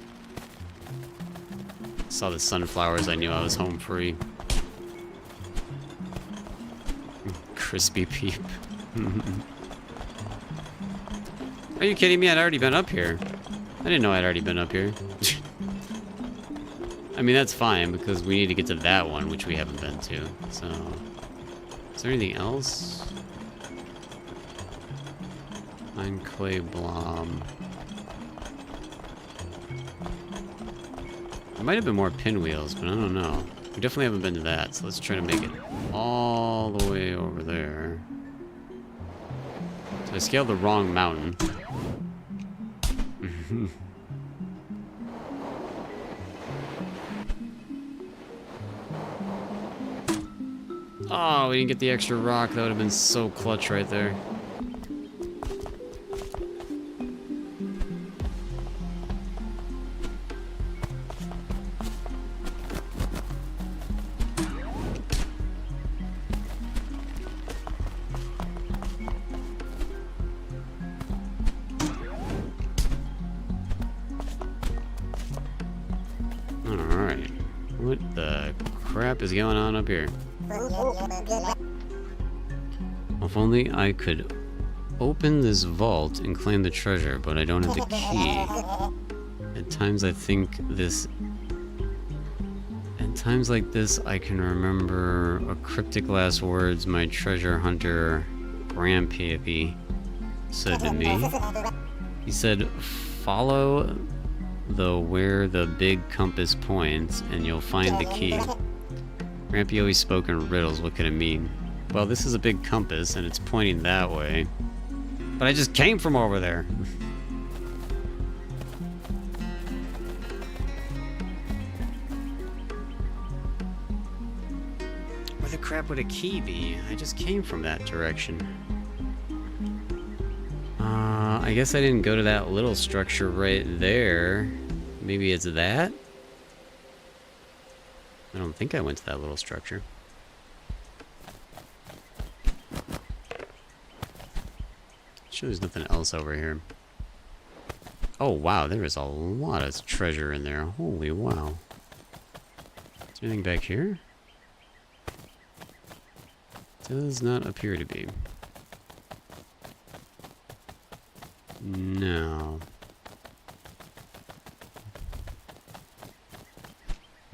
Saw the sunflowers, I knew I was home free. Crispy peep. Are you kidding me? I'd already been up here. I didn't know I'd already been up here. I mean, that's fine, because we need to get to that one, which we haven't been to. So, is there anything else? Fine clay blob. There might have been more pinwheels, but I don't know. We definitely haven't been to that, so let's try to make it all the way over there. So I scaled the wrong mountain. Oh, we didn't get the extra rock. That would have been so clutch right there. Alright. What the crap is going on up here? If only I could open this vault and claim the treasure, but I don't have the key. At times I think this... At times like this, I can remember a cryptic last words my treasure hunter grandpappy said to me. He said, follow where the big compass points, and you'll find the key. Grampy always spoke in riddles. What could it mean? Well, this is a big compass, and it's pointing that way. But I just came from over there. Where the crap would a key be? I just came from that direction. I guess I didn't go to that little structure right there. Maybe it's that? I don't think I went to that little structure. Sure, there's nothing else over here. Oh wow, there is a lot of treasure in there. Holy wow. Is there anything back here? Does not appear to be. No.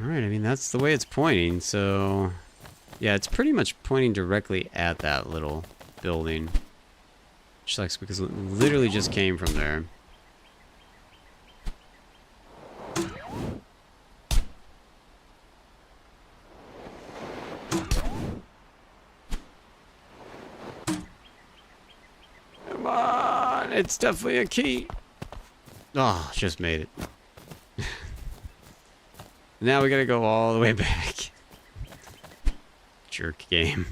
Alright, I mean, that's the way it's pointing, so... Yeah, it's pretty much pointing directly at that little building. Which sucks, because it literally just came from there. It's definitely a key. Oh, just made it. Now we gotta go all the way back. Jerk game.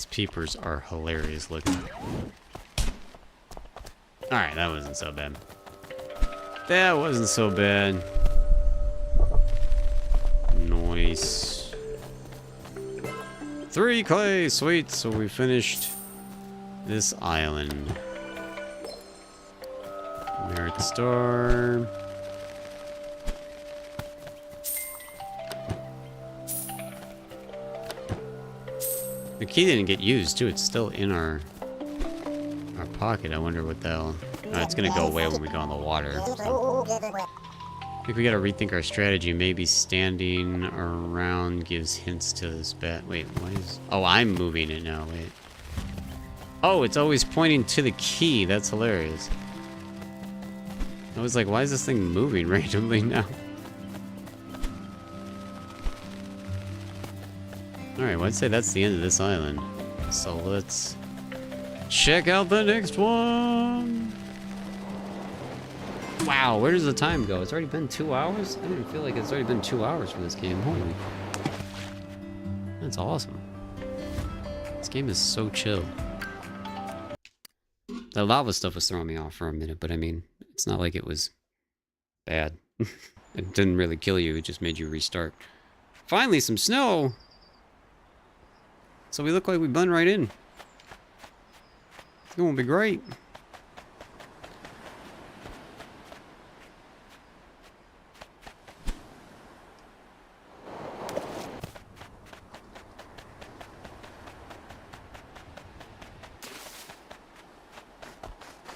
Peepers are hilarious looking. Alright, that wasn't so bad. That wasn't so bad. Nice. 3 clay, sweet. So we finished this island. Merit Star. The key didn't get used too. It's still in our pocket. I wonder what the hell. Oh, it's gonna go away when we go in the water. So. I think we gotta rethink our strategy. Maybe standing around gives hints to this bat. Wait, what is? Oh, I'm moving it now. Wait. Oh, it's always pointing to the key. That's hilarious. I was like, why is this thing moving randomly now? Alright, well, I'd say that's the end of this island. So let's check out the next one. Wow, where does the time go? It's already been 2 hours? I didn't feel like it's already been 2 hours for this game. Holy. That's awesome. This game is so chill. The lava stuff was throwing me off for a minute, but I mean, it's not like it was bad. It didn't really kill you, it just made you restart. Finally, some snow! So we look like we blend right in. It's gonna be great.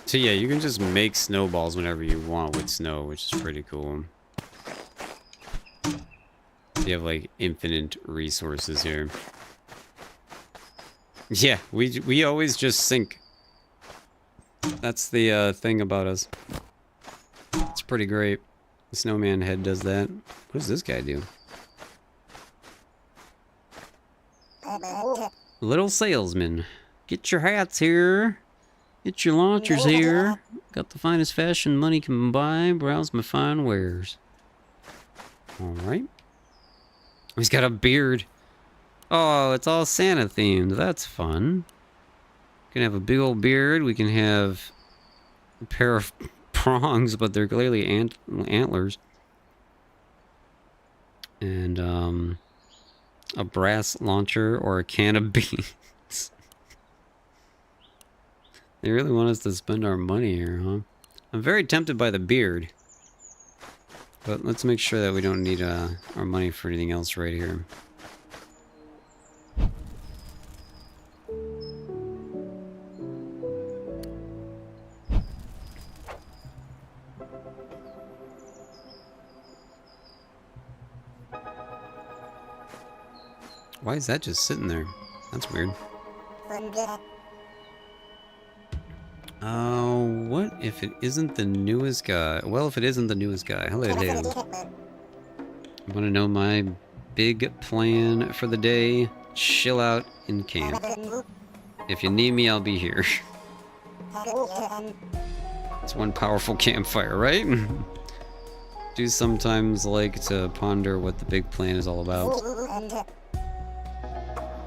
So yeah, you can just make snowballs whenever you want with snow, which is pretty cool. You have like infinite resources here. Yeah, we always just sink. That's the thing about us. It's pretty great. The snowman head does that. What does this guy do? Little salesman. Get your hats here. Get your launchers here. Got the finest fashion money can buy. Browse my fine wares. Alright. He's got a beard. Oh, it's all Santa themed. That's fun. We can have a big old beard. We can have a pair of prongs, but they're clearly antlers. And a brass launcher or a can of beans. They really want us to spend our money here, huh? I'm very tempted by the beard. But let's make sure that we don't need our money for anything else right here. Why is that just sitting there? That's weird. Oh, what if it isn't the newest guy? Well, if it isn't the newest guy. Hello, hello. You want to know my big plan for the day? Chill out in camp. If you need me, I'll be here. It's one powerful campfire, right? Do sometimes like to ponder what the big plan is all about.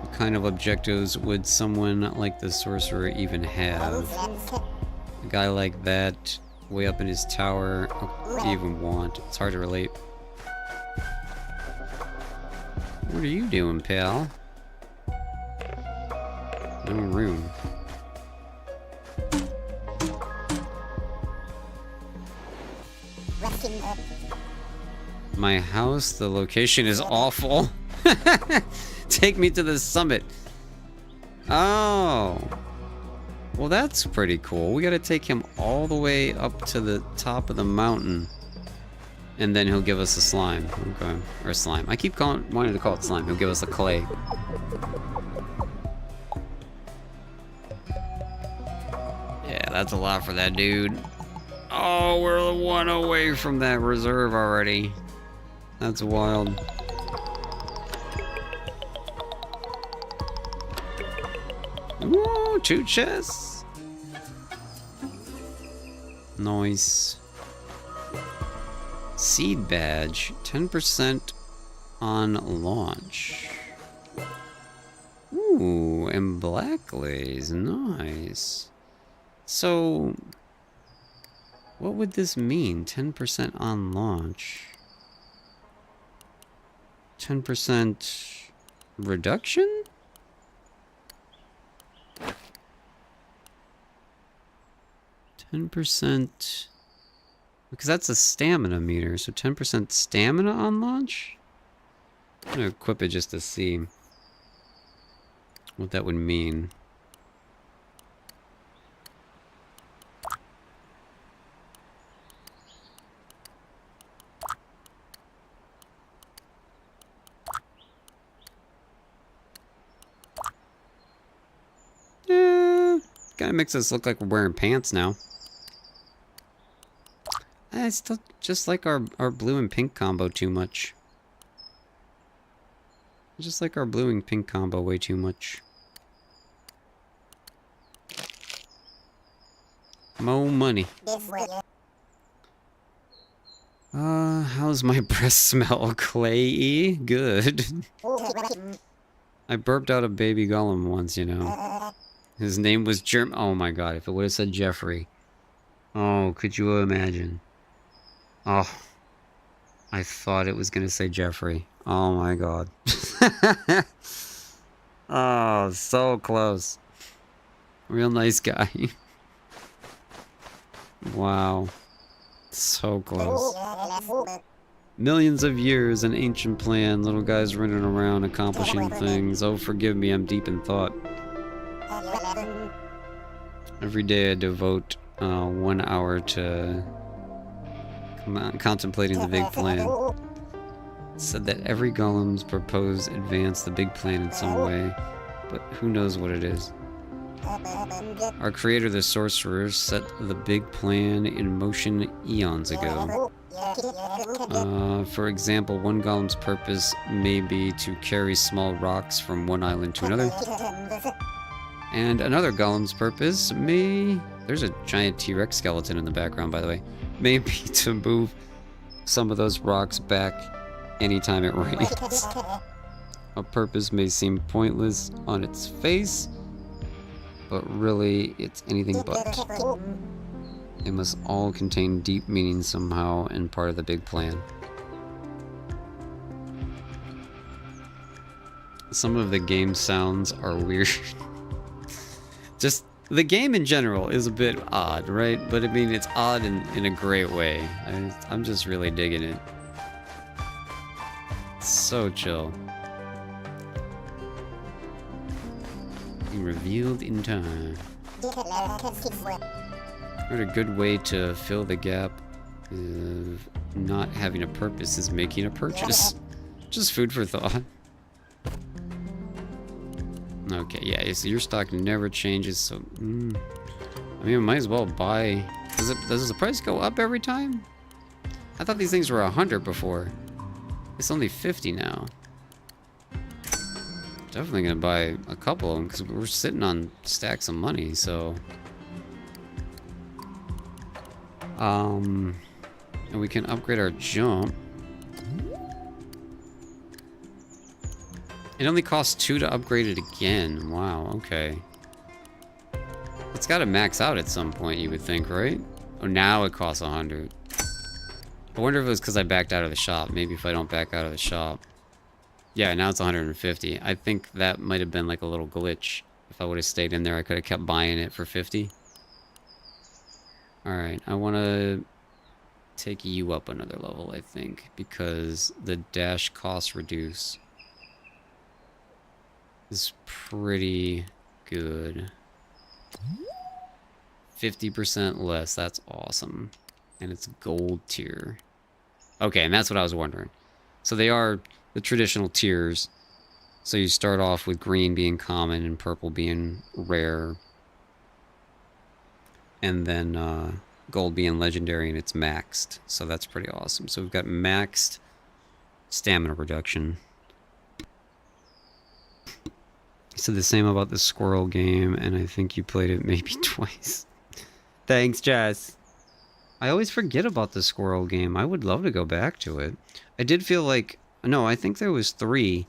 What kind of objectives would someone like the sorcerer even have? A guy like that, way up in his tower, what do you even want? It's hard to relate. What are you doing, pal? No room. My house, the location is awful. Take me to the summit. Oh. Well, that's pretty cool. We gotta take him all the way up to the top of the mountain. And then he'll give us a slime. Okay. Or a slime. I keep wanting to call it slime. He'll give us a clay. Yeah, that's a lot for that dude. Oh, we're one away from that reserve already. That's wild. Woo, 2 chests. Nice. Seed badge, 10% on launch. Ooh, and black glaze, nice. So, what would this mean? 10% on launch. 10% reduction? %, because that's a stamina meter, so 10% stamina on launch? I'm gonna equip it just to see what that would mean. Kinda makes us look like we're wearing pants now. I still just like our blue and pink combo too much. Just like our blue and pink combo way too much. Mo money. How's my breath smell? Clay-y? Good. I burped out a baby golem once, you know. His name was oh my god, if it would have said Jeffrey. Oh, could you imagine? Oh, I thought it was gonna say Jeffrey. Oh my god. Oh, so close. Real nice guy. Wow. So close. Millions of years, an ancient plan, little guys running around accomplishing things. Oh, forgive me, I'm deep in thought. Every day I devote 1 hour to contemplating the big plan. It said that every golem's proposed advance the big plan in some way, but who knows what it is. Our creator, the sorcerer, set the big plan in motion eons ago. For example, one golem's purpose may be to carry small rocks from one island to another. And another golem's purpose may... There's a giant T-Rex skeleton in the background, by the way. May be to move some of those rocks back anytime it rains. A purpose may seem pointless on its face, but really it's anything but. They must all contain deep meaning somehow and part of the big plan. Some of the game sounds are weird. Just, the game in general is a bit odd, right? But I mean, it's odd in a great way. I'm just really digging it. It's so chill. Revealed in time. What a good way to fill the gap of not having a purpose is making a purchase. Just food for thought. Okay, yeah, so your stock never changes, so... I mean, I might as well buy... Does the price go up every time? I thought these things were 100 before. It's only 50 now. Definitely gonna buy a couple of them, because we're sitting on stacks of money, so... And we can upgrade our jump. It only costs 2 to upgrade it again. Wow, okay. It's gotta max out at some point, you would think, right? Oh, now it costs 100. I wonder if it was because I backed out of the shop. Maybe if I don't back out of the shop. Yeah, now it's 150. I think that might have been like a little glitch. If I would have stayed in there, I could have kept buying it for 50. Alright, I want to take you up another level, I think, because the dash cost reduce is pretty good. 50% less. That's awesome. And it's gold tier. Okay, and that's what I was wondering. So they are the traditional tiers. So you start off with green being common and purple being rare. And then gold being legendary, and it's maxed. So that's pretty awesome. So we've got maxed stamina reduction. You said the same about the squirrel game, and I think you played it maybe twice. Thanks, Jess. I always forget about the squirrel game. I would love to go back to it. I did feel like... No, I think there was 3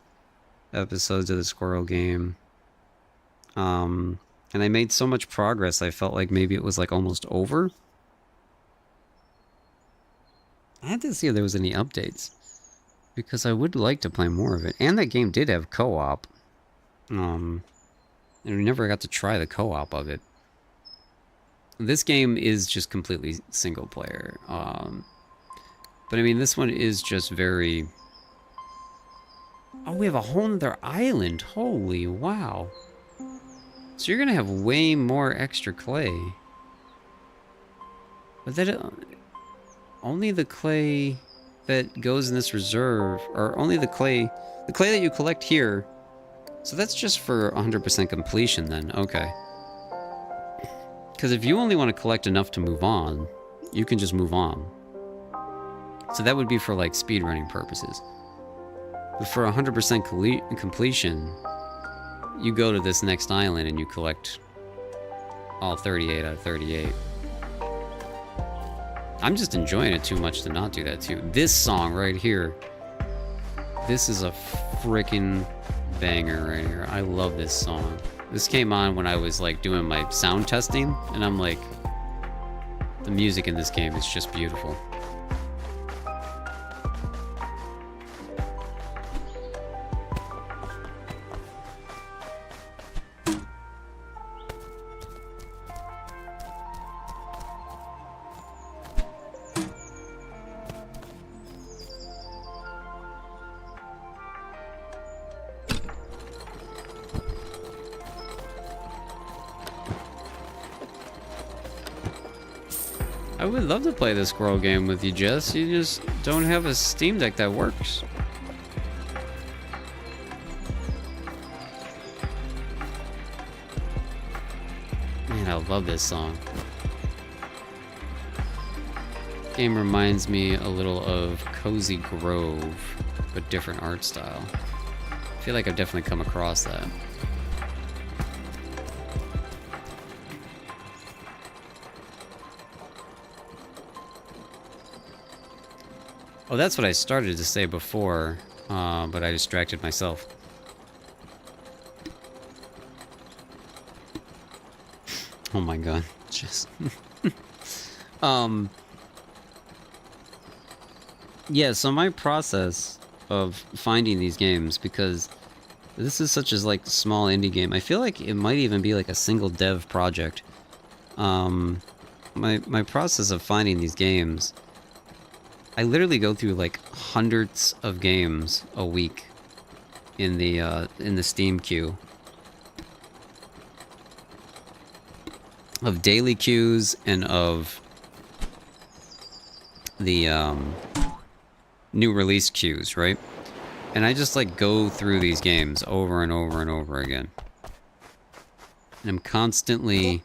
episodes of the squirrel game. And I made so much progress, I felt like maybe it was like almost over. I had to see if there was any updates, because I would like to play more of it. And that game did have co-op. And we never got to try the co-op of it. This game is just completely single player. But I mean, this one is just very... Oh, we have a whole other island. Holy wow. So you're gonna have way more extra clay. But that... only the clay that goes in this reserve, or only the clay that you collect here. So that's just for 100% completion then, okay. Because if you only want to collect enough to move on, you can just move on. So that would be for like speedrunning purposes. But for 100% completion, you go to this next island and you collect all 38 out of 38. I'm just enjoying it too much to not do that too. This song right here, this is a freaking banger right here. I love this song. This came on when I was like doing my sound testing, and I'm like, the music in this game is just beautiful. I would love to play this squirrel game with you, Jess. You just don't have a Steam Deck that works. Man, I love this song. Game reminds me a little of Cozy Grove, but different art style. I feel like I've definitely come across that. Oh, that's what I started to say before, but I distracted myself. Oh my god, just... Yeah, so my process of finding these games, because this is such a like small indie game, I feel like it might even be like a single dev project. My process of finding these games, I literally go through like hundreds of games a week in the Steam queue. Of daily queues and of the new release queues, right? And I just like go through these games over and over and over again. And I'm constantly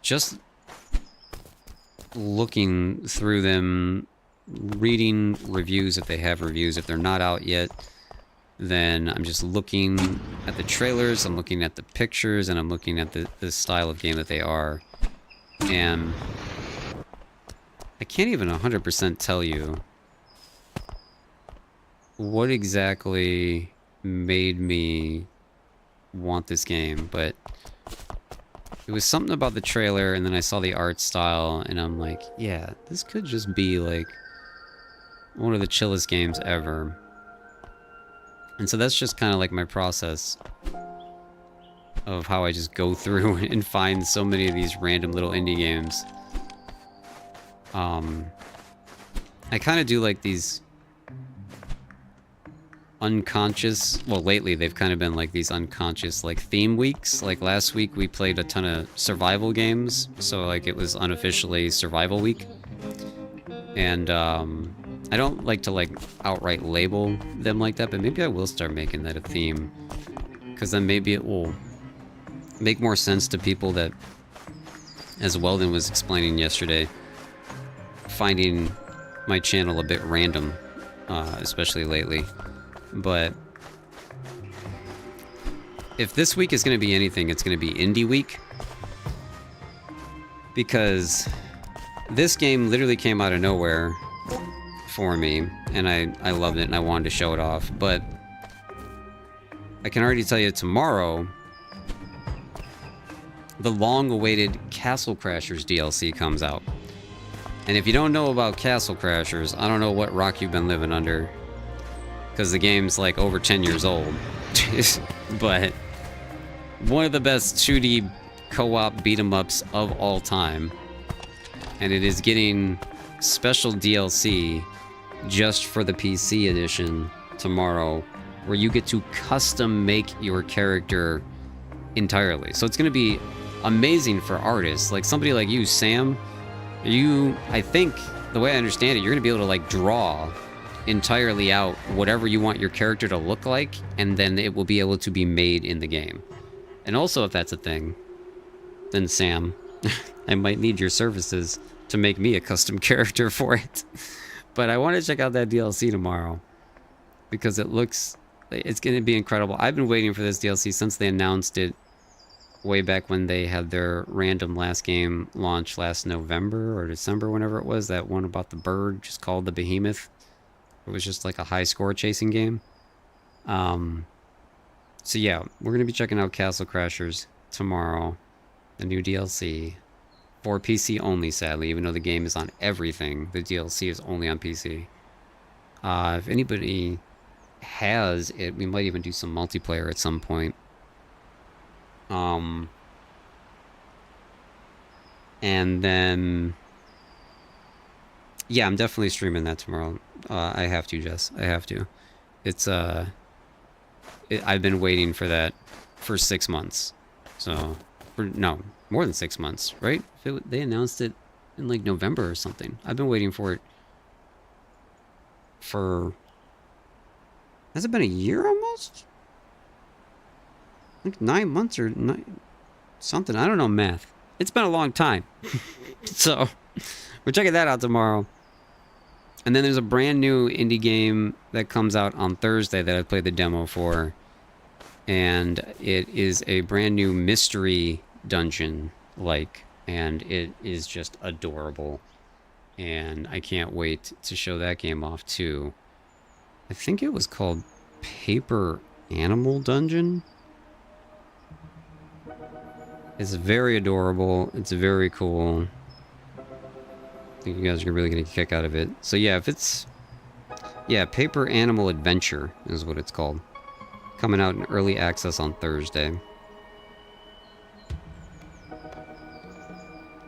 just looking through them, reading reviews if they have reviews. If they're not out yet, then I'm just looking at the trailers, I'm looking at the pictures, and I'm looking at the style of game that they are. And I can't even 100% tell you what exactly made me want this game, but it was something about the trailer, and then I saw the art style, and I'm like, yeah, this could just be like one of the chillest games ever. And so that's just kind of like my process of how I just go through and find so many of these random little indie games. I kind of do like these unconscious, well, lately they've kind of been like these unconscious like theme weeks. Like last week we played a ton of survival games, so like it was unofficially survival week. And I don't like to like outright label them like that, but maybe I will start making that a theme, because then maybe it will make more sense to people that, as Weldon was explaining yesterday, finding my channel a bit random, especially lately. But if this week is going to be anything, it's going to be Indie Week. Because this game literally came out of nowhere for me, and I loved it and I wanted to show it off. But I can already tell you tomorrow, the long-awaited Castle Crashers DLC comes out. And if you don't know about Castle Crashers, I don't know what rock you've been living under, because the game's like over 10 years old. But one of the best 2D co-op beat-em-ups of all time. And it is getting special DLC just for the PC edition tomorrow, where you get to custom make your character entirely. So it's going to be amazing for artists. Like somebody like you, Sam, I think, the way I understand it, you're going to be able to like draw entirely out whatever you want your character to look like, and then it will be able to be made in the game. And also, if that's a thing, then Sam, I might need your services to make me a custom character for it. But I want to check out that DLC tomorrow, because it's going to be incredible. I've been waiting for this DLC since they announced it way back when they had their random last game launch last November or December, whenever it was, that one about the bird just called the Behemoth. It was just like a high score chasing game. So yeah, we're going to be checking out Castle Crashers tomorrow, the new DLC, for PC only, sadly, even though the game is on everything. The DLC is only on PC. If anybody has it, we might even do some multiplayer at some point. And then, yeah, I'm definitely streaming that tomorrow. I have to, Jess. I have to. It's, I've been waiting for that for 6 months. So, no, more than 6 months, right? They announced it in like November or something. I've been waiting for it for, has it been a year almost? Like 9 months or something. I don't know math. It's been a long time. So, we're checking that out tomorrow. And then there's a brand new indie game that comes out on Thursday that I played the demo for. And it is a brand new mystery dungeon, and it is just adorable. And I can't wait to show that game off too. I think it was called Paper Animal Dungeon. It's very adorable. It's very cool. I think you guys are really going to kick out of it. So yeah, Paper Animal Adventure is what it's called. Coming out in early access on Thursday.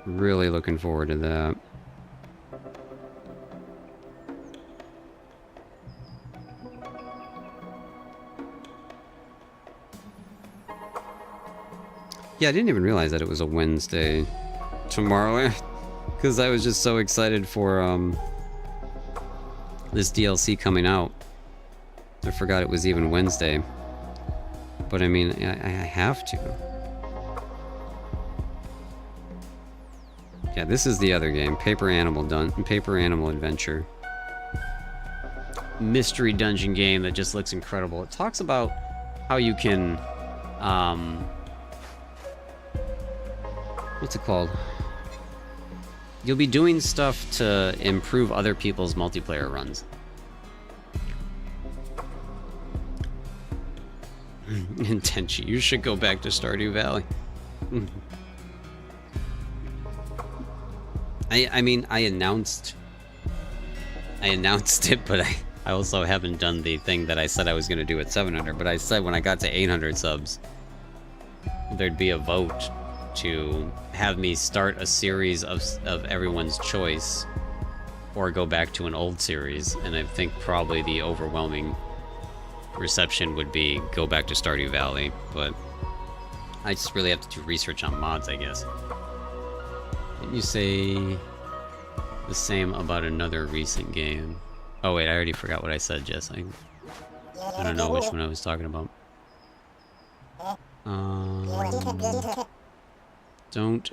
Really looking forward to that. Yeah, I didn't even realize that it was a Wednesday tomorrow, because I was just so excited for this DLC coming out. I forgot it was even Wednesday. But I mean, I have to. Yeah, this is the other game, Paper Animal Adventure. Mystery dungeon game that just looks incredible. It talks about how you can, what's it called? You'll be doing stuff to improve other people's multiplayer runs. Intenchi, you should go back to Stardew Valley. I mean, I announced it, but I also haven't done the thing that I said I was going to do at 700, but I said when I got to 800 subs, there'd be a vote to have me start a series of everyone's choice or go back to an old series, and I think probably the overwhelming reception would be go back to Stardew Valley, but I just really have to do research on mods, I guess. Didn't you say the same about another recent game? Oh wait, I already forgot what I said, Jess. I don't know which one I was talking about. Don't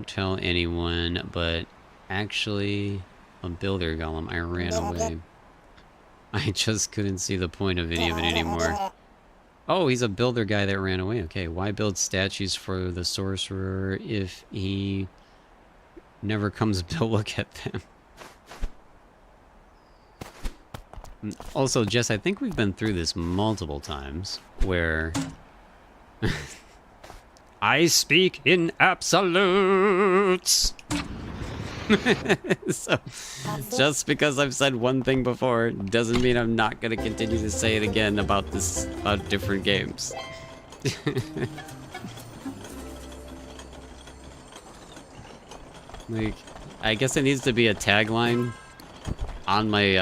tell anyone, but actually, a builder golem. I ran away. I just couldn't see the point of any of it anymore. Oh, he's a builder guy that ran away. Okay, why build statues for the sorcerer if he never comes to look at them? Also, Jess, I think we've been through this multiple times, where I speak in absolutes. So, just because I've said one thing before doesn't mean I'm not gonna continue to say it again about different games. Like, I guess it needs to be a tagline on my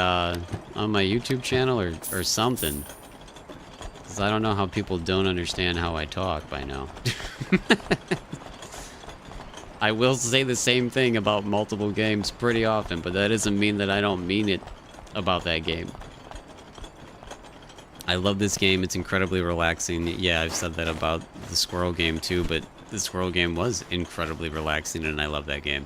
YouTube channel or something. Because I don't know how people don't understand how I talk by now. I will say the same thing about multiple games pretty often, but that doesn't mean that I don't mean it about that game. I love this game. It's incredibly relaxing. Yeah, I've said that about the squirrel game too, but the squirrel game was incredibly relaxing and I love that game.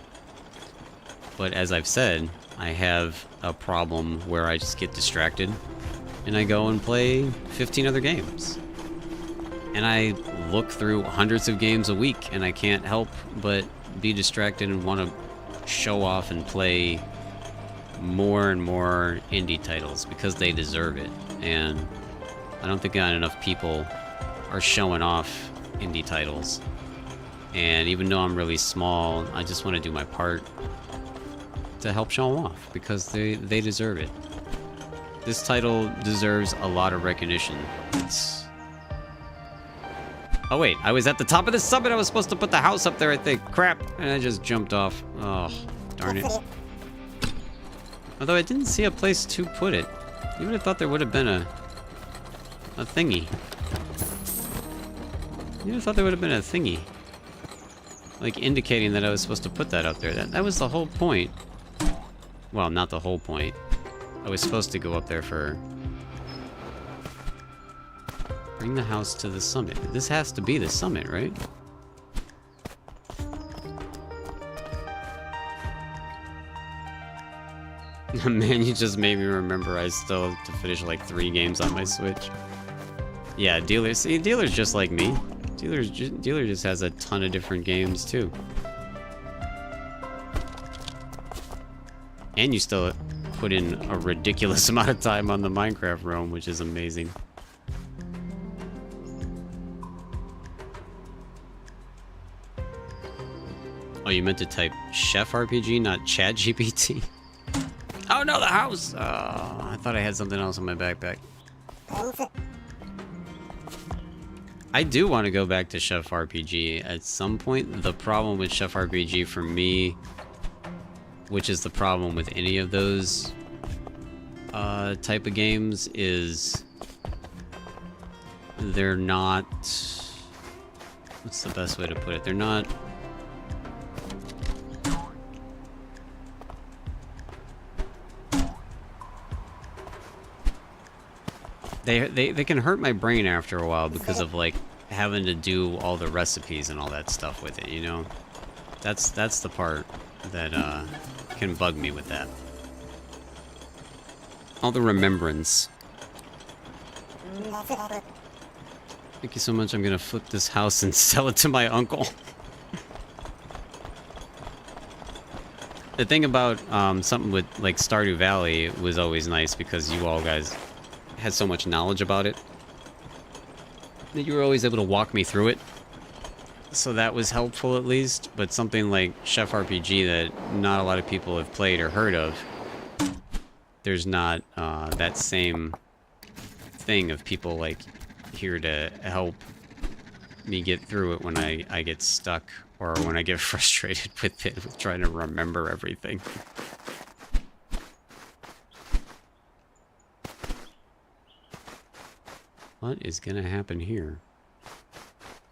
But as I've said, I have a problem where I just get distracted and I go and play 15 other games. And I look through hundreds of games a week and I can't help but be distracted and want to show off and play more and more indie titles because they deserve it. And I don't think not enough people are showing off indie titles. And even though I'm really small, I just want to do my part to help show them off because they deserve it. This title deserves a lot of recognition. It's... Oh wait, I was at the top of the summit. I was supposed to put the house up there, I think. Crap, and I just jumped off. Oh, darn it. Although I didn't see a place to put it. You would have thought there would have been a thingy. You would have thought there would have been a thingy. Like indicating that I was supposed to put that up there. That was the whole point. Well, not the whole point. I was supposed to go up there for... Bring the house to the summit. This has to be the summit, right? Man, you just made me remember I still have to finish like 3 games on my Switch. Yeah, Dealer. See, Dealer's just like me. Dealer just has a ton of different games too. And you still put in a ridiculous amount of time on the Minecraft realm, which is amazing. Oh, you meant to type Chef RPG, not Chat GPT? Oh no, the house! Oh, I thought I had something else in my backpack. I do want to go back to Chef RPG at some point. The problem with Chef RPG for me, which is the problem with any of those type of games, is they're not... What's the best way to put it? They're not... They can hurt my brain after a while because of like having to do all the recipes and all that stuff with it, you know? That's the part that can bug me with that. All the remembrance. Thank you so much. I'm gonna flip this house and sell it to my uncle. The thing about something with like Stardew Valley was always nice because you all guys had so much knowledge about it that you were always able to walk me through it. So that was helpful at least, but something like Chef RPG that not a lot of people have played or heard of, there's not that same thing of people like here to help me get through it when I get stuck or when I get frustrated with it, with trying to remember everything. What is gonna happen here?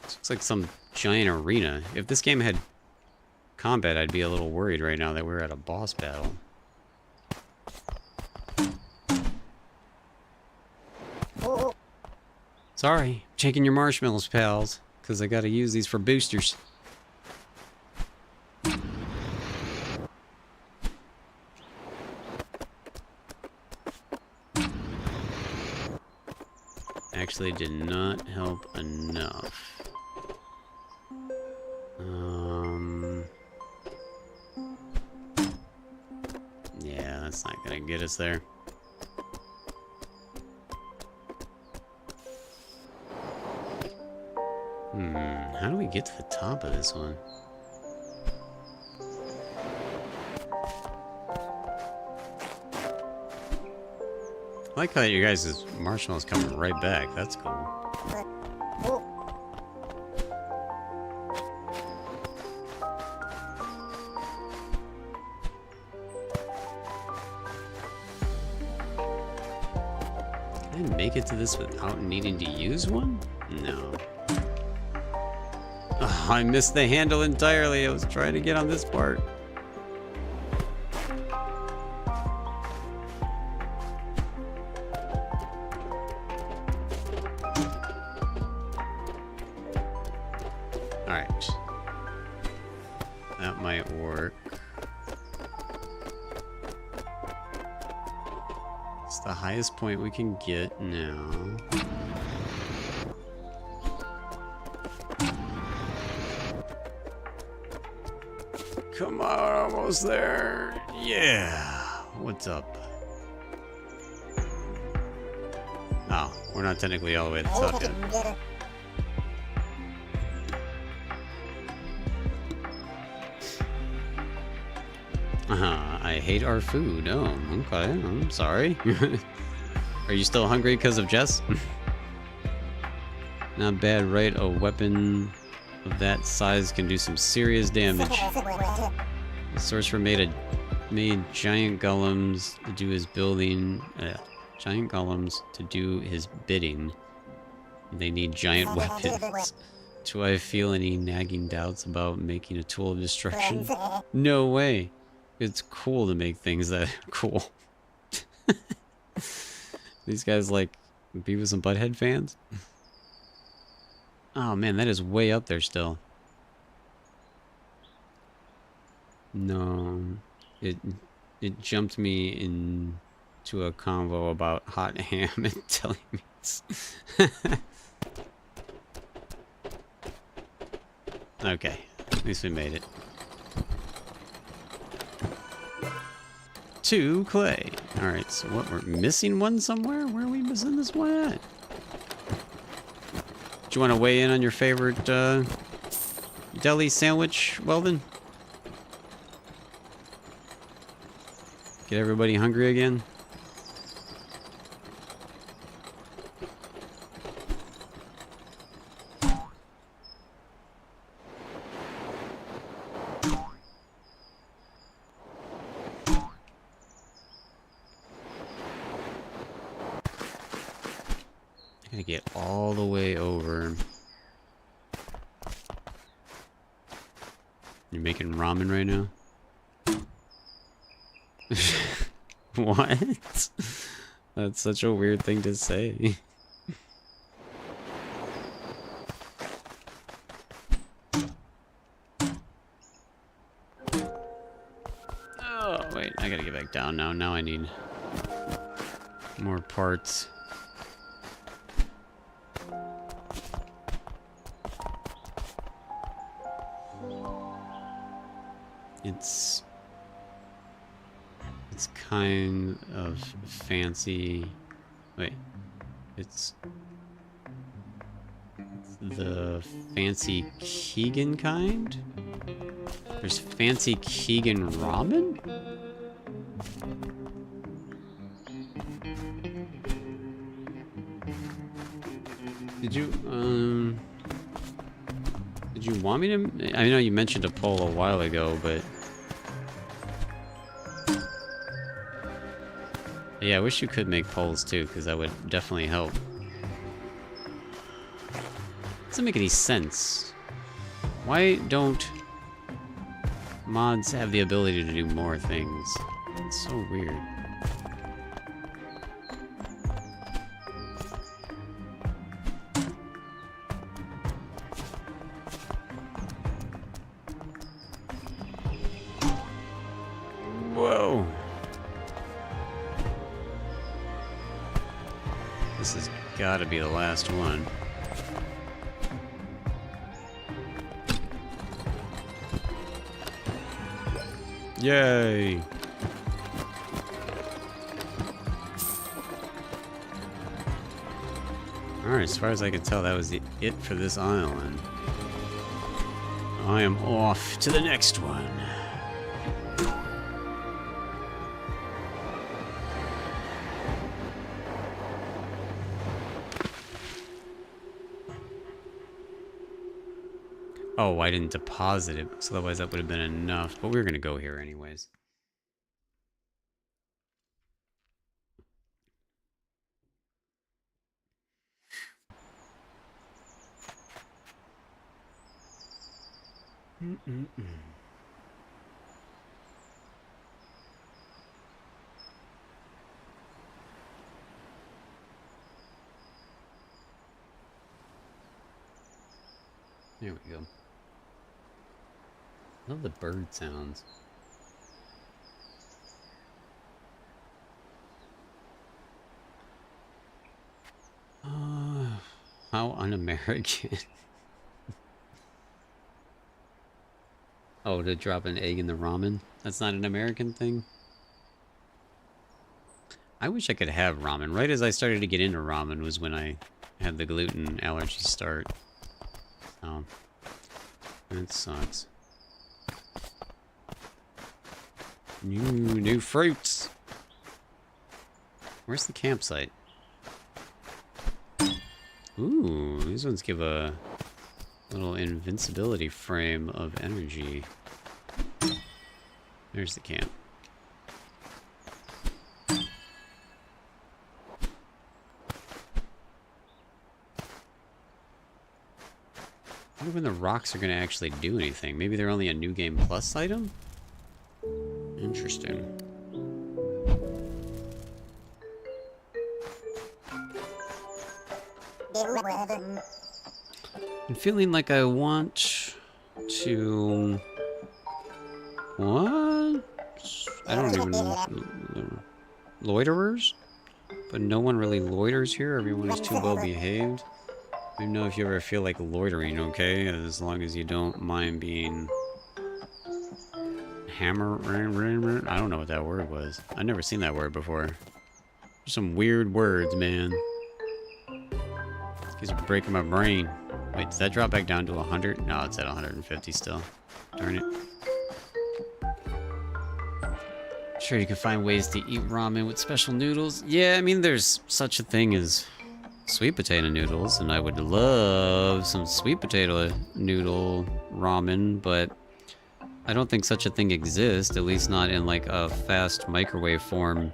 This looks like some giant arena. If this game had combat, I'd be a little worried right now that we're at a boss battle. Sorry, taking your marshmallows, pals, because I gotta use these for boosters. Actually did not help enough. Yeah, that's not gonna get us there. How do we get to the top of this one? I like how you guys' marshmallows coming right back. That's cool. Can I make it to this without needing to use one? No. Oh, I missed the handle entirely. I was trying to get on this part. Alright. That might work. It's the highest point we can get now. Come on, almost there. Yeah. What's up? Oh, we're not technically all the way to the top yet. I hate our food. Oh, okay. I'm sorry. Are you still hungry because of Jess? Not bad, right? A weapon of that size can do some serious damage. The sorcerer made giant golems to do his building. Giant golems to do his bidding. They need giant weapons. Do I feel any nagging doubts about making a tool of destruction? No way. It's cool to make things that are cool. These guys like Beavis and Butthead fans? Oh man, that is way up there still. No, it jumped me into a convo about hot ham and telling me okay, at least we made it. 2 clay. Alright, so what, we're missing one somewhere? Where are we missing this one at? Do you want to weigh in on your favorite deli sandwich, Weldon? Get everybody hungry again? I gotta get all the way over. You're making ramen right now? What? That's such a weird thing to say. Oh, wait, I gotta get back down now. Now I need more parts. It's kind of fancy. Wait, it's the fancy Keegan kind? There's fancy Keegan ramen? Did you want me to? I know you mentioned a poll a while ago, but yeah, I wish you could make polls too, because that would definitely help. doesn't make any sense. Why don't mods have the ability to do more things? It's so weird. Whoa! This has gotta be the last one. Yay! Alright, as far as I can tell, that was it for this island. I am off to the next one. Oh, I didn't deposit it, so otherwise that would have been enough. But we were gonna go here anyways. There we go. I love the bird sounds. How un-American. Oh, to drop an egg in the ramen? That's not an American thing? I wish I could have ramen. Right as I started to get into ramen was when I had the gluten allergy start. Oh. That sucks. New fruits! Where's the campsite? Ooh, these ones give a little invincibility frame of energy. There's the camp. I wonder when the rocks are going to actually do anything. Maybe they're only a New Game Plus item? Interesting. I'm feeling like I want to... What? I don't even... Loiterers? But no one really loiters here. Everyone is too well behaved. Let me know if you ever feel like loitering, okay? As long as you don't mind being... Hammer... I don't know what that word was. I've never seen that word before. There's some weird words, man. These are breaking my brain. Wait, did that drop back down to 100? No, it's at 150 still. Darn it. Sure, you can find ways to eat ramen with special noodles. Yeah, I mean, there's such a thing as sweet potato noodles, and I would love some sweet potato noodle ramen, but I don't think such a thing exists, at least not in like a fast microwave form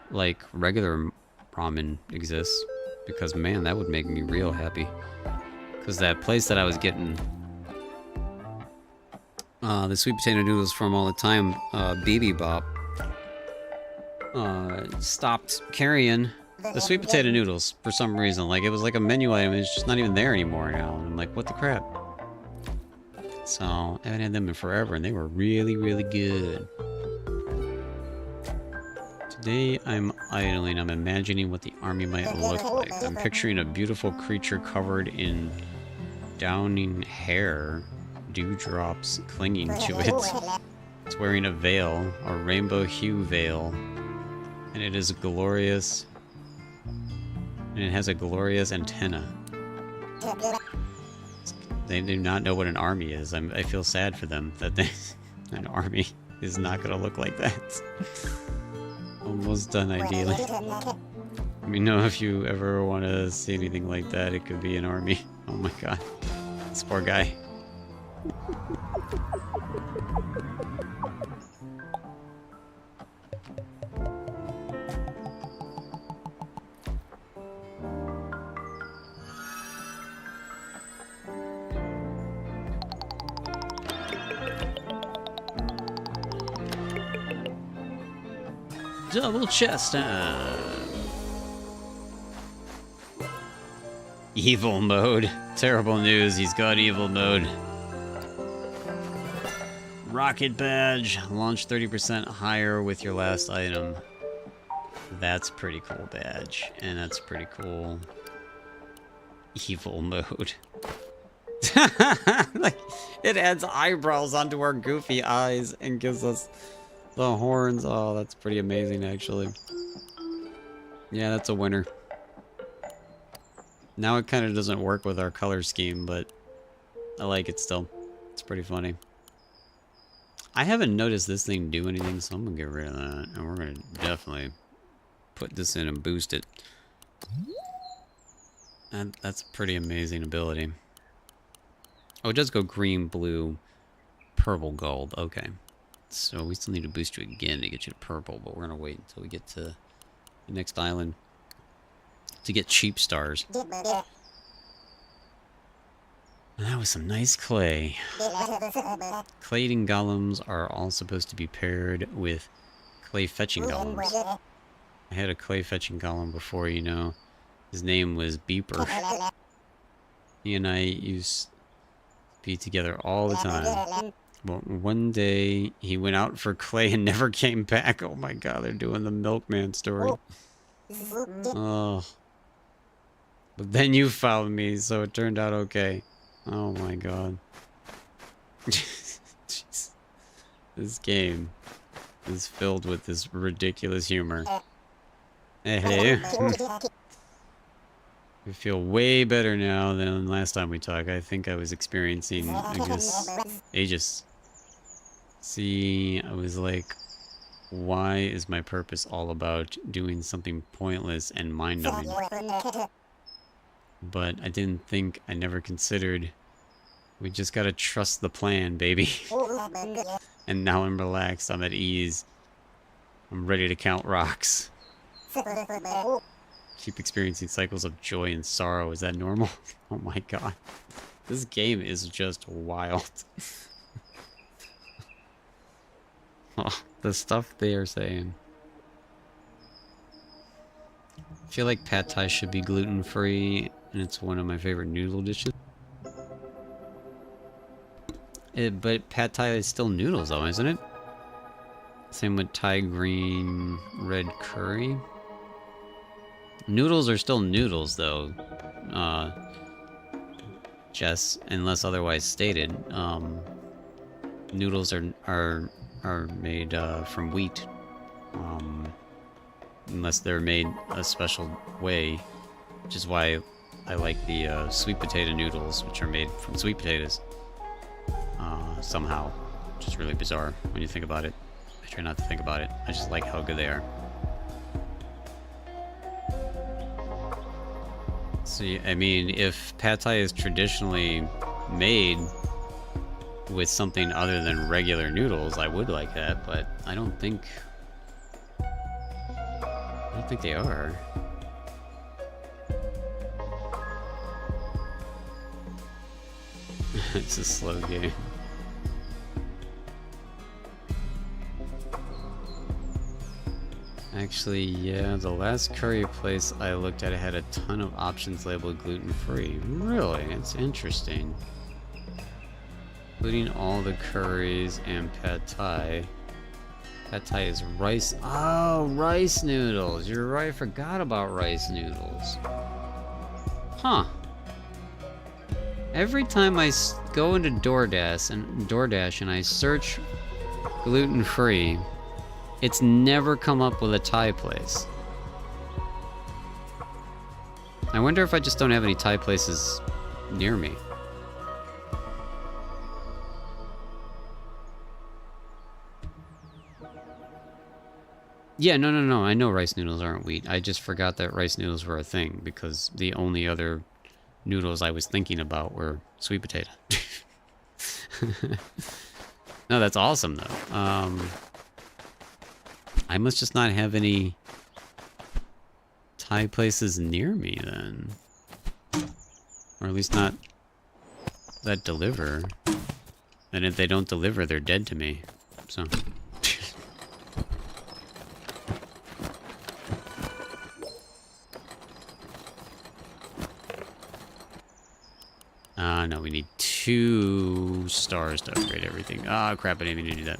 like regular ramen exists. Because man, that would make me real happy. Because that place that I was getting the sweet potato noodles from all the time, BB Bop, stopped carrying the sweet potato noodles for some reason. Like, it was like a menu item, it's just not even there anymore now. And I'm like, what the crap? So, I haven't had them in forever, and they were really, really good. Today I'm idling. I'm imagining what the army might look like. I'm picturing a beautiful creature covered in downing hair, dewdrops clinging to it. It's wearing a veil, a rainbow hue veil, and it is glorious. And it has a glorious antenna. They do not know what an army is. I feel sad for them that an army is not going to look like that. Almost done, ideally. Let me know if you ever want to see anything like that. It could be an army. Oh my god. This poor guy. Double chest time. Evil mode. Terrible news, he's got evil mode. Rocket badge. Launch 30% higher with your last item. That's pretty cool badge. And that's pretty cool. Evil mode. Like, it adds eyebrows onto our goofy eyes and gives us the horns. Oh, that's pretty amazing, actually. Yeah, that's a winner. Now it kind of doesn't work with our color scheme, but I like it still. It's pretty funny. I haven't noticed this thing do anything, so I'm gonna get rid of that. And we're gonna definitely put this in and boost it. And that's a pretty amazing ability. Oh, it does go green, blue, purple, gold. Okay. So we still need to boost you again to get you to purple, but we're gonna wait until we get to the next island to get cheap stars. And that was some nice clay. Clayding golems are all supposed to be paired with clay fetching golems. I had a clay fetching golem before, you know. His name was Beeper. He and I used to be together all the time. Well, one day he went out for clay and never came back. Oh my god, they're doing the milkman story. Oh. But then you found me, so it turned out okay. Oh my god. Jeez. This game is filled with this ridiculous humor. Hey. I feel way better now than last time we talked. I think I was experiencing, I guess, aegis. See, I was like, why is my purpose all about doing something pointless and mind-numbing? But I didn't think, I never considered, we just gotta trust the plan, baby. And now I'm relaxed, I'm at ease. I'm ready to count rocks. Keep experiencing cycles of joy and sorrow. Is that normal? Oh my god. This game is just wild. Oh, the stuff they are saying. I feel like pad thai should be gluten-free, and it's one of my favorite noodle dishes. But pad thai is still noodles though, isn't it? Same with Thai green red curry. Noodles are still noodles though, Jess, unless otherwise stated. Noodles are made from wheat, unless they're made a special way, which is why I like the sweet potato noodles, which are made from sweet potatoes. Somehow, which is really bizarre when you think about it. I try not to think about it. I just like how good they are. See, I mean, if pad thai is traditionally made with something other than regular noodles, I would like that, but I don't think they are. It's a slow game. Actually, yeah, the last curry place I looked at had a ton of options labeled gluten-free. Really? It's interesting. Including all the curries and pad thai. Pad thai is rice. Oh, rice noodles. You're right, I forgot about rice noodles. Huh. Every time I go into DoorDash and I search gluten-free, it's never come up with a Thai place. I wonder if I just don't have any Thai places near me. Yeah, no. I know rice noodles aren't wheat. I just forgot that rice noodles were a thing because the only other noodles I was thinking about were sweet potato. No, that's awesome though. I must just not have any Thai places near me then. Or at least not that deliver. And if they don't deliver, they're dead to me. So. No, we need 2 stars to upgrade everything. Ah, crap, I didn't mean to do that.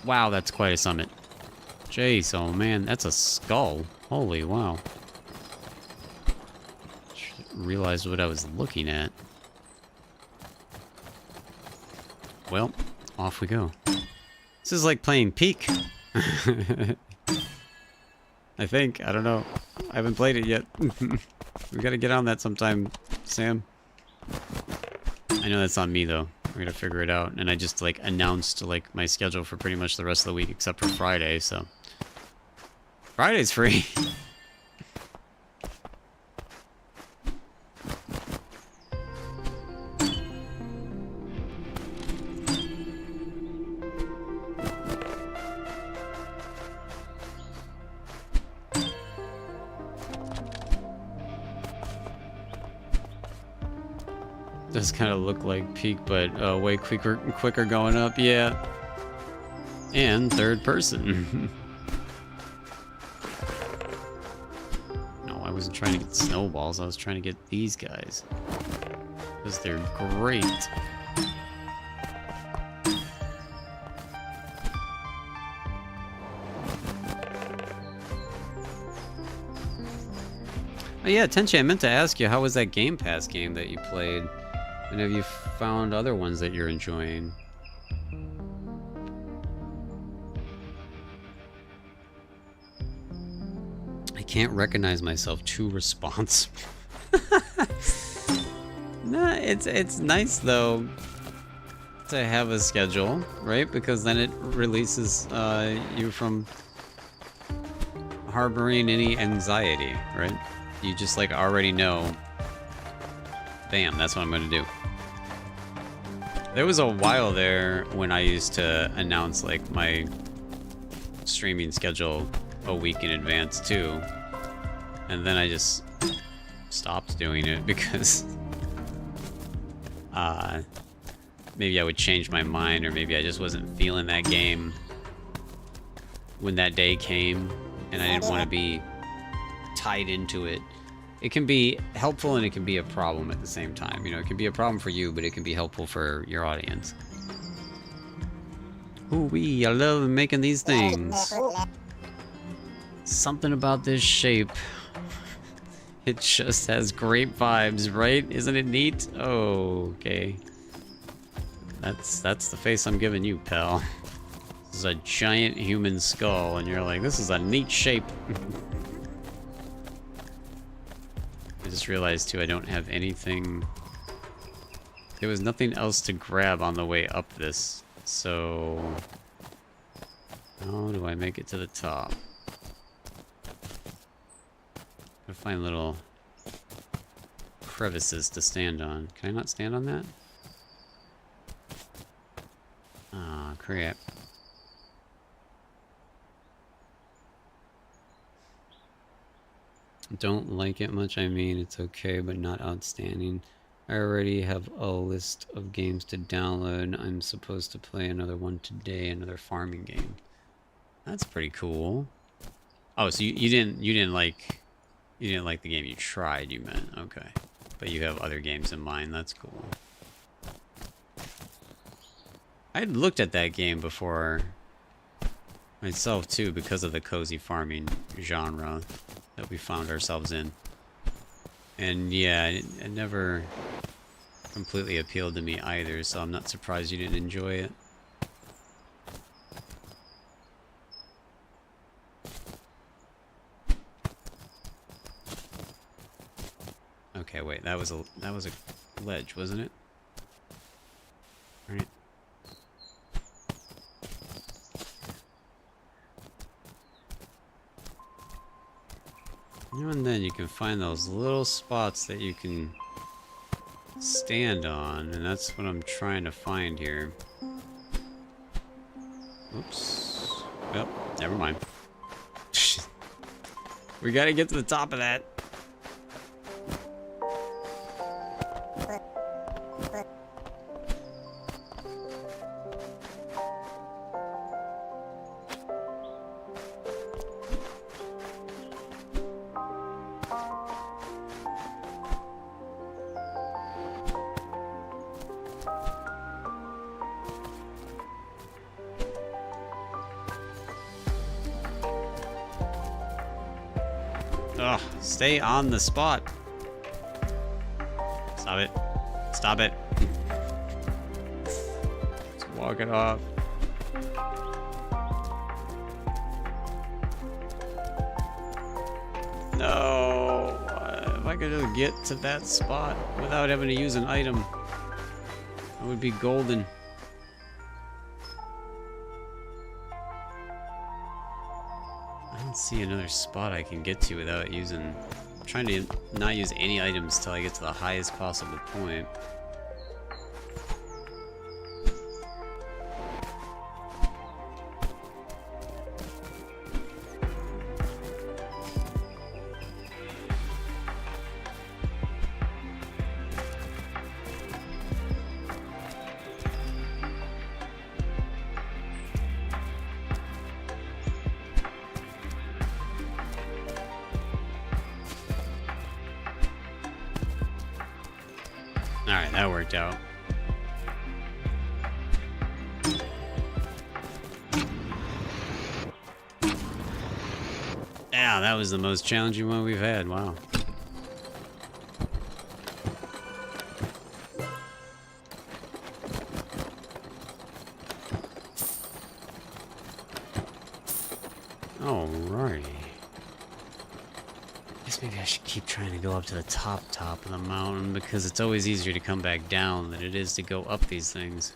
Wow, that's quite a summit. Jeez, oh man, that's a skull. Holy wow. Realized what I was looking at. Well, off we go. This is like playing Peak. I think. I don't know. I haven't played it yet. We gotta get on that sometime, Sam. I know that's on me, though. We're gonna figure it out. And I just, like, announced, like, my schedule for pretty much the rest of the week, except for Friday, so... Friday's free! Does kind of look like Peak, but way quicker going up, yeah. And third person. No, I wasn't trying to get snowballs. I was trying to get these guys. Because they're great. Oh yeah, Tenchi, I meant to ask you, how was that Game Pass game that you played? And have you found other ones that you're enjoying? I can't recognize myself too responsible. Nah, it's nice though to have a schedule, right? Because then it releases you from harboring any anxiety, right? You just like already know, bam, that's what I'm gonna do. There was a while there when I used to announce like my streaming schedule a week in advance too. And then I just stopped doing it because maybe I would change my mind, or maybe I just wasn't feeling that game when that day came and I didn't want to be tied into it. It can be helpful and it can be a problem at the same time. You know, it can be a problem for you, but it can be helpful for your audience. Ooh-wee, I love making these things. Something about this shape. It just has great vibes, right? Isn't it neat? Oh, okay. That's the face I'm giving you, pal. This is a giant human skull, and you're like, this is a neat shape. I just realized, too, I don't have anything... There was nothing else to grab on the way up this, so... How do I make it to the top? Gotta find little crevices to stand on. Can I not stand on that? Ah, crap. Don't like it much, I mean, it's okay, but not outstanding. I already have a list of games to download. I'm supposed to play another one today, another farming game. That's pretty cool. Oh, so you didn't like the game you tried, you meant. Okay. But you have other games in mind. That's cool. I'd looked at that game before myself too, because of the cozy farming genre that we found ourselves in. And yeah, it never completely appealed to me either, so I'm not surprised you didn't enjoy it. Okay, wait, that was a ledge, wasn't it? All right. Now and then you can find those little spots that you can stand on, and that's what I'm trying to find here. Oops. Well, never mind. We gotta get to the top of that. Ugh, stay on the spot. Stop it. Stop it. Let's walk it off. No. If I could just get to that spot without having to use an item, that would be golden. I don't see another spot I can get to without using... I'm trying to not use any items till I get to the highest possible point. Alright, that worked out. Yeah, that was the most challenging one we've had. Wow. Alrighty. Maybe I should keep trying to go up to the top of the mountain, because it's always easier to come back down than it is to go up these things,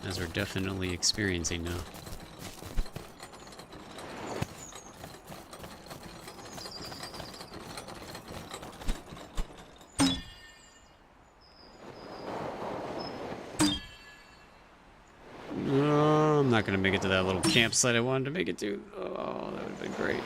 as we're definitely experiencing now. No, I'm not gonna make it to that little campsite I wanted to make it to. Oh, that would have been great.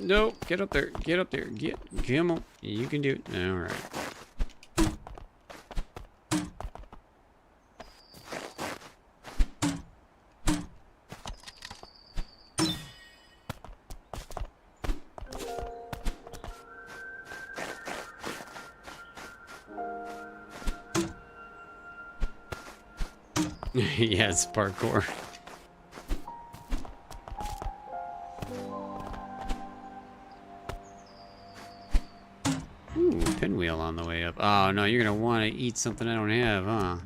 No, get up there, get up there, come on, you can do it. All right. Yeah, it's parkour. Ooh, pinwheel on the way up. Oh no, you're gonna want to eat something I don't have, huh?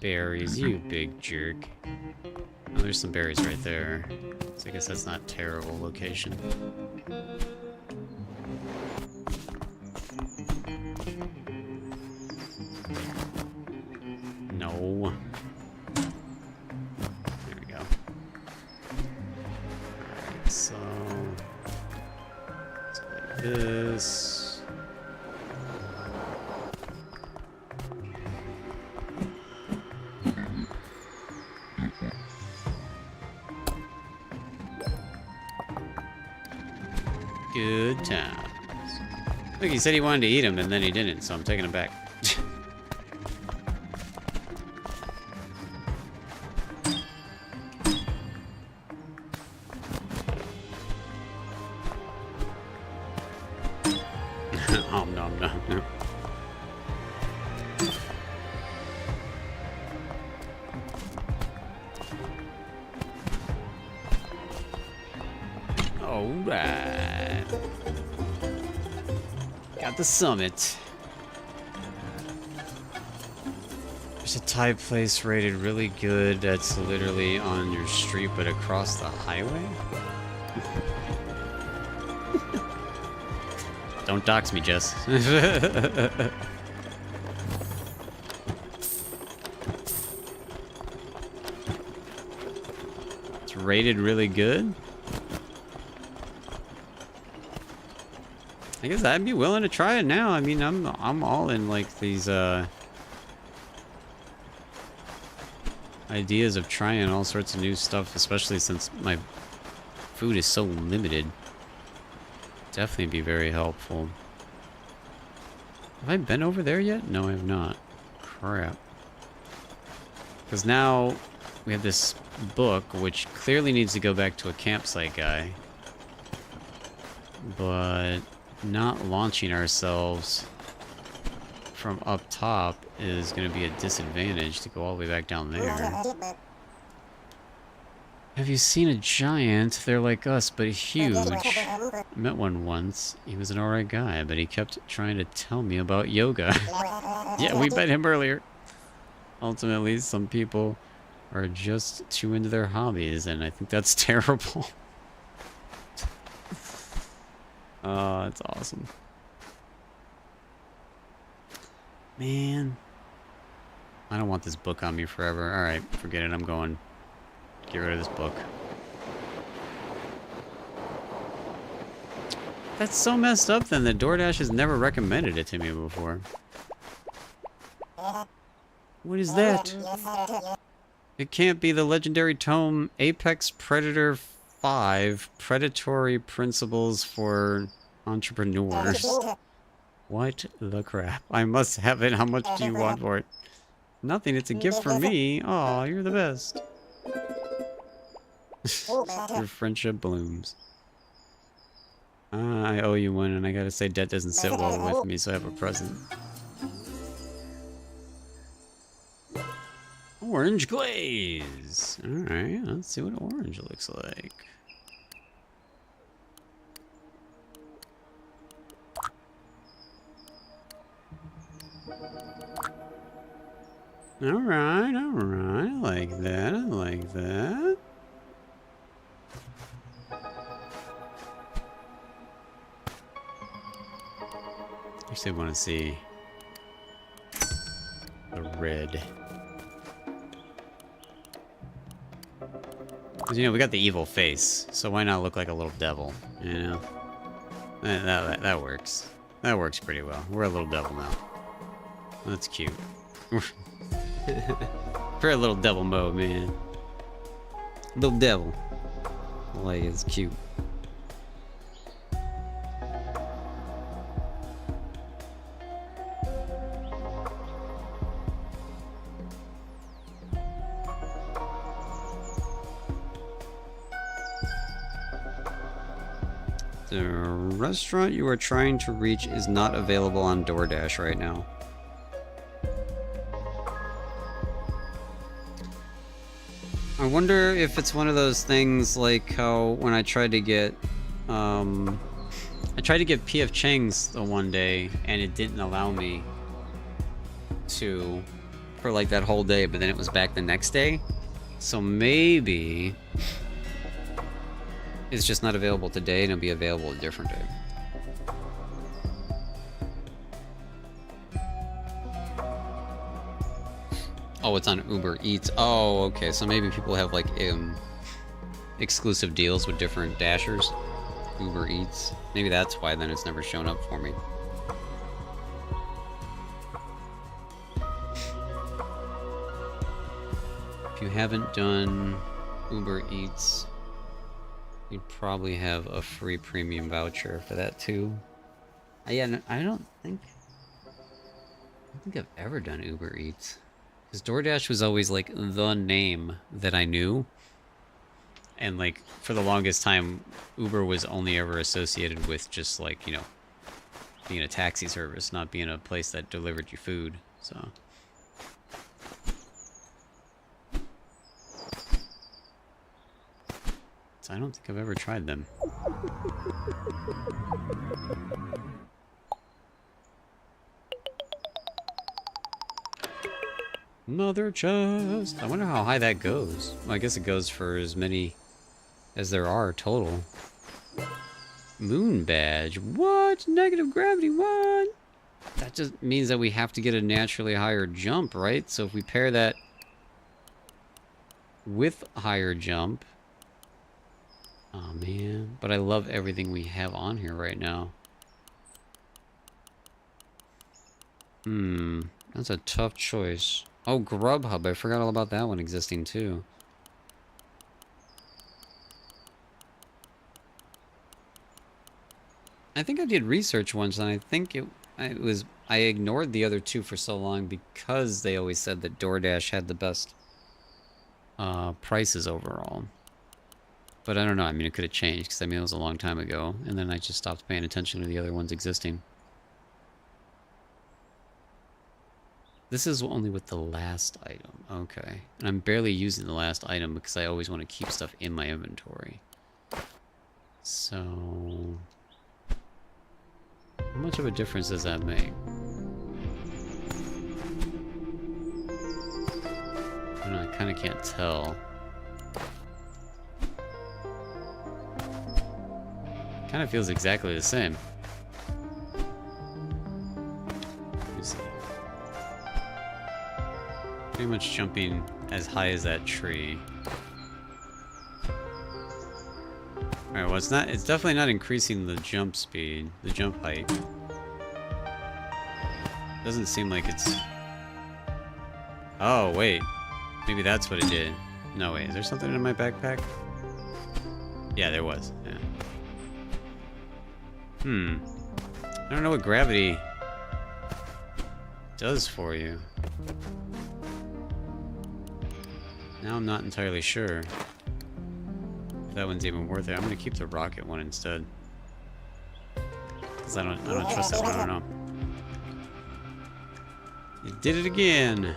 Berries, you big jerk. Oh, there's some berries right there. So I guess that's not a terrible location. No. There we go. Alright, so... like this. Good times. Look, he said he wanted to eat him, and then he didn't, so I'm taking him back. Nom nom nom nom. Alright. Got the summit. There's a Thai place rated really good that's literally on your street but across the highway? Don't dox me, Jess. It's rated really good? I guess I'd be willing to try it now. I mean, I'm all in like these ideas of trying all sorts of new stuff, especially since my food is so limited. Definitely be very helpful. Have I been over there yet? No, I have not. Crap. Because now we have this book, which clearly needs to go back to a campsite guy. But not launching ourselves from up top is going to be a disadvantage to go all the way back down there. Have you seen a giant? They're like us, but huge. Met one once. He was an alright guy, but he kept trying to tell me about yoga. Yeah, we met him earlier. Ultimately, some people are just too into their hobbies, and I think that's terrible. Oh, that's awesome. Man. I don't want this book on me forever. Alright, forget it. I'm going. Get rid of this book. That's so messed up then that DoorDash has never recommended it to me before. What is that? It can't be the legendary tome Apex Predator 5 Predatory Principles for Entrepreneurs. What the crap? I must have it. How much do you want for it? Nothing. It's a gift for me. Aw, you're the best. Your friendship blooms. I owe you one, and I gotta say debt doesn't sit well with me, so I have a present. Orange glaze! Alright, let's see what orange looks like. Alright, alright. I like that, I like that. Actually, I want to see the red. Because, you know, we got the evil face, so why not look like a little devil, you know? That works. That works pretty well. We're a little devil now. That's cute. We're a little devil mode, man. Little devil. Like, it's cute. The restaurant you are trying to reach is not available on DoorDash right now. I wonder if it's one of those things like how when I tried to get PF Chang's the one day and it didn't allow me to for like that whole day, but then it was back the next day. So maybe it's just not available today and it'll be available a different day. Oh, it's on Uber Eats. Oh, okay. So maybe people have like exclusive deals with different dashers. Uber Eats. Maybe that's why then it's never shown up for me. If you haven't done Uber Eats, you'd probably have a free premium voucher for that too. Yeah, I don't think I've ever done Uber Eats. Because DoorDash was always like the name that I knew. And like for the longest time, Uber was only ever associated with just like, you know, being a taxi service, not being a place that delivered you food. So I don't think I've ever tried them. Mother chest. I wonder how high that goes. Well, I guess it goes for as many as there are total. Moon badge. What? Negative gravity. What? That just means that we have to get a naturally higher jump, right? So if we pair that with higher jump. Oh man. But I love everything we have on here right now. That's a tough choice. Oh, Grubhub. I forgot all about that one existing too. I think I did research once, and I think I ignored the other two for so long because they always said that DoorDash had the best prices overall. But I don't know. I mean, it could have changed because I mean, it was a long time ago. And then I just stopped paying attention to the other ones existing. This is only with the last item. Okay. And I'm barely using the last item because I always want to keep stuff in my inventory. So... how much of a difference does that make? I don't know, I kind of can't tell. Kind of feels exactly the same. Let me see. Pretty much jumping as high as that tree. Alright, well it's definitely not increasing the jump speed, the jump height. Doesn't seem like it's... oh, wait. Maybe that's what it did. No, wait, is there something in my backpack? Yeah, there was, yeah. I don't know what gravity does for you. Now I'm not entirely sure if that one's even worth it. I'm gonna keep the rocket one instead. Cause I don't trust that one, I don't know. You did it again!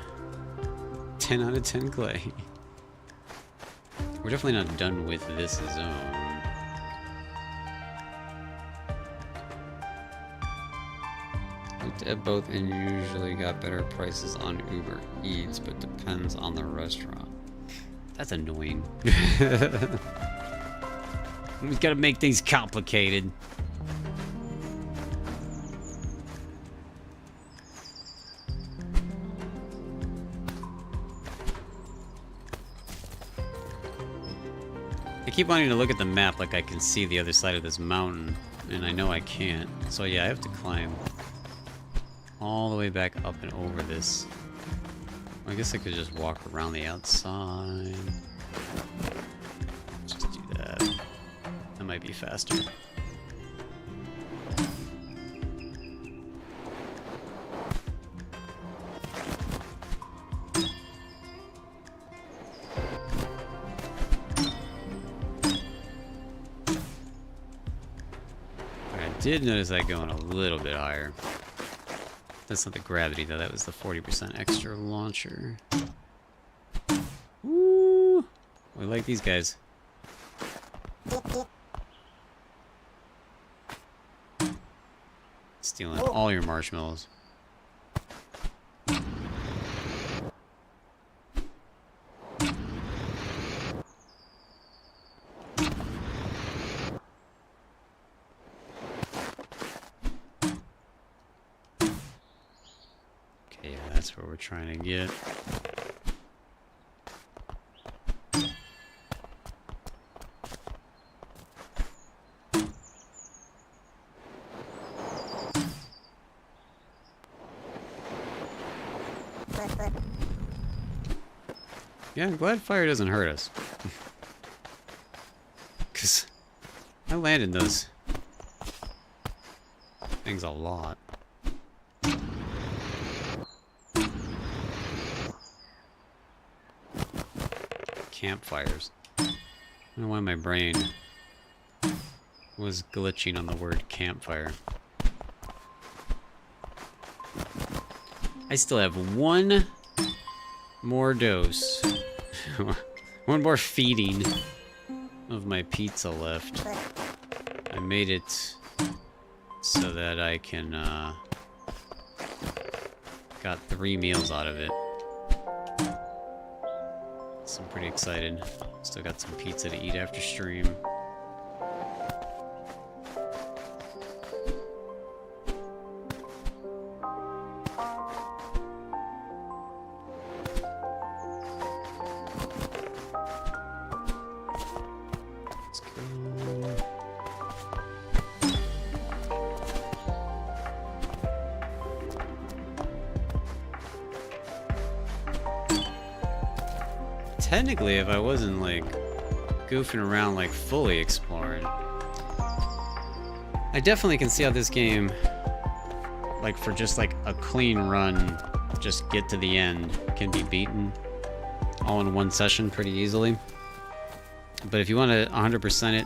10 out of 10 clay. We're definitely not done with this zone. Looked at both and usually got better prices on Uber Eats, but depends on the restaurant. That's annoying. We've got to make things complicated. I keep wanting to look at the map like I can see the other side of this mountain, and I know I can't. So yeah, I have to climb all the way back up and over this. I guess I could just walk around the outside. Just do that. That might be faster. I did notice that going a little bit higher. That's not the gravity though, that was the 40% extra launcher. Woo! We like these guys. Stealing all your marshmallows. That's where we're trying to get. Yeah, I'm glad fire doesn't hurt us. Because I landed those things a lot. Campfires. I don't know why my brain was glitching on the word campfire. I still have one more dose. One more feeding of my pizza left. I made it so that I can, got 3 meals out of it. So I'm pretty excited. Still got some pizza to eat after stream. Let's go. Technically, if I wasn't like goofing around like fully exploring, I definitely can see how this game, like for just like a clean run, just get to the end, can be beaten all in one session pretty easily. But if you want to 100% it,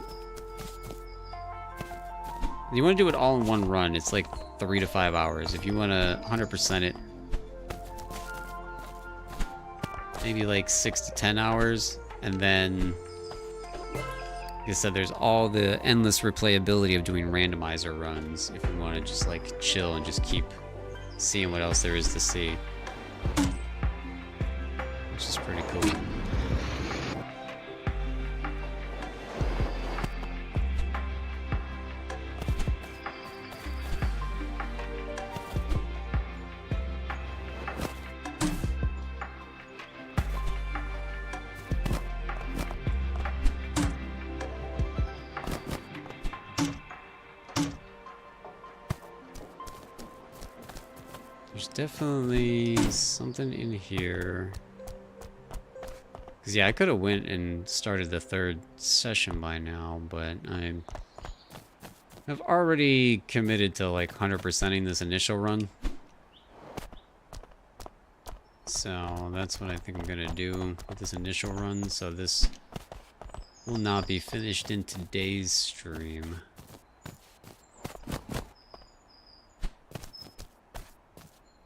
if you want to do it all in one run, it's like 3 to 5 hours. If you want to 100% it, maybe like 6 to 10 hours. And then, like I said, there's all the endless replayability of doing randomizer runs if you want to just like chill and just keep seeing what else there is to see. Which is pretty cool. There's definitely something in here. Cause yeah, I could have went and started the 3rd session by now, but I've already committed to like 100%ing this initial run. So that's what I think I'm gonna do with this initial run. So this will not be finished in today's stream.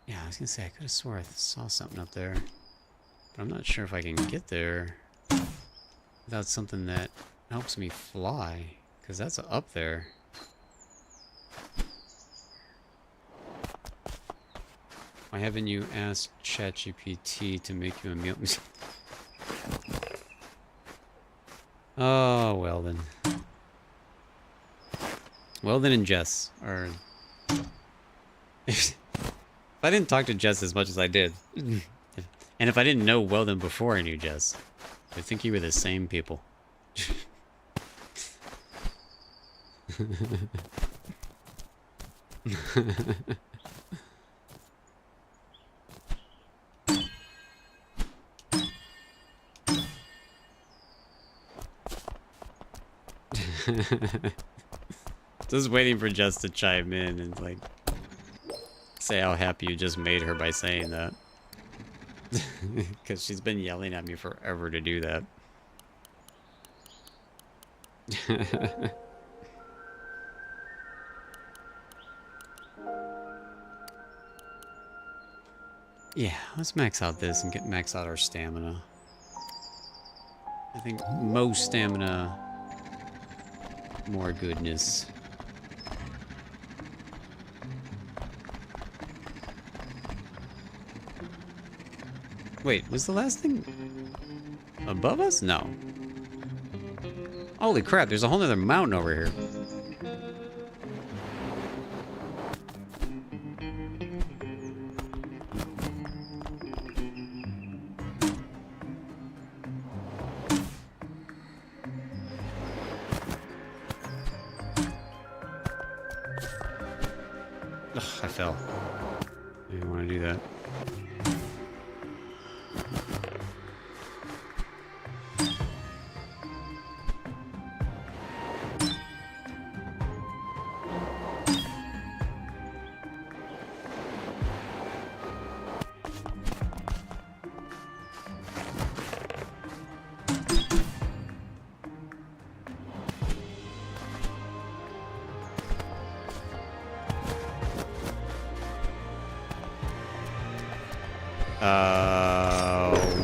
Yeah, I was gonna say, I could have swore I saw something up there. But I'm not sure if I can get there without something that helps me fly. Because that's up there. Why haven't you asked ChatGPT to make you a meal? Oh, Weldon. Weldon and Jess are... If I didn't talk to Jess as much as I did, and if I didn't know Weldon before I knew Jess, I think you were the same people. Just waiting for Jess to chime in and like say how happy you just made her by saying that. Because she's been yelling at me forever to do that. Yeah, let's max out this and max out our stamina. I think most stamina, more goodness. Wait, was the last thing above us? No. Holy crap, there's a whole other mountain over here. Ugh, I fell. I didn't want to do that.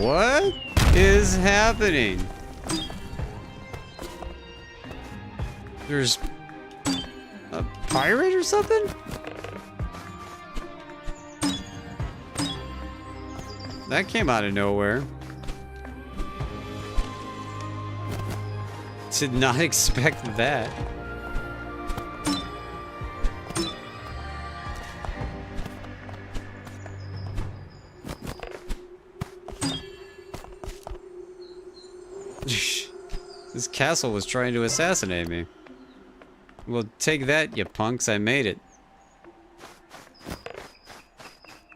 What is happening? There's a pirate or something? That came out of nowhere. Did not expect that. This castle was trying to assassinate me. Well, take that, you punks. I made it.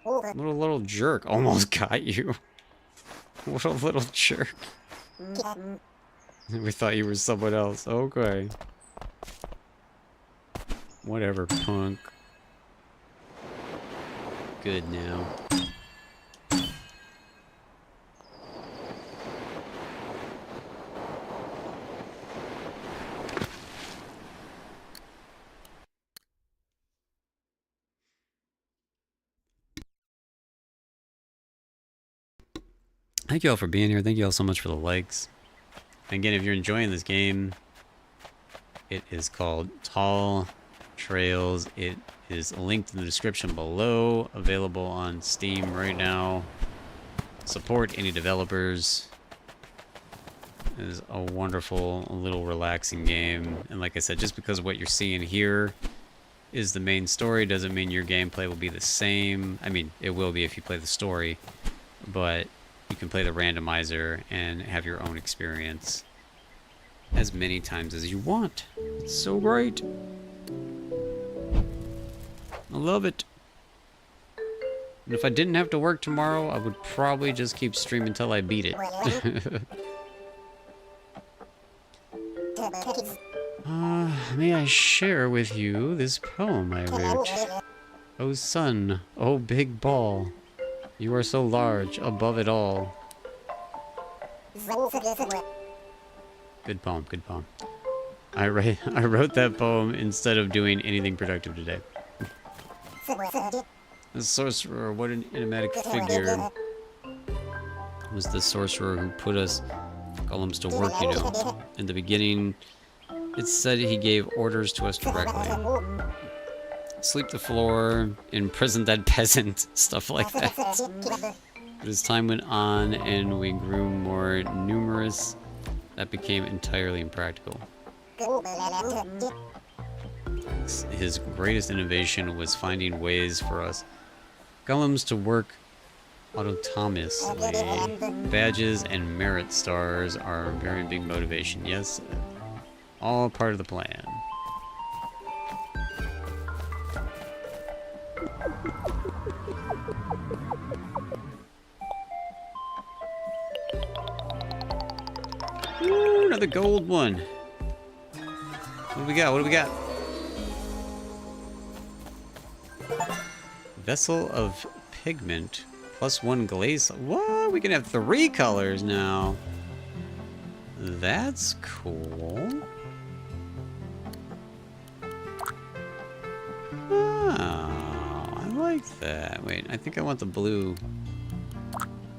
What a little jerk. Almost got you. What a little jerk. We thought you were someone else. Okay. Whatever, punk. Good now. Thank you all for being here. Thank you all so much for the likes. And again, if you're enjoying this game, it is called Tall Trails. It is linked in the description below. Available on Steam right now. Support any developers. It is a wonderful, little relaxing game. And like I said, just because what you're seeing here is the main story doesn't mean your gameplay will be the same. I mean, it will be if you play the story, but you can play the randomizer and have your own experience as many times as you want. It's so great. I love it. And if I didn't have to work tomorrow, I would probably just keep streaming until I beat it. May I share with you this poem I wrote? Oh sun, oh big ball, you are so large above it all. Good poem, good poem. I wrote that poem instead of doing anything productive today. The sorcerer, what an enigmatic figure. Was the sorcerer who put us golems to work, you know. In the beginning, it said he gave orders to us directly. Sweep the floor, imprison that peasant, stuff like that. But as time went on and we grew more numerous, that became entirely impractical. His greatest innovation was finding ways for us golems to work autonomously. Badges and merit stars are a very big motivation. Yes, all part of the plan. Ooh, another gold one. What do we got? What do we got? Vessel of pigment. +1 glaze. What? We can have 3 colors now. That's cool. Oh, I like that. Wait, I think I want the blue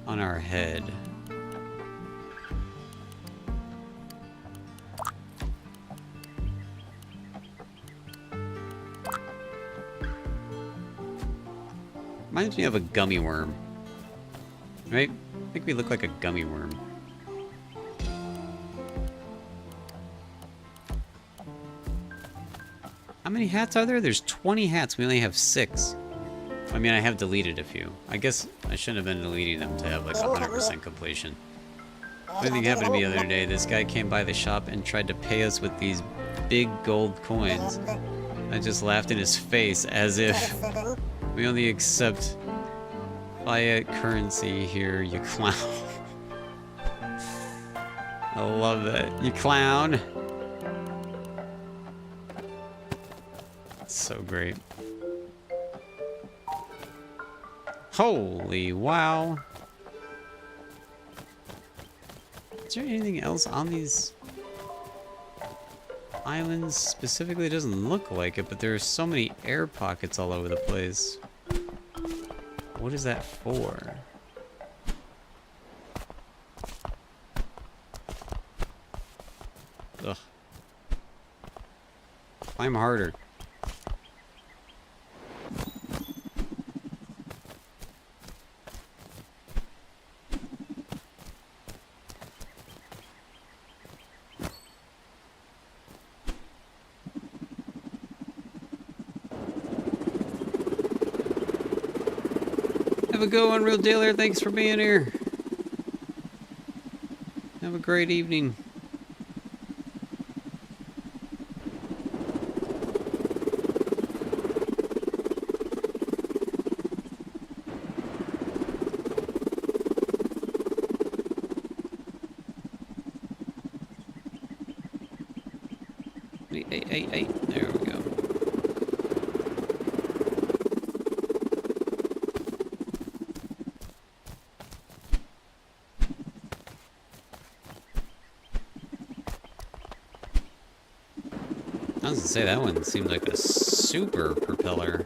on our head. Reminds me of a gummy worm. Right? I think we look like a gummy worm. How many hats are there? There's 20 hats. We only have 6. I mean, I have deleted a few. I guess I shouldn't have been deleting them to have like 100% completion. Funny thing happened to me the other day. This guy came by the shop and tried to pay us with these big gold coins. I just laughed in his face as if we only accept fiat currency here, you clown. I love that. You clown. That's so great. Holy wow. Is there anything else on these islands specifically? It doesn't look like it, but there are so many air pockets all over the place. What is that for? Ugh. Climb harder. Have a good one, Real Dealer. Thanks for being here. Have a great evening. Hey. There we go. I was gonna say, that one seemed like a super propeller.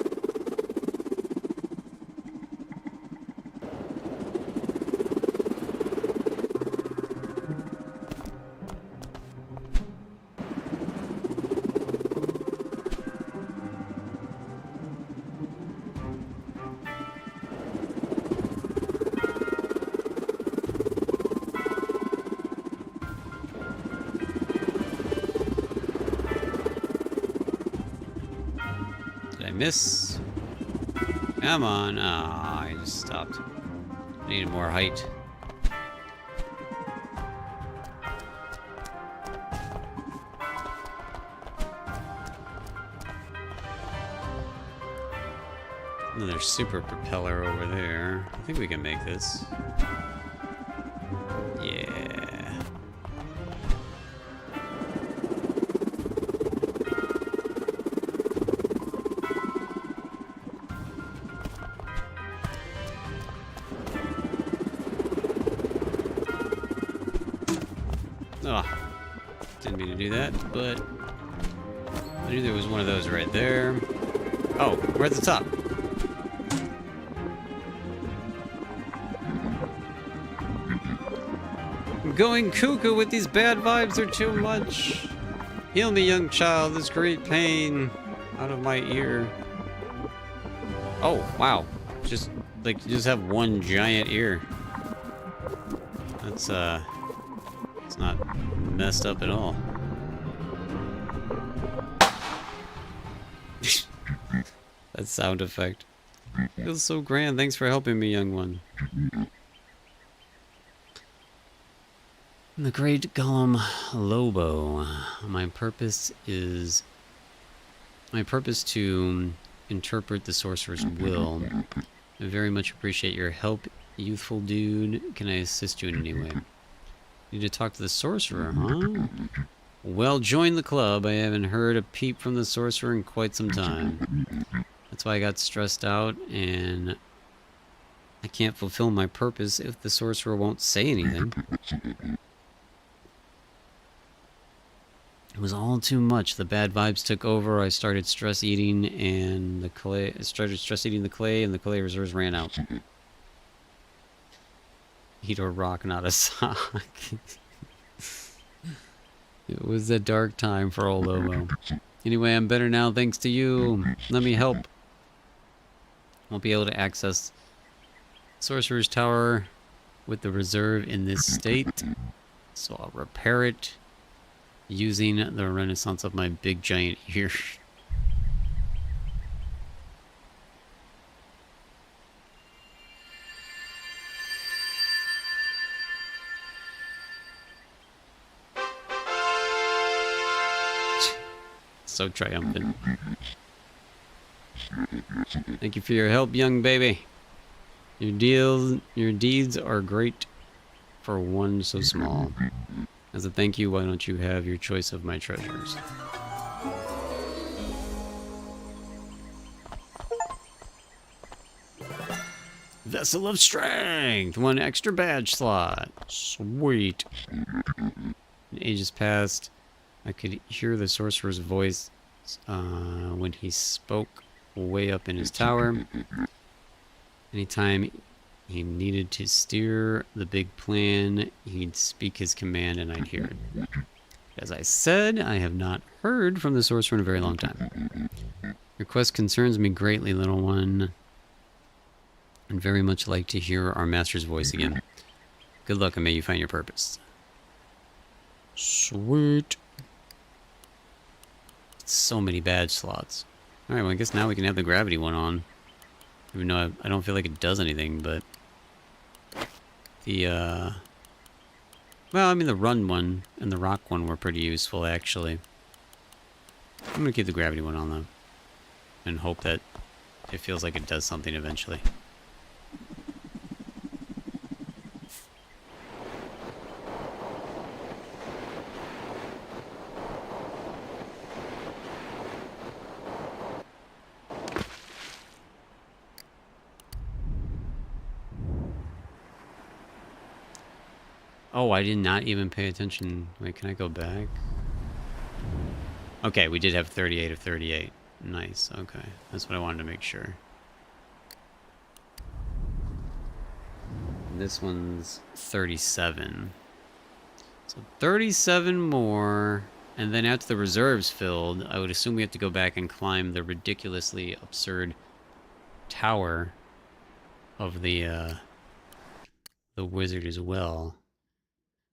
miss. Come on. Ah, I just stopped. I needed more height. Another super propeller over there. I think we can make this. Yeah. Oh, didn't mean to do that, but I knew there was one of those right there. Oh, we're at the top. I'm going cuckoo with these bad vibes, they're too much. Heal me, young child, this great pain out of my ear. Oh, wow. Just, like, you just have one giant ear. That's, it's not messed up at all. That sound effect. Feels so grand. Thanks for helping me, young one. The great Golem Lobo. My purpose to interpret the sorcerer's will. I very much appreciate your help, youthful dude. Can I assist you in any way? Need to talk to the sorcerer, huh? Well, join the club. I haven't heard a peep from the sorcerer in quite some time. That's why I got stressed out, and I can't fulfill my purpose if the sorcerer won't say anything. It was all too much. The bad vibes took over. I started stress eating, and the clay. I started stress eating the clay, and the clay reserves ran out. Eat a rock, not a sock. It was a dark time for old Lobo. Anyway, I'm better now thanks to you. Let me help. Won't be able to access Sorcerer's Tower with the reserve in this state, so I'll repair it using the renaissance of my big giant ear. So triumphant. Thank you for your help, young baby. Your deeds are great for one so small. As a thank you, why don't you have your choice of my treasures? Vessel of Strength! 1 extra badge slot. Sweet. Ages passed. I could hear the sorcerer's voice when he spoke way up in his tower. Anytime he needed to steer the big plan, he'd speak his command and I'd hear it. As I said, I have not heard from the sorcerer in a very long time. Your quest concerns me greatly, little one. I'd very much like to hear our master's voice again. Good luck and may you find your purpose. Sweet. So many badge slots. Alright, well I guess now we can have the gravity one on. Even though I don't feel like it does anything, but... The, well, I mean the run one and the rock one were pretty useful, actually. I'm gonna keep the gravity one on, though. And hope that it feels like it does something eventually. Oh, I did not even pay attention. Wait, can I go back? Okay, we did have 38 of 38. Nice, okay. That's what I wanted to make sure. This one's 37. So 37 more. And then after the reserves filled, I would assume we have to go back and climb the ridiculously absurd tower of the wizard as well.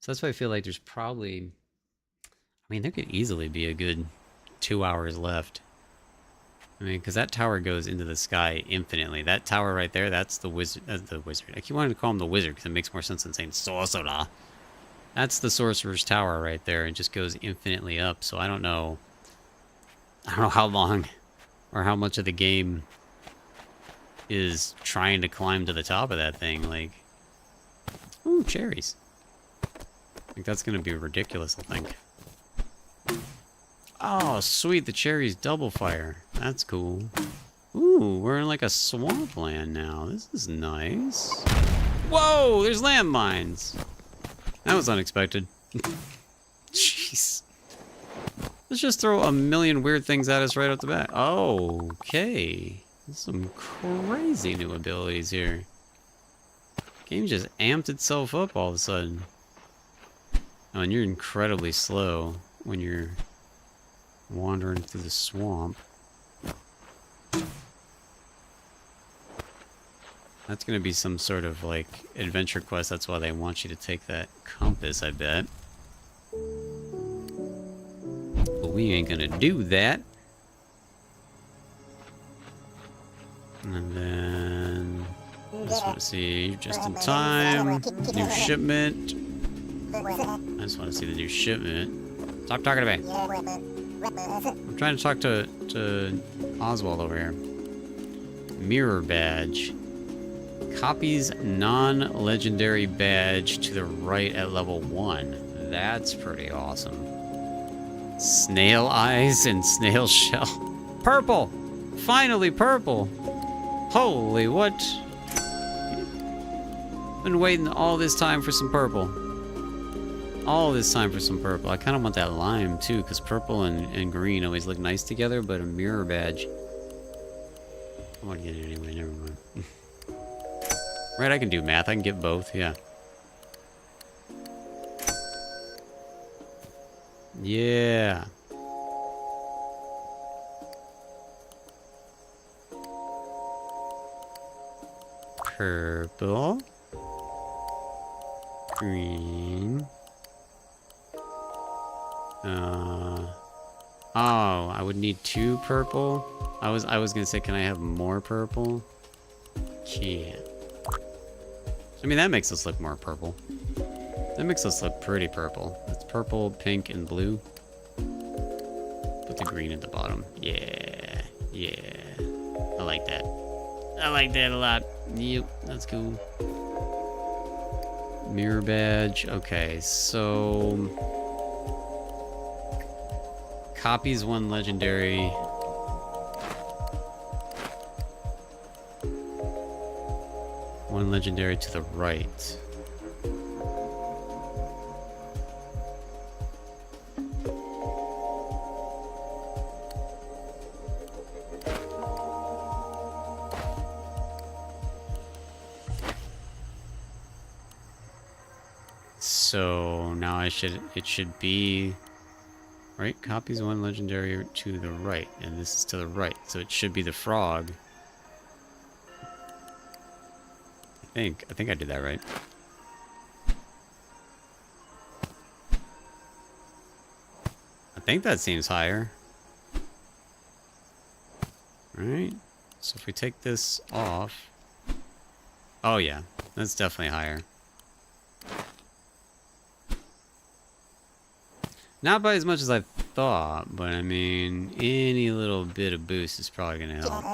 So that's why I feel like there's probably... I mean, there could easily be a good 2 hours left. I mean, because that tower goes into the sky infinitely. That tower right there, that's the wizard. The wizard. I keep wanting to call him the wizard because it makes more sense than saying sorcerer. That's the sorcerer's tower right there. It just goes infinitely up. So I don't know. I don't know how long or how much of the game is trying to climb to the top of that thing. Like, ooh, cherries. I think that's gonna be ridiculous. I think. Oh, sweet, the cherries double fire. That's cool. Ooh, we're in like a swampland now. This is nice. Whoa, there's landmines. That was unexpected. Jeez. Let's just throw a million weird things at us right off the bat. Okay. There's some crazy new abilities here. Game just amped itself up all of a sudden. Oh, and you're incredibly slow when you're wandering through the swamp. That's gonna be some sort of like adventure quest. That's why they want you to take that compass, I bet. But we ain't gonna do that. And then I just want to see just in time. New shipment. I just want to see the new shipment. Stop talking to me. I'm trying to talk to Oswald over here. Mirror badge. Copies non-legendary badge to the right at level 1. That's pretty awesome. Snail eyes and snail shell. Purple! Finally purple! Holy what? Been waiting all this time for some purple. All this time for some purple. I kind of want that lime too, because purple and green always look nice together, but a mirror badge. I want to get it anyway, never mind. Right, I can do math. I can get both, yeah. Yeah. Purple. Green. Oh, I would need 2 purple. I was gonna say, can I have more purple? Can't. I mean, that makes us look more purple. That makes us look pretty purple. It's purple, pink, and blue. Put the green at the bottom. Yeah, yeah. I like that. I like that a lot. Yep, that's cool. Mirror badge. Okay, so copies 1 legendary. One legendary to the right. So now it should be right. Copies 1 legendary to the right, and this is to the right, so it should be the frog. I think I did that right. I think that seems higher. Right? So if we take this off... Oh yeah, that's definitely higher. Not by as much as I thought, but I mean, any little bit of boost is probably going to help.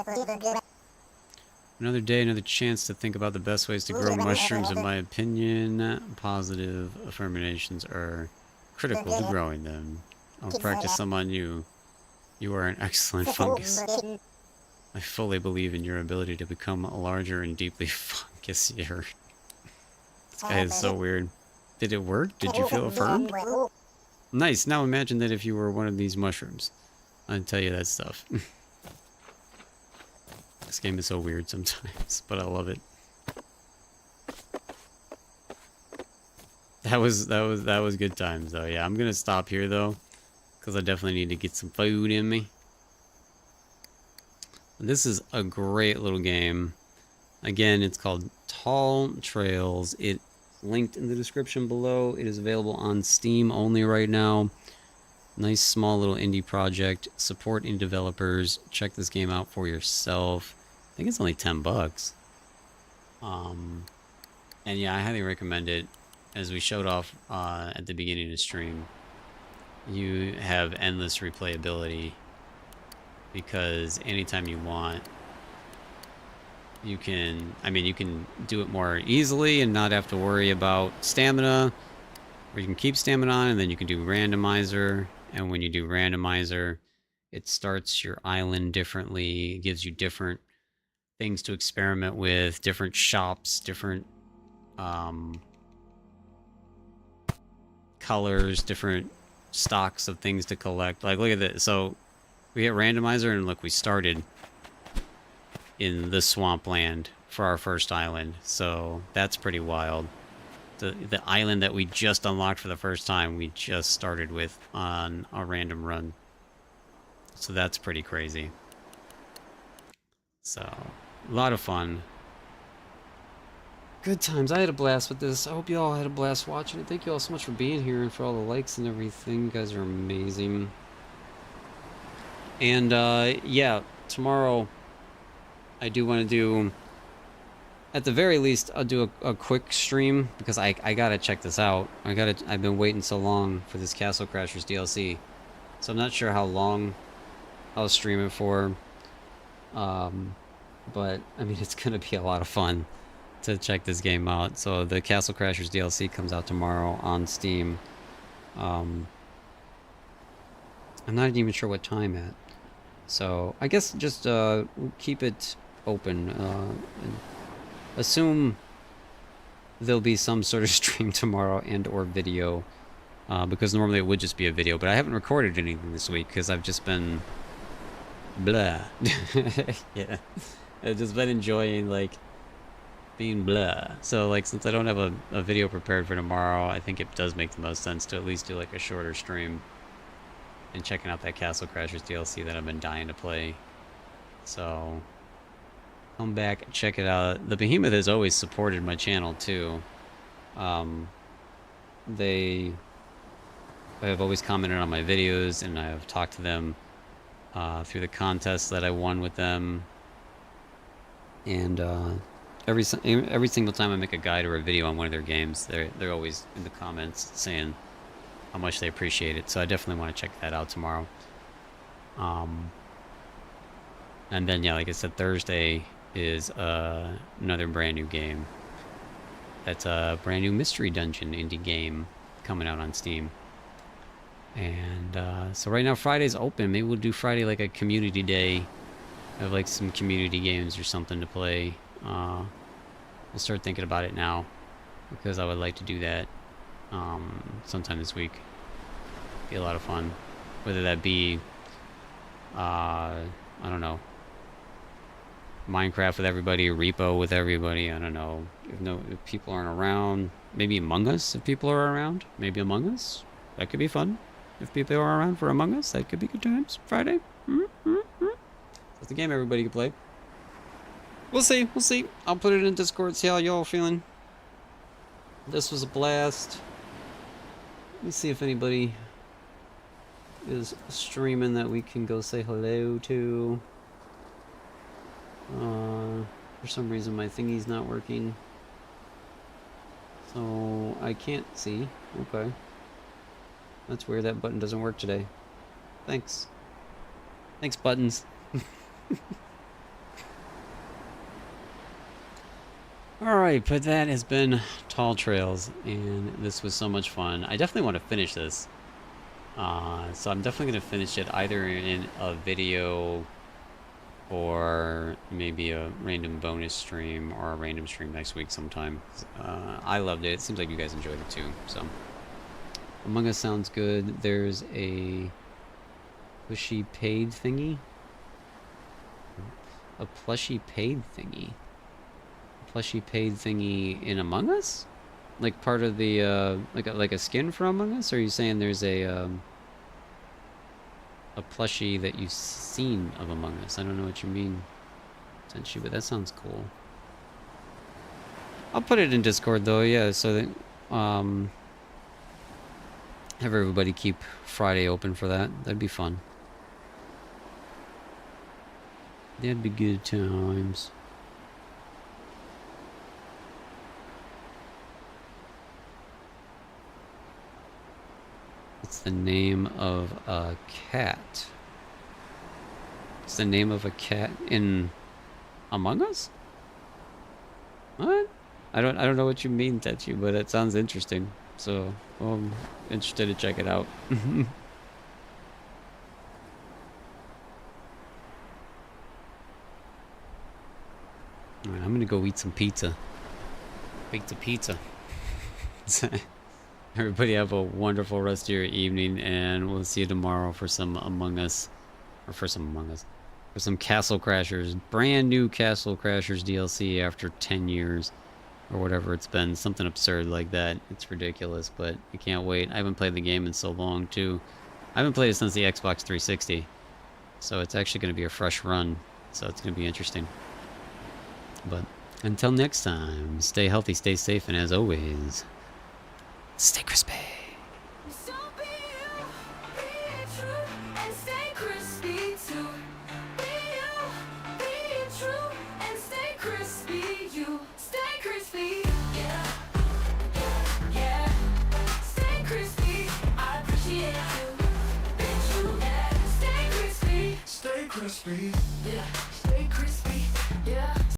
Another day, another chance to think about the best ways to grow mushrooms. In my opinion, positive affirmations are critical to growing them. I'll practice some on you. You are an excellent fungus. I fully believe in your ability to become larger and deeply fungusier. This guy is so weird. Did it work? Did you feel affirmed? Nice. Now imagine that if you were one of these mushrooms. I'd tell you that stuff. This game is so weird sometimes, but I love it. That was good times though. Yeah, I'm gonna stop here though, because I definitely need to get some food in me. This is a great little game. Again, it's called Tall Trails. It's linked in the description below. It is available on Steam only right now. Nice small little indie project. Support indie developers. Check this game out for yourself. I think it's only $10. And yeah, I highly recommend it. As we showed off at the beginning of the stream, you have endless replayability because anytime you want, you can, you can do it more easily and not have to worry about stamina, or you can keep stamina on and then you can do randomizer. And when you do randomizer, it starts your island differently, gives you different things to experiment with, different shops, different colors, different stocks of things to collect. Like, look at this. So we hit randomizer and look, we started in the swampland for our first island. So that's pretty wild. The island that we just unlocked for the first time, we just started with on a random run. So that's pretty crazy. So, a lot of fun. Good times. I had a blast with this. I hope you all had a blast watching it. Thank you all so much for being here and for all the likes and everything. You guys are amazing. And, yeah, tomorrow I do want to do, at the very least, I'll do a quick stream because I gotta check this out. I've been waiting so long for this Castle Crashers DLC. So I'm not sure how long I'll stream it for. But, it's gonna be a lot of fun to check this game out. So the Castle Crashers DLC comes out tomorrow on Steam. I'm not even sure what time at. So I guess just keep it open. And assume there'll be some sort of stream tomorrow and or video. Because normally it would just be a video, but I haven't recorded anything this week because I've just been blah. Yeah. I've just been enjoying being blah. So since I don't have a video prepared for tomorrow, I think it does make the most sense to at least do a shorter stream and checking out that Castle Crashers DLC that I've been dying to play. So come back and check it out. The Behemoth has always supported my channel too. They have always commented on my videos, and I have talked to them through the contests that I won with them. And every single time I make a guide or a video on one of their games, they're always in the comments saying how much they appreciate it. So I definitely want to check that out tomorrow. And then, yeah, like I said, Thursday is another brand new game. That's a brand new mystery dungeon indie game coming out on Steam. And so right now Friday's open. Maybe we'll do Friday a community day. Have some community games or something to play. We'll start thinking about it now because I would like to do that sometime this week. Be a lot of fun. Whether that be I don't know, Minecraft with everybody, Repo with everybody, I don't know. If people aren't around, maybe Among Us if people are around. Maybe Among Us. That could be fun. If people are around for Among Us, that could be good times. Friday. That's the game everybody can play. We'll see. I'll put it in Discord, see how y'all feeling. This was a blast. Let me see if anybody is streaming that we can go say hello to. For some reason my thingy's not working. So I can't see. Okay. That's weird, that button doesn't work today. Thanks. Thanks, buttons. Alright, but that has been Tall Trails, and this was so much fun. I definitely want to finish this. So I'm definitely going to finish it either in a video or maybe a random bonus stream or a random stream next week sometime. I loved it. It seems like you guys enjoyed it too, so... Among Us sounds good. There's a plushy paid thingy. A plushy paid thingy. A plushy paid thingy in Among Us? Like part of the like a skin for Among Us? Or are you saying there's a plushie that you've seen of Among Us? I don't know what you mean, Senshi, but that sounds cool. I'll put it in Discord though, yeah, so that Have everybody keep Friday open for that. That'd be fun. That'd be good times. What's the name of a cat? What's the name of a cat in Among Us? What? I don't know what you mean, Tetsu, but it sounds interesting. So I'm interested to check it out. Alright, I'm gonna go eat some pizza. Pizza. Everybody have a wonderful rest of your evening, and we'll see you tomorrow for some Among Us. Or for some Among Us. For some Castle Crashers. Brand new Castle Crashers DLC after 10 years. Or whatever it's been. Something absurd like that. It's ridiculous, but I can't wait. I haven't played the game in so long, too. I haven't played it since the Xbox 360. So it's actually going to be a fresh run. So it's going to be interesting. But until next time, stay healthy, stay safe, and as always, stay crispy. So be you, be true, and stay crispy too. Be you, be true, and stay crispy. You stay crispy, yeah, yeah. Stay crispy, I appreciate you. Be true and stay crispy. Stay crispy, yeah. Stay crispy, yeah.